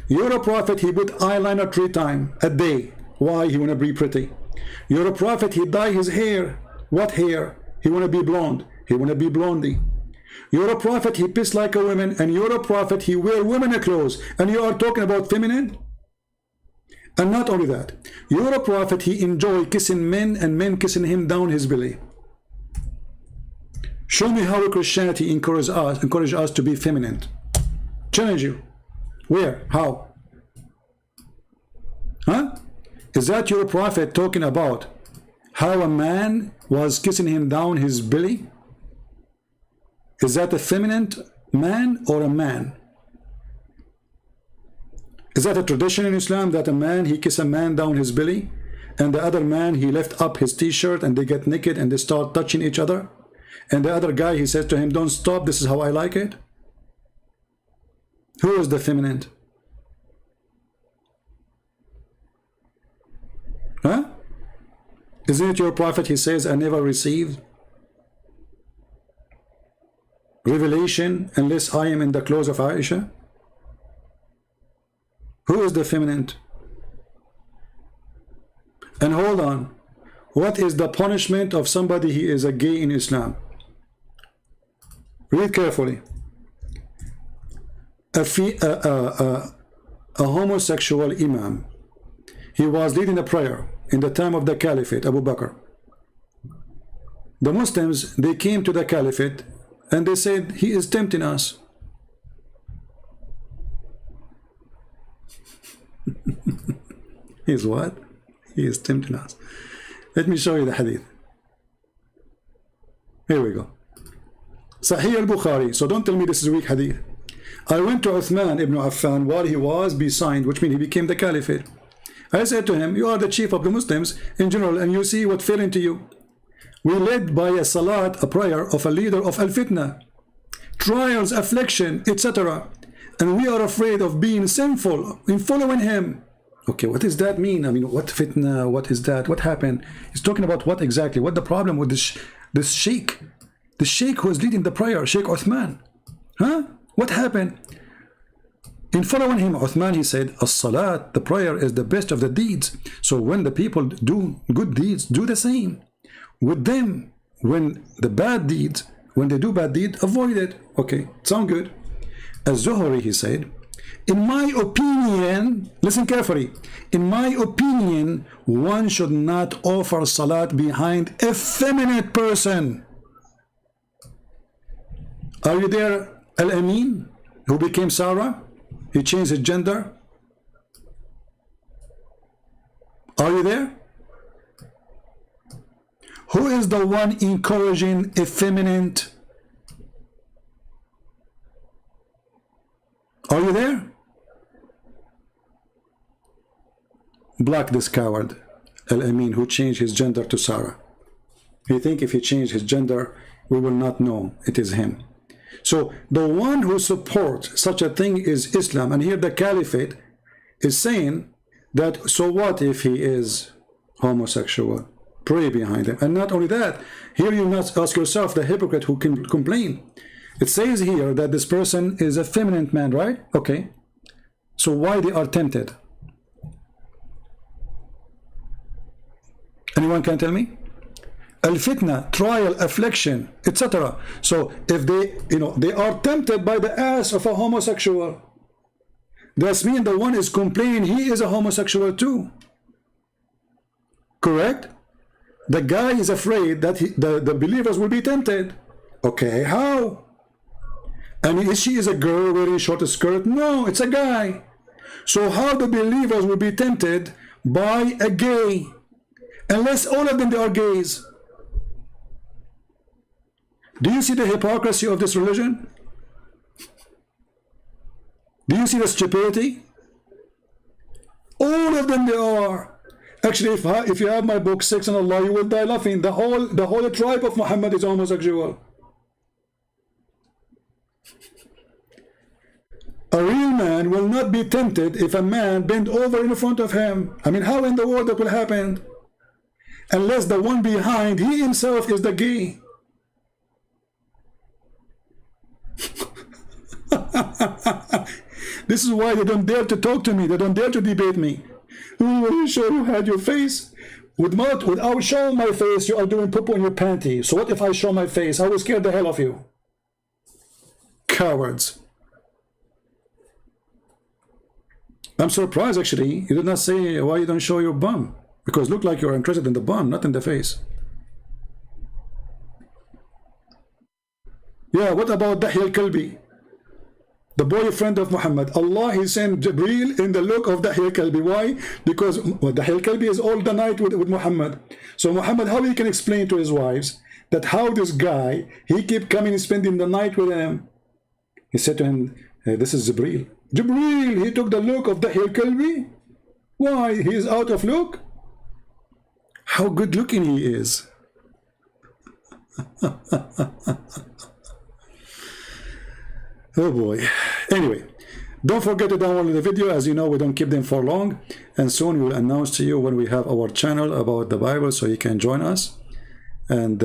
you're a prophet, he put eyeliner 3 times a day. Why? He want to be pretty. You're a prophet, he dye his hair. What hair? He want to be blonde. He want to be blondie. You're a prophet, he piss like a woman. And you're a prophet, he wear women clothes. And you are talking about feminine? And not only that, you're a prophet, he enjoyed kissing men and men kissing him down his belly. Show me how Christianity encourages us to be feminine. Challenge you. Where? How? Huh? Is that your prophet talking about how a man was kissing him down his belly? Is that a feminine man or a man? Is that a tradition in Islam that a man, he kiss a man down his belly, and the other man, he lift up his t-shirt and they get naked and they start touching each other? And the other guy, he says to him, don't stop, this is how I like it? Who is the feminine? Huh? Isn't it your prophet, he says, I never received revelation unless I am in the clothes of Aisha? Who is the feminine? And hold on, what is the punishment of somebody he is a gay in Islam? Read carefully. A homosexual imam, he was leading a prayer in the time of the Caliphate, Abu Bakr. The Muslims, they came to the Caliphate and they said, he is tempting us. He is what? He is tempting us. Let me show you the hadith. Here we go. Sahih al-Bukhari. So don't tell me this is a weak hadith. I went to Uthman ibn Affan while he was besigned, which means he became the Caliphate. I said to him, you are the chief of the Muslims in general, and you see what fell into you. We led by a salat, a prayer of a leader of al-fitna, trials, affliction, etc. And we are afraid of being sinful in following him. Okay, what does that mean? I mean, what fitna? What is that? What happened? He's talking about what exactly? What the problem with this sheikh? The sheikh who was leading the prayer, Sheikh Uthman. Huh? What happened? In following him, Uthman, he said, as-salat, the prayer is the best of the deeds. So when the people do good deeds, do the same. With them, when the bad deeds, when they do bad deeds, avoid it. Okay, sound good. Az-Zuhri, he said, in my opinion, listen carefully, in my opinion, one should not offer salat behind a feminine person. Are you there, Al-Amin, who became Sarah? He changed his gender. Are you there? Who is the one encouraging effeminate? Are you there? Block this coward, Al-Amin, who changed his gender to Sarah. You think if he changed his gender, we will not know it is him. So the one who supports such a thing is Islam. And here the Caliphate is saying that, so what if he is homosexual? Pray behind him. And not only that, here you must ask yourself, the hypocrite who can complain. It says here that this person is a feminine man, right? Okay. So why they are tempted? Anyone can tell me? Al-fitna, trial, affliction, etc. So if they, they are tempted by the ass of a homosexual, that means the one is complaining he is a homosexual too. Correct? The guy is afraid that the believers will be tempted. Okay, how? And she is a girl wearing short skirt? No, it's a guy. So how the believers will be tempted by a gay? Unless all of them they are gays. Do you see the hypocrisy of this religion? Do you see the stupidity? All of them they are. Actually, if you have my book, Sex and Allah, you will die laughing. The whole tribe of Muhammad is homosexual. A real man will not be tempted if a man bend over in front of him. I mean, how in the world that will happen? Unless the one behind, he himself is the gay. This is why they don't dare to talk to me. They don't dare to debate me. Will you show you had your face? Without showing my face, you are doing poop on your panty. So what if I show my face? I will scare the hell of you. Cowards. I'm surprised actually. You did not say why you don't show your bum, because look like you're interested in the bum, not in the face. Yeah, what about Dahi al-Kalbi? The boyfriend of Muhammad. Allah, he sent Jibreel in the look of Dahi al-Kalbi. Why? Because Dahi al-Kalbi is all the night with Muhammad. So Muhammad, how he can explain to his wives that how this guy, he keep coming and spending the night with him? He said to him, this is Jibreel. Jibreel, he took the look of Dahi al-Kalbi. Why? He is out of look? How good looking he is. Oh boy. Anyway, don't forget to download the video. As you know, we don't keep them for long, and soon we'll announce to you when we have our channel about the Bible, so you can join us. And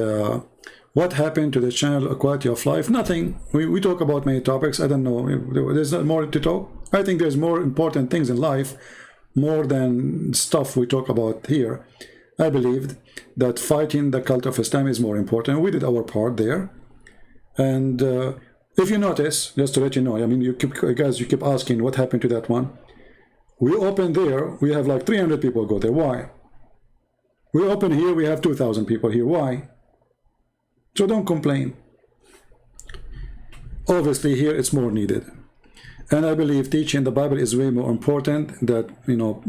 what happened to the channel Quality of Life? Nothing. We talk about many topics. I don't know, there's not more to talk. I think there's more important things in life, more than stuff we talk about here. I believed that fighting the cult of Islam is more important. We did our part there. And if you notice, just to let you know, I mean, you keep asking what happened to that one. We open there, we have like 300 people go there. Why? We open here, we have 2,000 people here. Why? So don't complain. Obviously here it's more needed. And I believe teaching the Bible is way more important than, you know,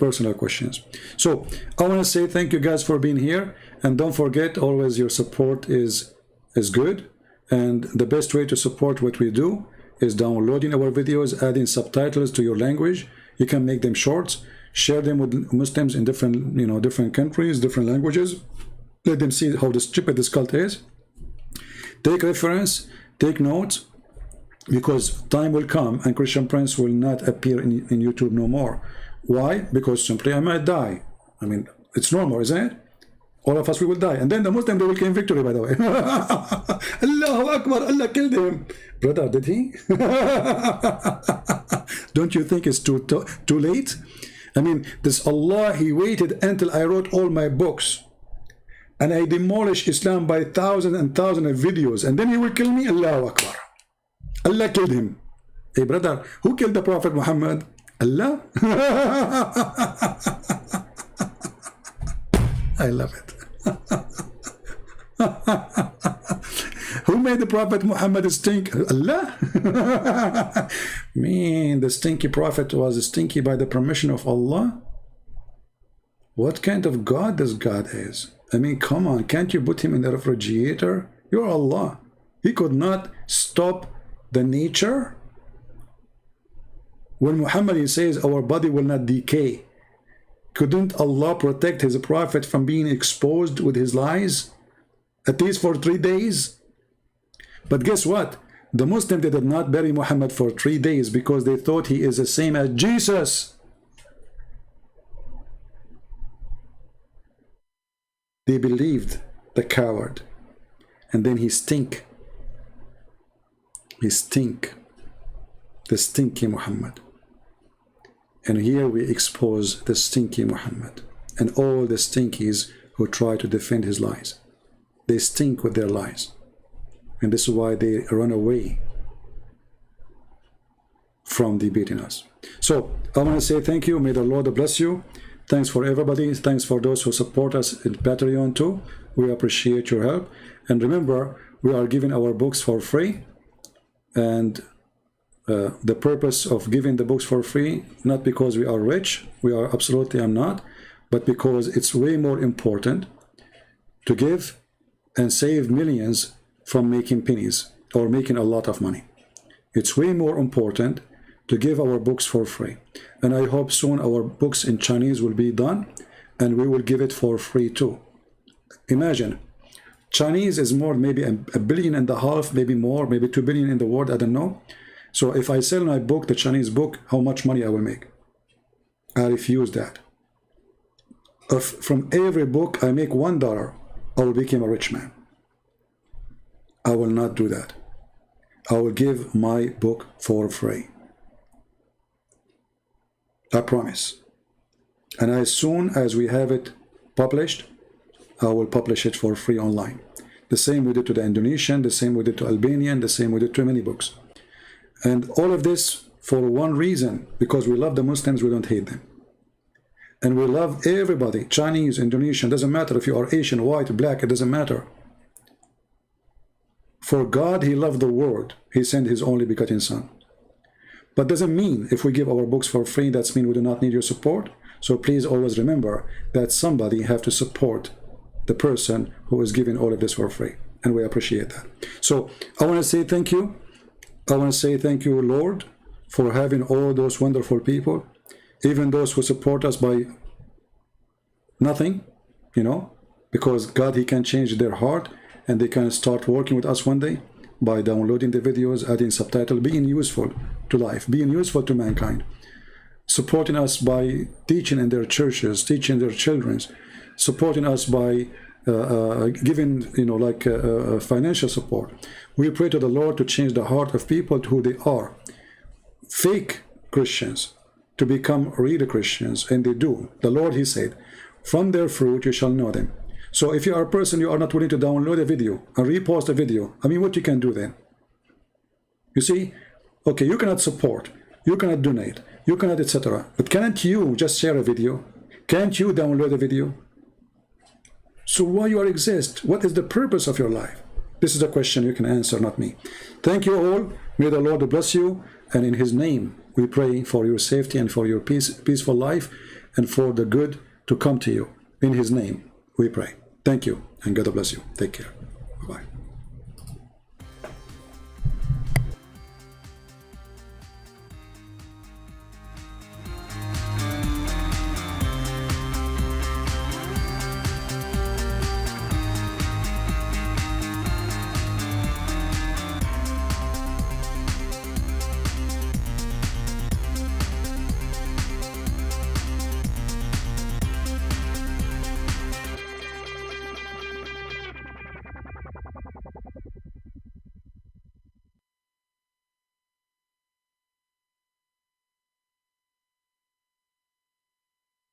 personal questions. So I want to say thank you guys for being here, and don't forget, always your support is good. And the best way to support what we do is downloading our videos, adding subtitles to your language. You can make them shorts, share them with Muslims in different, you know, different countries, different languages. Let them see how stupid this cult is. Take reference, take notes, because time will come and Christian Prince will not appear in YouTube no more. Why? Because simply I might die. I mean, it's normal, isn't it? All of us, we will die. And then the Muslim, they will claim victory, by the way. Allahu Akbar, Allah killed him. Brother, did he? Don't you think it's too late? I mean, this Allah, he waited until I wrote all my books. And I demolished Islam by thousands and thousands of videos. And then he will kill me? Allahu Akbar. Allah killed him. Hey, brother, who killed the Prophet Muhammad? Allah? I love it. Who made the Prophet Muhammad stink? Allah? Man, the stinky Prophet was stinky by the permission of Allah? What kind of God this God is? I mean, come on, can't you put him in the refrigerator? You're Allah. He could not stop the nature. When Muhammad, he says our body will not decay, couldn't Allah protect his prophet from being exposed with his lies, at least for 3 days? But guess what? The Muslims, they did not bury Muhammad for 3 days because they thought he is the same as Jesus. They believed the coward, and then he stink. He stink, the stinky Muhammad. And here we expose the stinky Muhammad and all the stinkies who try to defend his lies. They stink with their lies. And this is why they run away from debating us. So I want to say thank you. May the Lord bless you. Thanks for everybody. Thanks for those who support us in Patreon too. We appreciate your help. And remember, we are giving our books for free. And the purpose of giving the books for free, not because we are rich, we are absolutely, I'm not, but because it's way more important to give and save millions from making pennies or making a lot of money. It's way more important to give our books for free. And I hope soon our books in Chinese will be done and we will give it for free too. Imagine, Chinese is more, maybe a billion and a half, maybe more, maybe 2 billion in the world, I don't know. So if I sell my book, the Chinese book, how much money I will make? I refuse that. If from every book I make $1, I will become a rich man. I will not do that. I will give my book for free. I promise. And as soon as we have it published, I will publish it for free online. The same we did to the Indonesian, the same we did to Albanian, the same we did to many books. And all of this for one reason, because we love the Muslims, we don't hate them. And we love everybody, Chinese, Indonesian, doesn't matter if you are Asian, white, black, it doesn't matter. For God, he loved the world. He sent his only begotten son. But doesn't mean if we give our books for free, that's mean we do not need your support. So please always remember that somebody have to support the person who is giving all of this for free. And we appreciate that. So I want to say thank you. I want to say thank you, Lord, for having all those wonderful people, even those who support us by nothing, you know, because God, he can change their heart and they can start working with us one day by downloading the videos, adding subtitle, being useful to life, being useful to mankind, supporting us by teaching in their churches, teaching their children, supporting us by giving, you know, like financial support. We pray to the Lord to change the heart of people to who they are, fake Christians, to become real Christians, and they do. The Lord, he said, from their fruit you shall know them. So if you are a person, you are not willing to download a video and repost a video, I mean, what you can do then? You see, okay, you cannot support, you cannot donate, you cannot, etc. But can't you just share a video? Can't you download a video? So why you exist? What is the purpose of your life? This is a question you can answer, not me. Thank you all. May the Lord bless you. And in his name, we pray for your safety and for your peaceful life and for the good to come to you. In his name, we pray. Thank you, and God bless you. Take care.